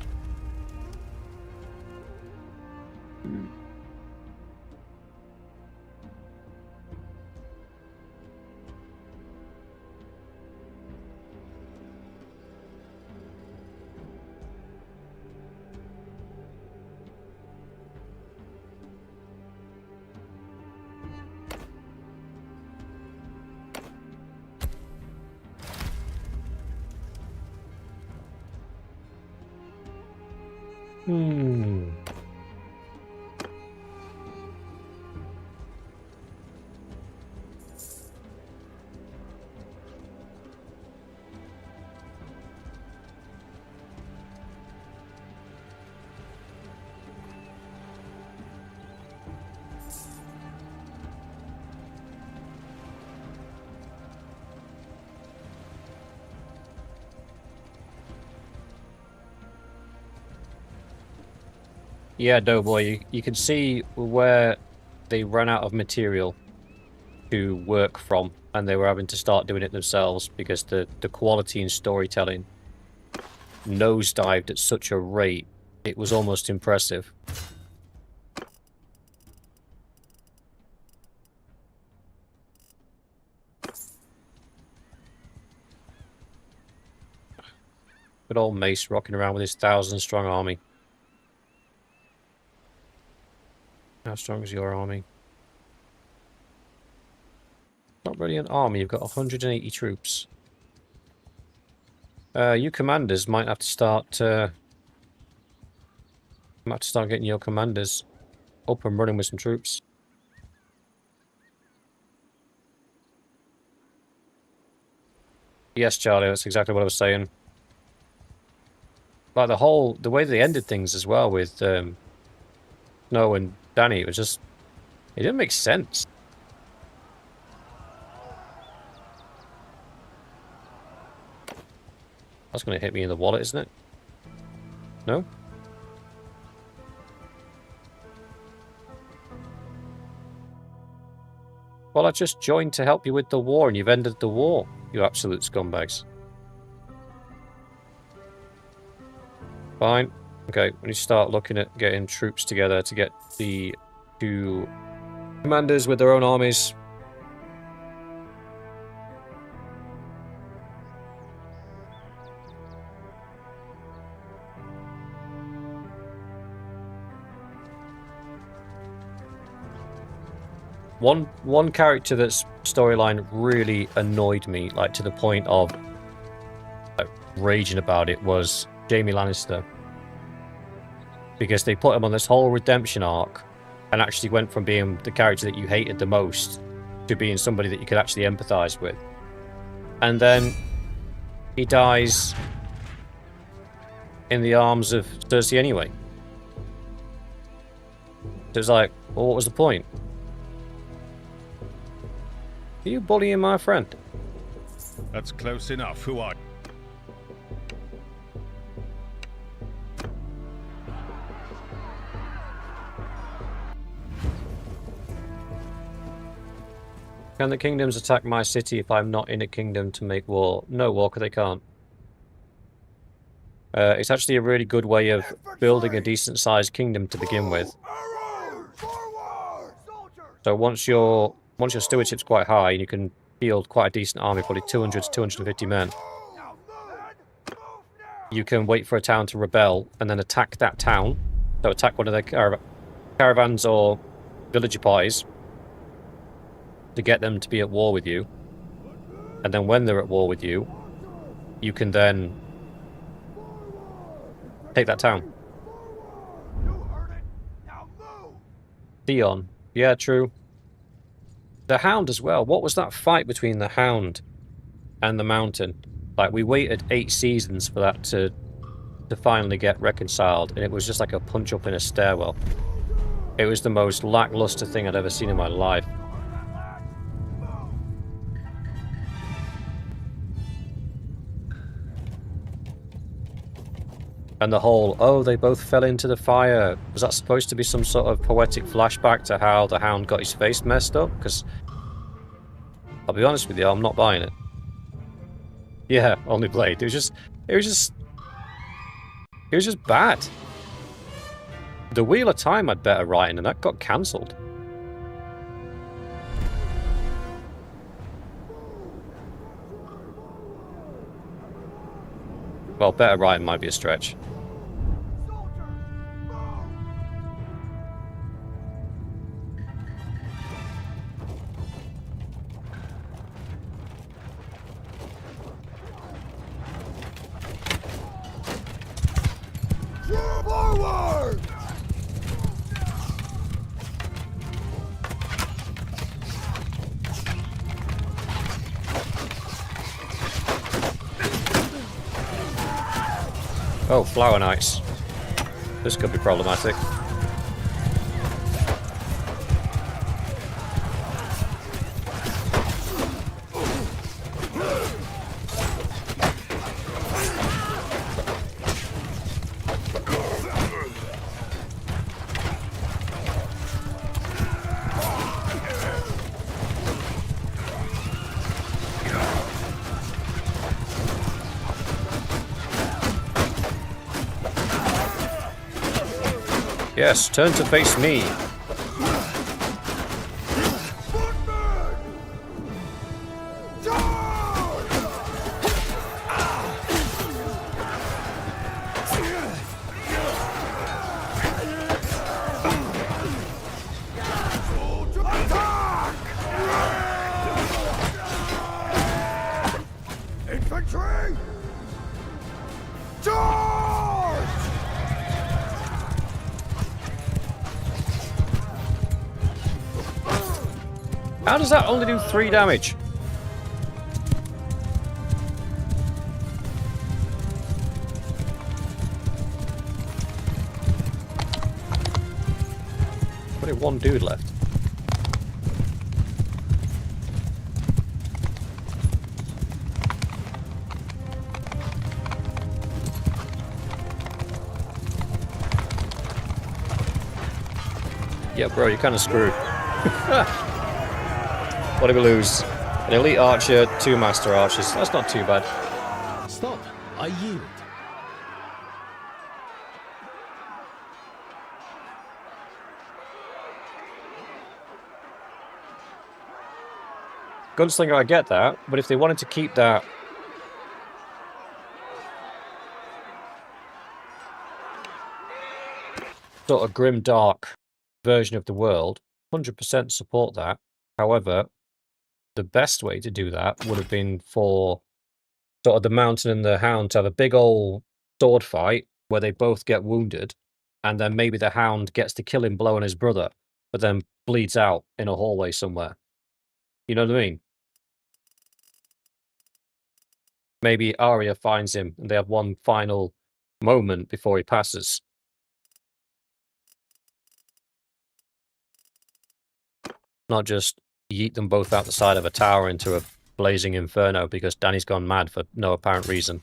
Yeah, Doughboy, you can see where they ran out of material to work from, and they were having to start doing it themselves because the quality in storytelling nosedived at such a rate, it was almost impressive. Good old Mace rocking around with his 1,000-strong army. How strong is your army? Not really an army, you've got 180 troops. You commanders might have to start getting your commanders up and running with some troops. Yes, Charlie, that's exactly what I was saying. Like the way they ended things as well with Snow and Danny, it didn't make sense. That's going to hit me in the wallet, isn't it? No? Well, I just joined to help you with the war, and you've ended the war, you absolute scumbags. Fine. Okay, we need to start looking at getting troops together to get the two commanders with their own armies. One character that's storyline really annoyed me, like to the point of raging about it, was Jaime Lannister. Because they put him on this whole redemption arc and actually went from being the character that you hated the most to being somebody that you could actually empathize with. And then he dies in the arms of Cersei anyway. So it's like, well, what was the point? Are you bullying my friend? That's close enough. Who are you? Can the kingdoms attack my city if I'm not in a kingdom to make war? No, Walker, they can't. It's actually a really good way of building a decent-sized kingdom to begin with. So once your stewardship's quite high, and you can field quite a decent army, probably 200 to 250 men, you can wait for a town to rebel and then attack that town. So attack one of their caravans or villager parties to get them to be at war with you. And then when they're at war with you, you can then take that town. Theon. Yeah, true. The Hound as well. What was that fight between the Hound and the Mountain? Like, we waited 8 seasons for that to finally get reconciled, and it was just like a punch up in a stairwell. It was the most lackluster thing I'd ever seen in my life. And the whole, oh, they both fell into the fire. Was that supposed to be some sort of poetic flashback to how the Hound got his face messed up? Because, I'll be honest with you, I'm not buying it. Yeah, only Blade. It was just bad. The Wheel of Time had better writing, and that got cancelled. Well, better writing might be a stretch. Forward! Oh, Flower Knights. This could be problematic. Yes, turn to face me. Infantry! Charge! How does that only do 3 damage? Only 1 dude left. Yeah, bro, you're kind of screwed. What did we lose? An elite archer, 2 master archers. That's not too bad. Stop. I yield. Gunslinger, I get that, but if they wanted to keep that sort of grim, dark version of the world, 100% support that. However, the best way to do that would have been for sort of the Mountain and the Hound to have a big old sword fight where they both get wounded, and then maybe the Hound gets the killing blow on his brother, but then bleeds out in a hallway somewhere. You know what I mean? Maybe Arya finds him and they have one final moment before he passes. Not just yeet them both out the side of a tower into a blazing inferno because Dany's gone mad for no apparent reason.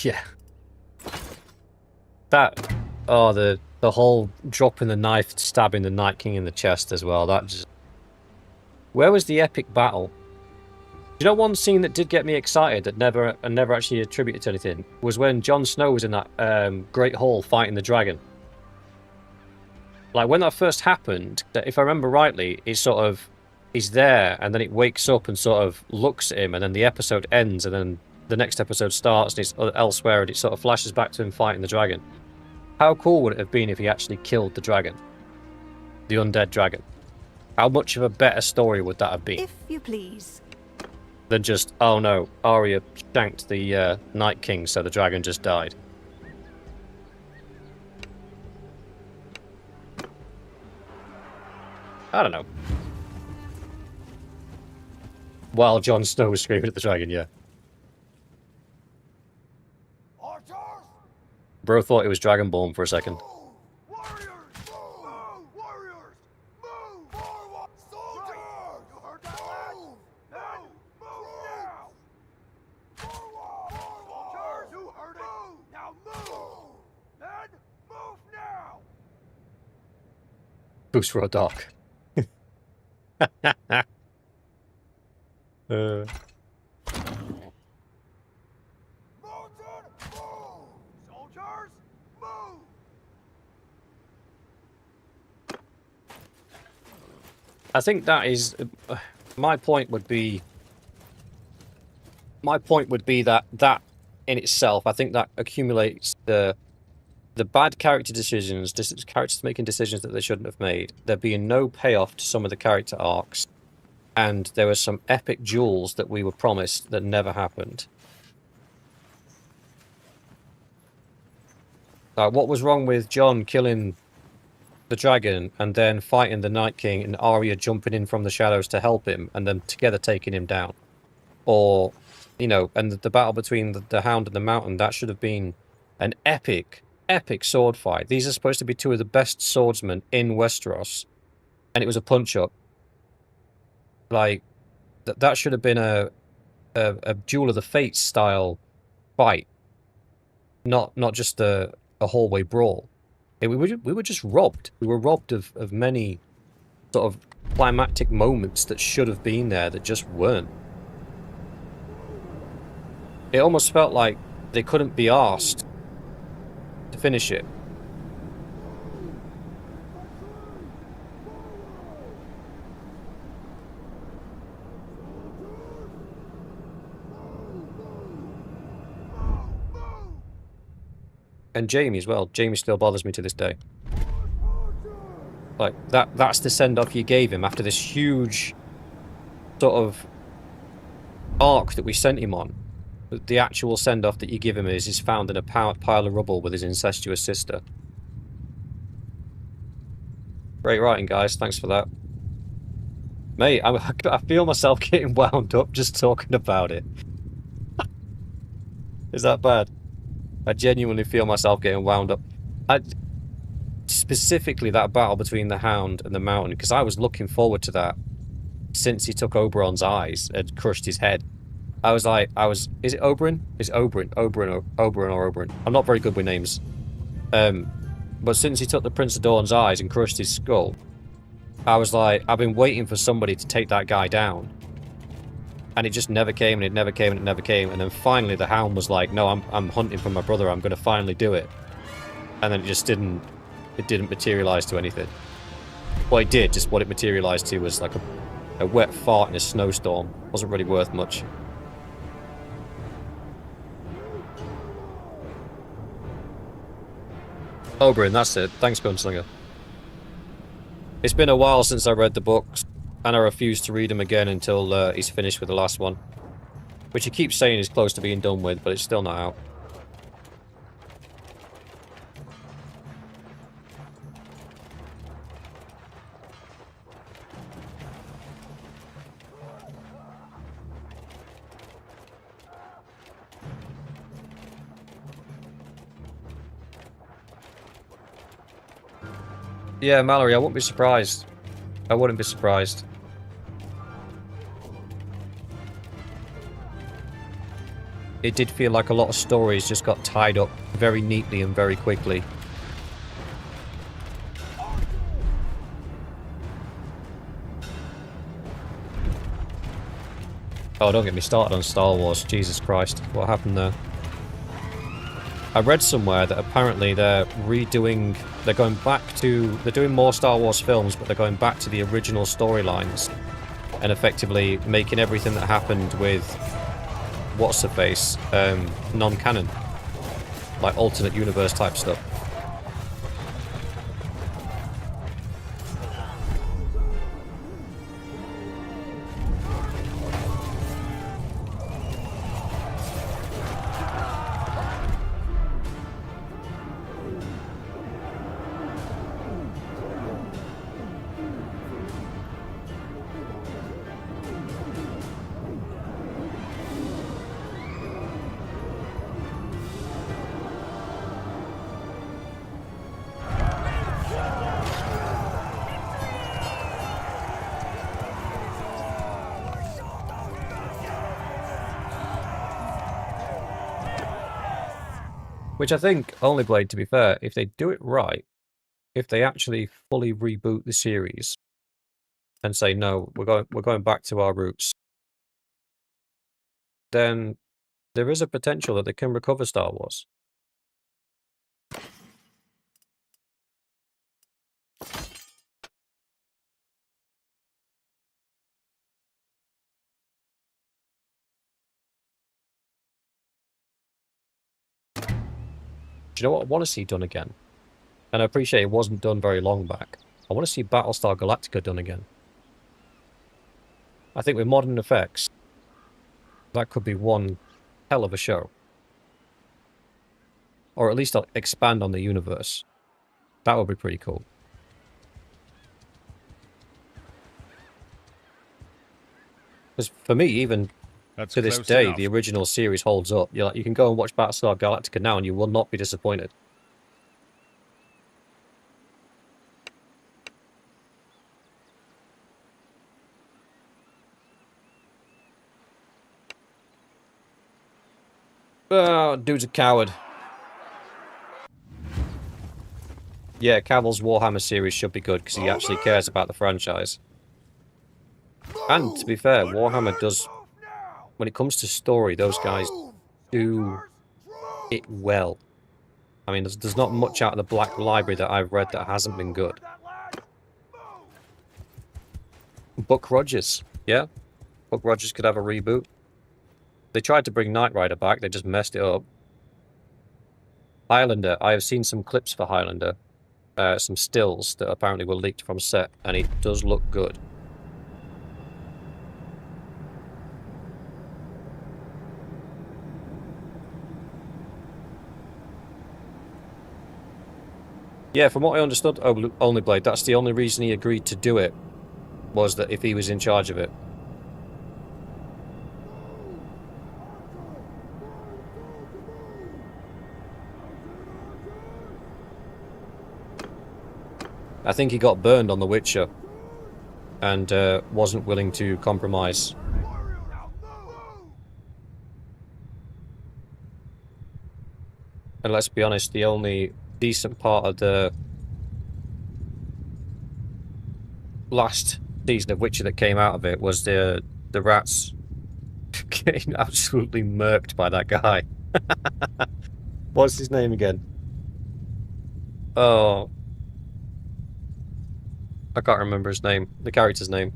Yeah. That, oh, the whole dropping the knife, stabbing the Night King in the chest as well. That just... Where was the epic battle? You know, one scene that did get me excited that never actually attributed to anything was when Jon Snow was in that Great Hall fighting the dragon. Like when that first happened, if I remember rightly, he's there and then it wakes up and sort of looks at him, and then the episode ends and then the next episode starts and he's elsewhere and it sort of flashes back to him fighting the dragon. How cool would it have been if he actually killed the dragon? The undead dragon. How much of a better story would that have been? If you please. Than just, oh no, Arya shanked the Night King, so the dragon just died. I don't know. While Jon Snow was screaming at the dragon, yeah. Archers! Bro thought it was Dragonborn for a second. Warriors! Move! Warriors! Move! Forward! Soldiers! You heard that, lad? Now! Move now! Forward! Soldiers! You heard it! Now move! Men, move now! Boost for a dark. Mountain, move! Soldiers, move! I think that is... my point would be that in itself, I think that accumulates the bad character decisions, characters making decisions that they shouldn't have made, there being no payoff to some of the character arcs, and there were some epic duels that we were promised that never happened. What was wrong with Jon killing the dragon and then fighting the Night King and Arya jumping in from the shadows to help him and then together taking him down? Or, you know, and the battle between the Hound and the Mountain, that should have been an epic epic sword fight. These are supposed to be two of the best swordsmen in Westeros, and it was a punch-up. Like, that should have been a Duel of the Fates style fight, not just a hallway brawl. We were just robbed. We were robbed of many sort of climactic moments that should have been there that just weren't. It almost felt like they couldn't be asked to finish it. And Jamie as well. Jamie still bothers me to this day. Like, that's the send-off you gave him after this huge sort of arc that we sent him on. The actual send-off that you give him is he's found in a pile of rubble with his incestuous sister. Great writing, guys. Thanks for that. Mate, I feel myself getting wound up just talking about it. Is that bad? I genuinely feel myself getting wound up. Specifically that battle between the Hound and the Mountain, because I was looking forward to that since he took Oberon's eyes and crushed his head. Is it Oberyn? Is it Oberyn? Oberyn. I'm not very good with names. But since he took the Prince of Dorne's eyes and crushed his skull, I was like, I've been waiting for somebody to take that guy down. And it just never came, and it never came, and it never came. And then finally the Hound was like, no, I'm hunting for my brother, I'm going to finally do it. And then it just didn't materialize to anything. Well, it did, just what it materialized to was like a wet fart in a snowstorm. Wasn't really worth much. Oberyn, that's it. Thanks, Gunslinger. It's been a while since I read the books, and I refuse to read them again until he's finished with the last one. Which he keeps saying is close to being done with, but it's still not out. Yeah, Mallory, I wouldn't be surprised. I wouldn't be surprised. It did feel like a lot of stories just got tied up very neatly and very quickly. Oh, don't get me started on Star Wars. Jesus Christ. What happened there? I read somewhere that apparently they're doing more Star Wars films, but they're going back to the original storylines and effectively making everything that happened with what's-her-face non-canon, like alternate universe type stuff. Which I think, Only Blade, to be fair, if they do it right, if they actually fully reboot the series and say, no, we're going back to our roots, then there is a potential that they can recover Star Wars. Do you know what I want to see done again? And I appreciate it wasn't done very long back. I want to see Battlestar Galactica done again. I think with modern effects, that could be one hell of a show. Or at least I'll expand on the universe. That would be pretty cool. Because for me, even to this close day, enough. the original series holds up. You can go and watch Battlestar Galactica now and you will not be disappointed. Oh, dude's a coward. Yeah, Cavill's Warhammer series should be good because he actually cares about the franchise. And to be fair, Warhammer does, when it comes to story, those guys do it well. I mean, there's not much out of the Black Library that I've read that hasn't been good. Buck Rogers, yeah? Buck Rogers could have a reboot. They tried to bring Knight Rider back, they just messed it up. Highlander, I have seen some clips for Highlander. Some stills that apparently were leaked from set, and it does look good. Yeah, from what I understood, Only Blade, that's the only reason he agreed to do it, was that if he was in charge of it. I think he got burned on The Witcher, and wasn't willing to compromise. And let's be honest, the only decent part of the last season of Witcher that came out of it was the rats getting absolutely murked by that guy. What's his name again? Oh, I can't remember his name, the character's name.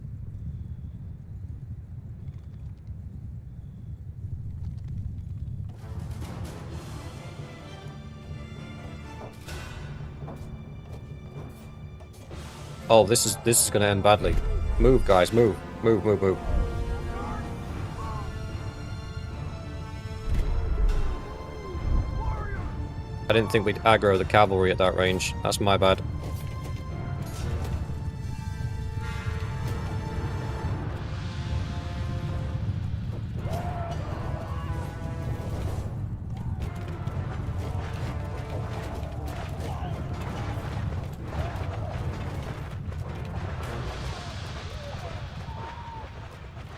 Oh, this is going to end badly. Move, guys, move. Move, move, move. I didn't think we'd aggro the cavalry at that range. That's my bad.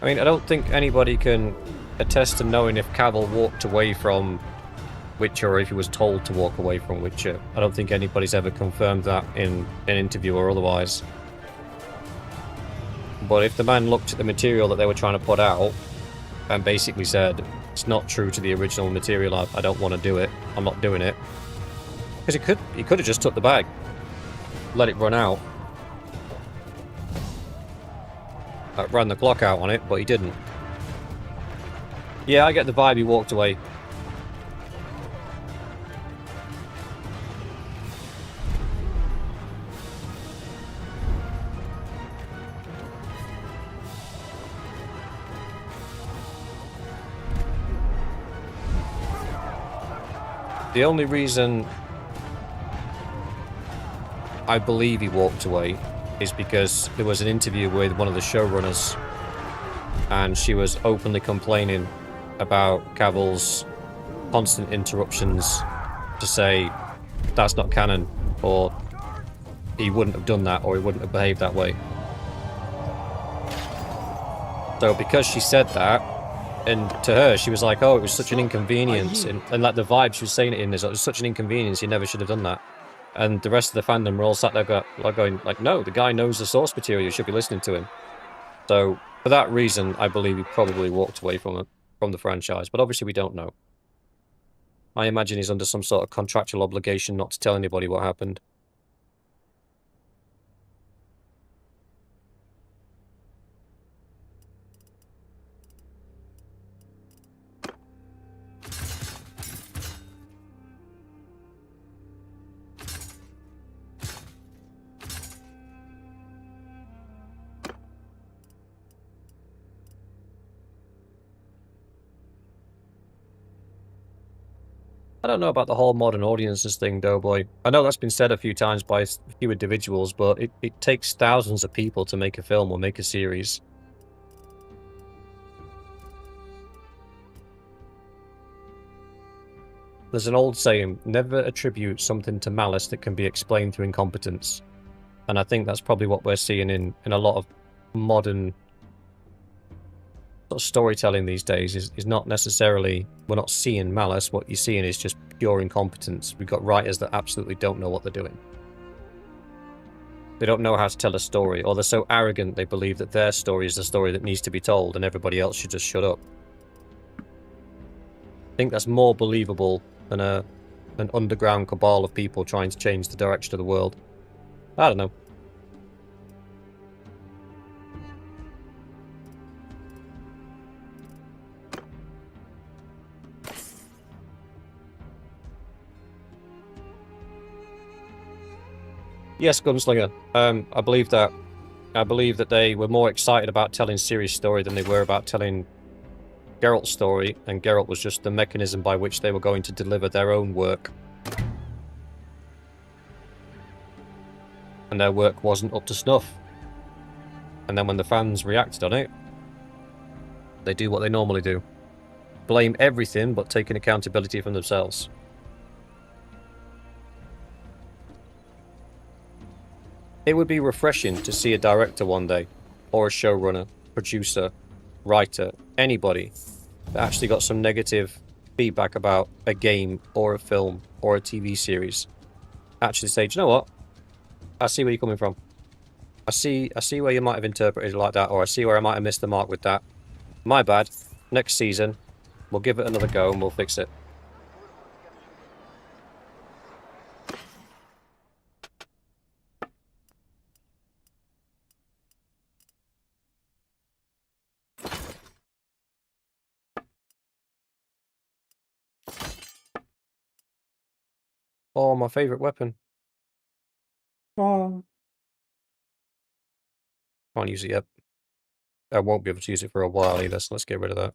I mean, I don't think anybody can attest to knowing if Cavill walked away from Witcher or if he was told to walk away from Witcher. I don't think anybody's ever confirmed that in an interview or otherwise. But if the man looked at the material that they were trying to put out and basically said, it's not true to the original material, I don't want to do it, I'm not doing it. Because he could have just took the bag, let it run out. Ran the clock out on it, but he didn't. Yeah, I get the vibe he walked away. The only reason I believe he walked away is because there was an interview with one of the showrunners and she was openly complaining about Cavill's constant interruptions to say that's not canon, or he wouldn't have done that, or he wouldn't have behaved that way. So because she said that, and to her she was like, oh, it was such an inconvenience, and like the vibe she was saying it in is, it was such an inconvenience, you never should have done that. And the rest of the fandom were all sat there going, like, no, the guy knows the source material, you should be listening to him. So, for that reason, I believe he probably walked away from the franchise, but obviously we don't know. I imagine he's under some sort of contractual obligation not to tell anybody what happened. I don't know about the whole modern audiences thing, though, boy. I know that's been said a few times by a few individuals, but it takes thousands of people to make a film or make a series. There's an old saying, never attribute something to malice that can be explained through incompetence. And I think that's probably what we're seeing in a lot of modern sort of storytelling these days is not necessarily, we're not seeing malice. What you're seeing is just pure incompetence. We've got writers that absolutely don't know what they're doing. They don't know how to tell a story, or they're so arrogant they believe that their story is the story that needs to be told and everybody else should just shut up. I think that's more believable than an underground cabal of people trying to change the direction of the world. I don't know. Yes, Gunslinger. I believe that. I believe that they were more excited about telling Ciri's story than they were about telling Geralt's story, and Geralt was just the mechanism by which they were going to deliver their own work. And their work wasn't up to snuff. And then when the fans reacted on it, they do what they normally do. Blame everything but taking accountability from themselves. It would be refreshing to see a director one day, or a showrunner, producer, writer, anybody that actually got some negative feedback about a game or a film or a TV series actually say, do you know what? I see where you're coming from. I see where you might have interpreted it like that, or I see where I might have missed the mark with that. My bad. Next season, we'll give it another go and we'll fix it. Oh, my favourite weapon. Oh. Can't use it yet. I won't be able to use it for a while either, so let's get rid of that.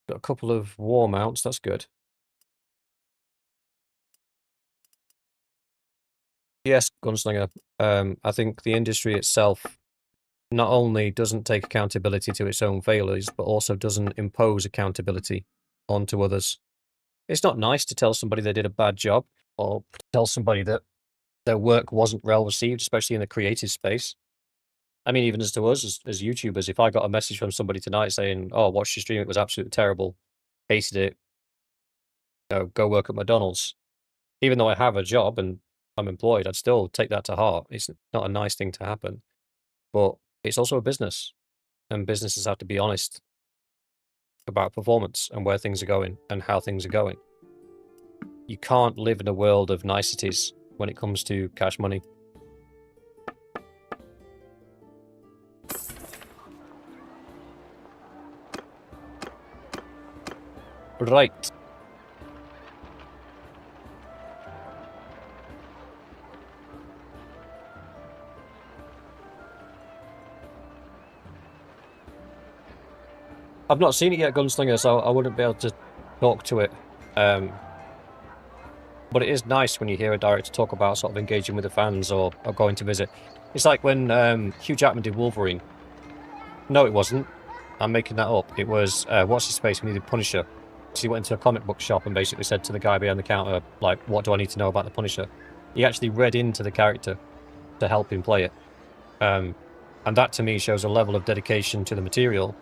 Got a couple of war mounts, that's good. Yes, Gunslinger. I think the industry itself not only doesn't take accountability to its own failures, but also doesn't impose accountability onto others. It's not nice to tell somebody they did a bad job, or tell somebody that their work wasn't well received, especially in the creative space. I mean, even as to us as YouTubers, if I got a message from somebody tonight saying, "Oh, watched your stream, it was absolutely terrible, hated it, go work at McDonald's," even though I have a job and I'm employed, I'd still take that to heart. It's not a nice thing to happen, but it's also a business, and businesses have to be honest about performance and where things are going and how things are going. You can't live in a world of niceties when it comes to cash money. Right. I've not seen it yet, Gunslinger, so I wouldn't be able to talk to it. But it is nice when you hear a director talk about sort of engaging with the fans or going to visit. It's like when Hugh Jackman did Wolverine. No, it wasn't. I'm making that up. It was, what's his face when he did Punisher. So he went into a comic book shop and basically said to the guy behind the counter, like, what do I need to know about the Punisher? He actually read into the character to help him play it. And that to me shows a level of dedication to the material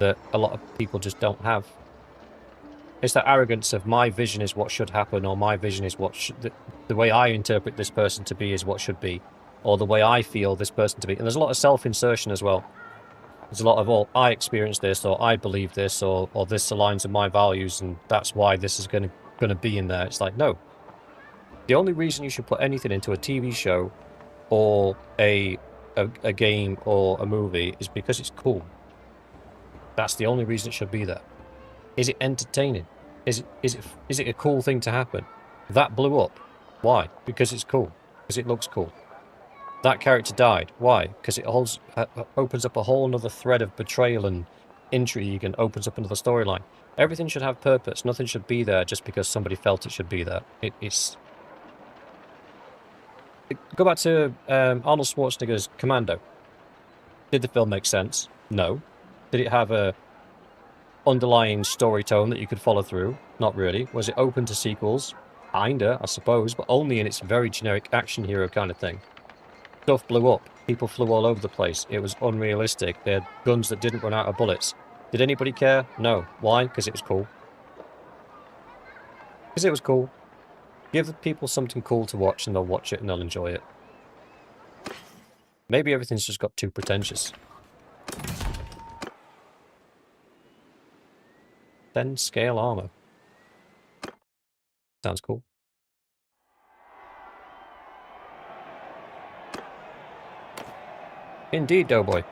that a lot of people just don't have. It's that arrogance of my vision is what should happen, or my vision is what should, the way I interpret this person to be is what should be, or the way I feel this person to be. And there's a lot of self-insertion as well. There's a lot of, oh, I experienced this, or I believe this, or this aligns with my values, and that's why this is going to be in there. It's like, no. The only reason you should put anything into a TV show or a game or a movie is because it's cool. That's the only reason it should be there. Is it entertaining? Is it a cool thing to happen? That blew up. Why? Because it's cool. Because it looks cool. That character died. Why? Because it opens up a whole other thread of betrayal and intrigue and opens up another storyline. Everything should have purpose. Nothing should be there just because somebody felt it should be there. Go back to Arnold Schwarzenegger's Commando. Did the film make sense? No. Did it have a underlying story tone that you could follow through? Not really. Was it open to sequels? Kinda, I suppose, but only in its very generic action hero kind of thing. Stuff blew up. People flew all over the place. It was unrealistic. They had guns that didn't run out of bullets. Did anybody care? No. Why? Because it was cool. Because it was cool. Give the people something cool to watch and they'll watch it and they'll enjoy it. Maybe everything's just got too pretentious. 10 scale armor. Sounds cool. Indeed, Doughboy.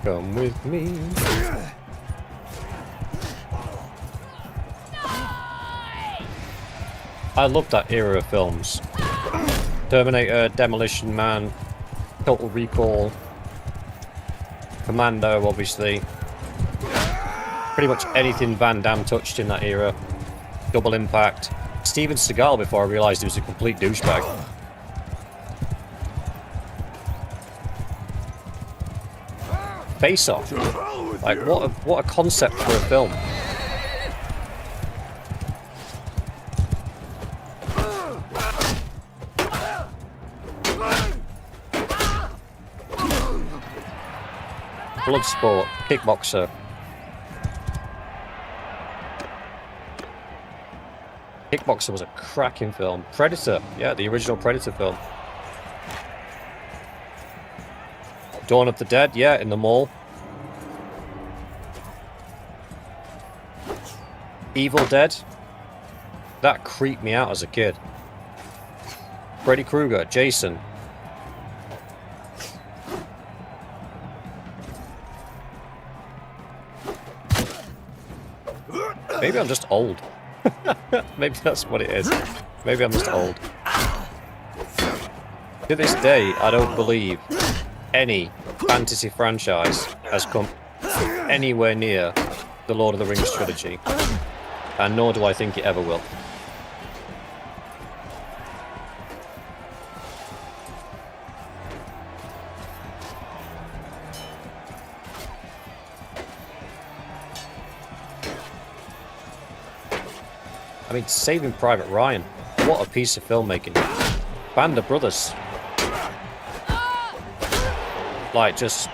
Come with me. I love that era of films. Terminator, Demolition Man, Total Recall, Commando, obviously. Pretty much anything Van Damme touched in that era. Double Impact. Steven Seagal before I realised he was a complete douchebag. Face Off. Like, what a concept for a film. Bloodsport, Kickboxer. Kickboxer was a cracking film. Predator, yeah, the original Predator film. Dawn of the Dead, yeah, in the mall. Evil Dead. That creeped me out as a kid. Freddy Krueger, Jason. Maybe I'm just old. Maybe that's what it is. Maybe I'm just old. To this day, I don't believe any fantasy franchise has come anywhere near the Lord of the Rings trilogy, and nor do I think it ever will. I mean, Saving Private Ryan, what a piece of filmmaking. Band of Brothers. Like, just...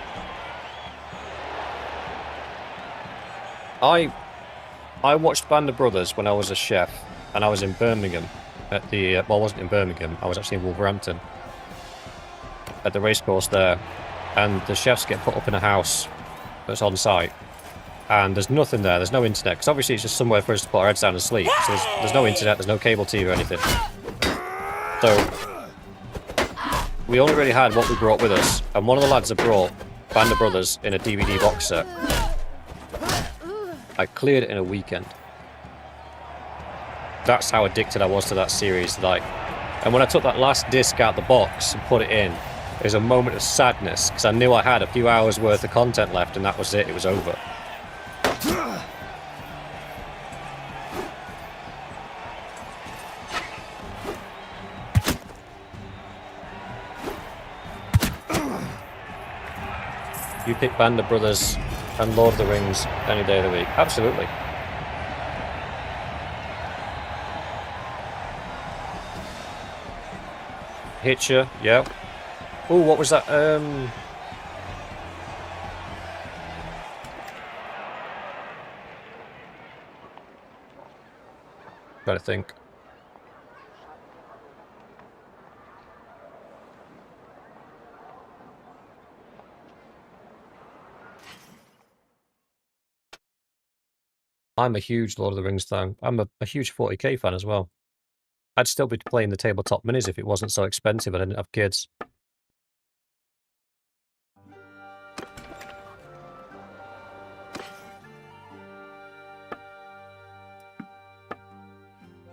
I watched Band of Brothers when I was a chef, and I was in Birmingham at the... well, I wasn't in Birmingham, I was actually in Wolverhampton. At the racecourse there. And the chefs get put up in a house that's on site. And there's nothing there, there's no internet, because obviously it's just somewhere for us to put our heads down and sleep. So there's no internet, there's no cable TV or anything. So, we only really had what we brought with us, and one of the lads had brought Band of Brothers in a DVD box set. I cleared it in a weekend. That's how addicted I was to that series. Like, and when I took that last disc out the box and put it in, it was a moment of sadness, because I knew I had a few hours worth of content left, and that was it, it was over. You pick Band of Brothers and Lord of the Rings any day of the week. Absolutely. Hitcher, yeah. Oh, what was that? Trying to think. I'm a huge Lord of the Rings fan. I'm a huge 40k fan as well. I'd still be playing the tabletop minis if it wasn't so expensive and I didn't have kids.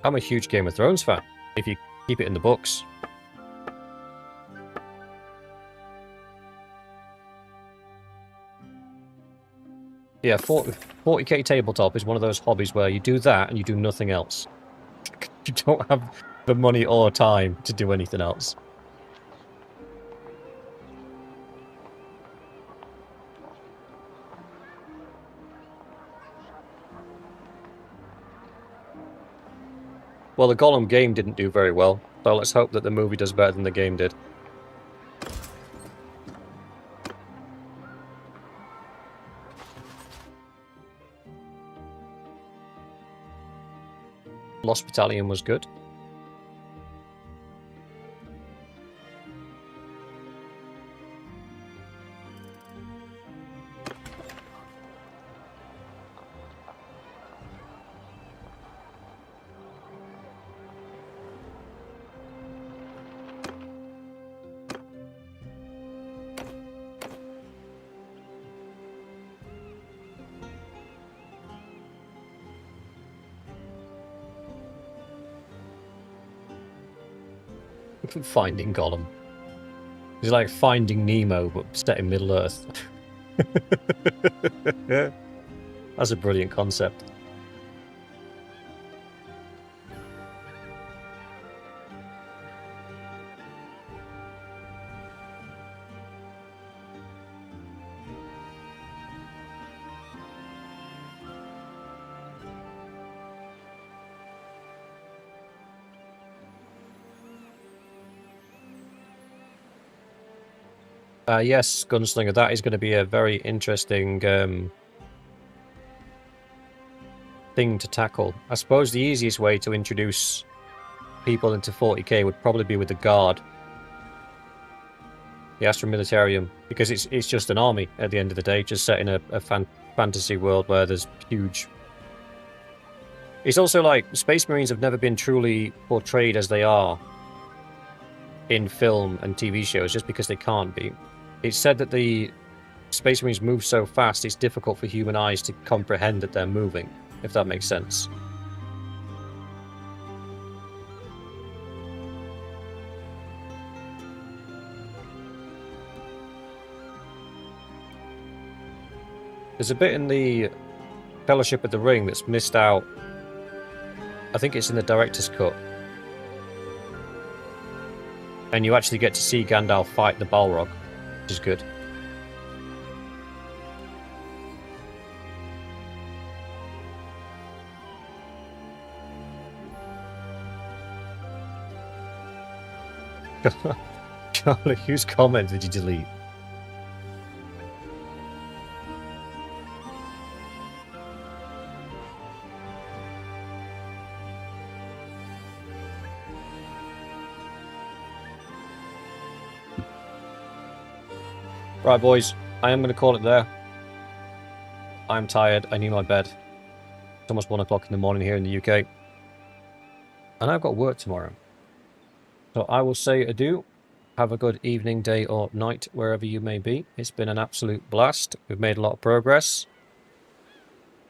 I'm a huge Game of Thrones fan, if you keep it in the books. Yeah, 40k tabletop is one of those hobbies where you do that and you do nothing else. You don't have the money or time to do anything else. Well, the Gollum game didn't do very well, so let's hope that the movie does better than the game did. Lost Battalion was good. Finding Gollum. It's like Finding Nemo, but set in Middle Earth. That's a brilliant concept. Yes, Gunslinger, that is going to be a very interesting thing to tackle. I suppose the easiest way to introduce people into 40k would probably be with the Guard. The Astra Militarium, because it's just an army at the end of the day, just set in a fantasy world where there's huge... It's also like, Space Marines have never been truly portrayed as they are in film and TV shows, just because they can't be. It's said that the Space Marines move so fast, it's difficult for human eyes to comprehend that they're moving, if that makes sense. There's a bit in the Fellowship of the Ring that's missed out. I think it's in the director's cut. And you actually get to see Gandalf fight the Balrog, which is good. Charlie, whose comment did you delete? Right, boys, I am going to call it there. I'm tired. I need my bed. It's almost 1 o'clock in the morning here in the UK. And I've got work tomorrow. So I will say adieu. Have a good evening, day, or night, wherever you may be. It's been an absolute blast. We've made a lot of progress.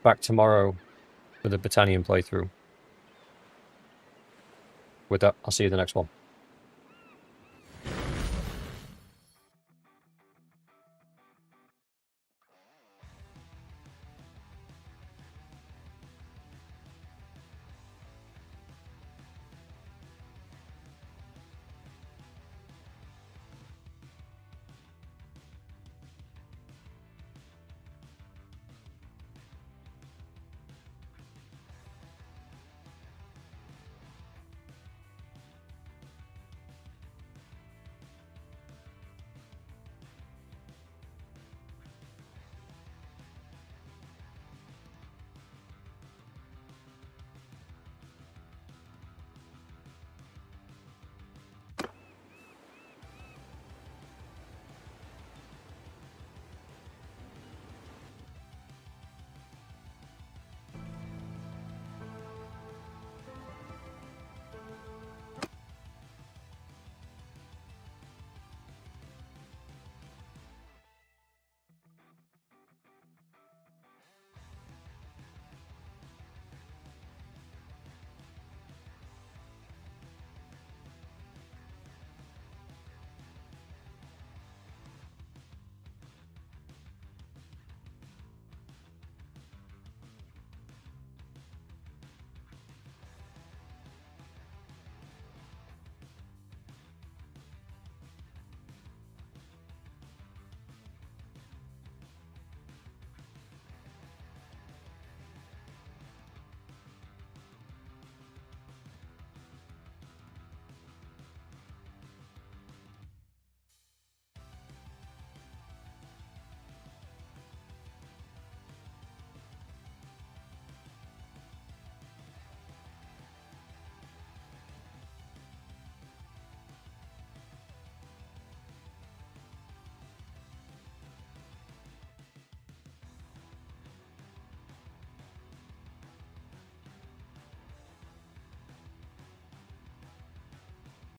Back tomorrow with a Battalion playthrough. With that, I'll see you in the next one.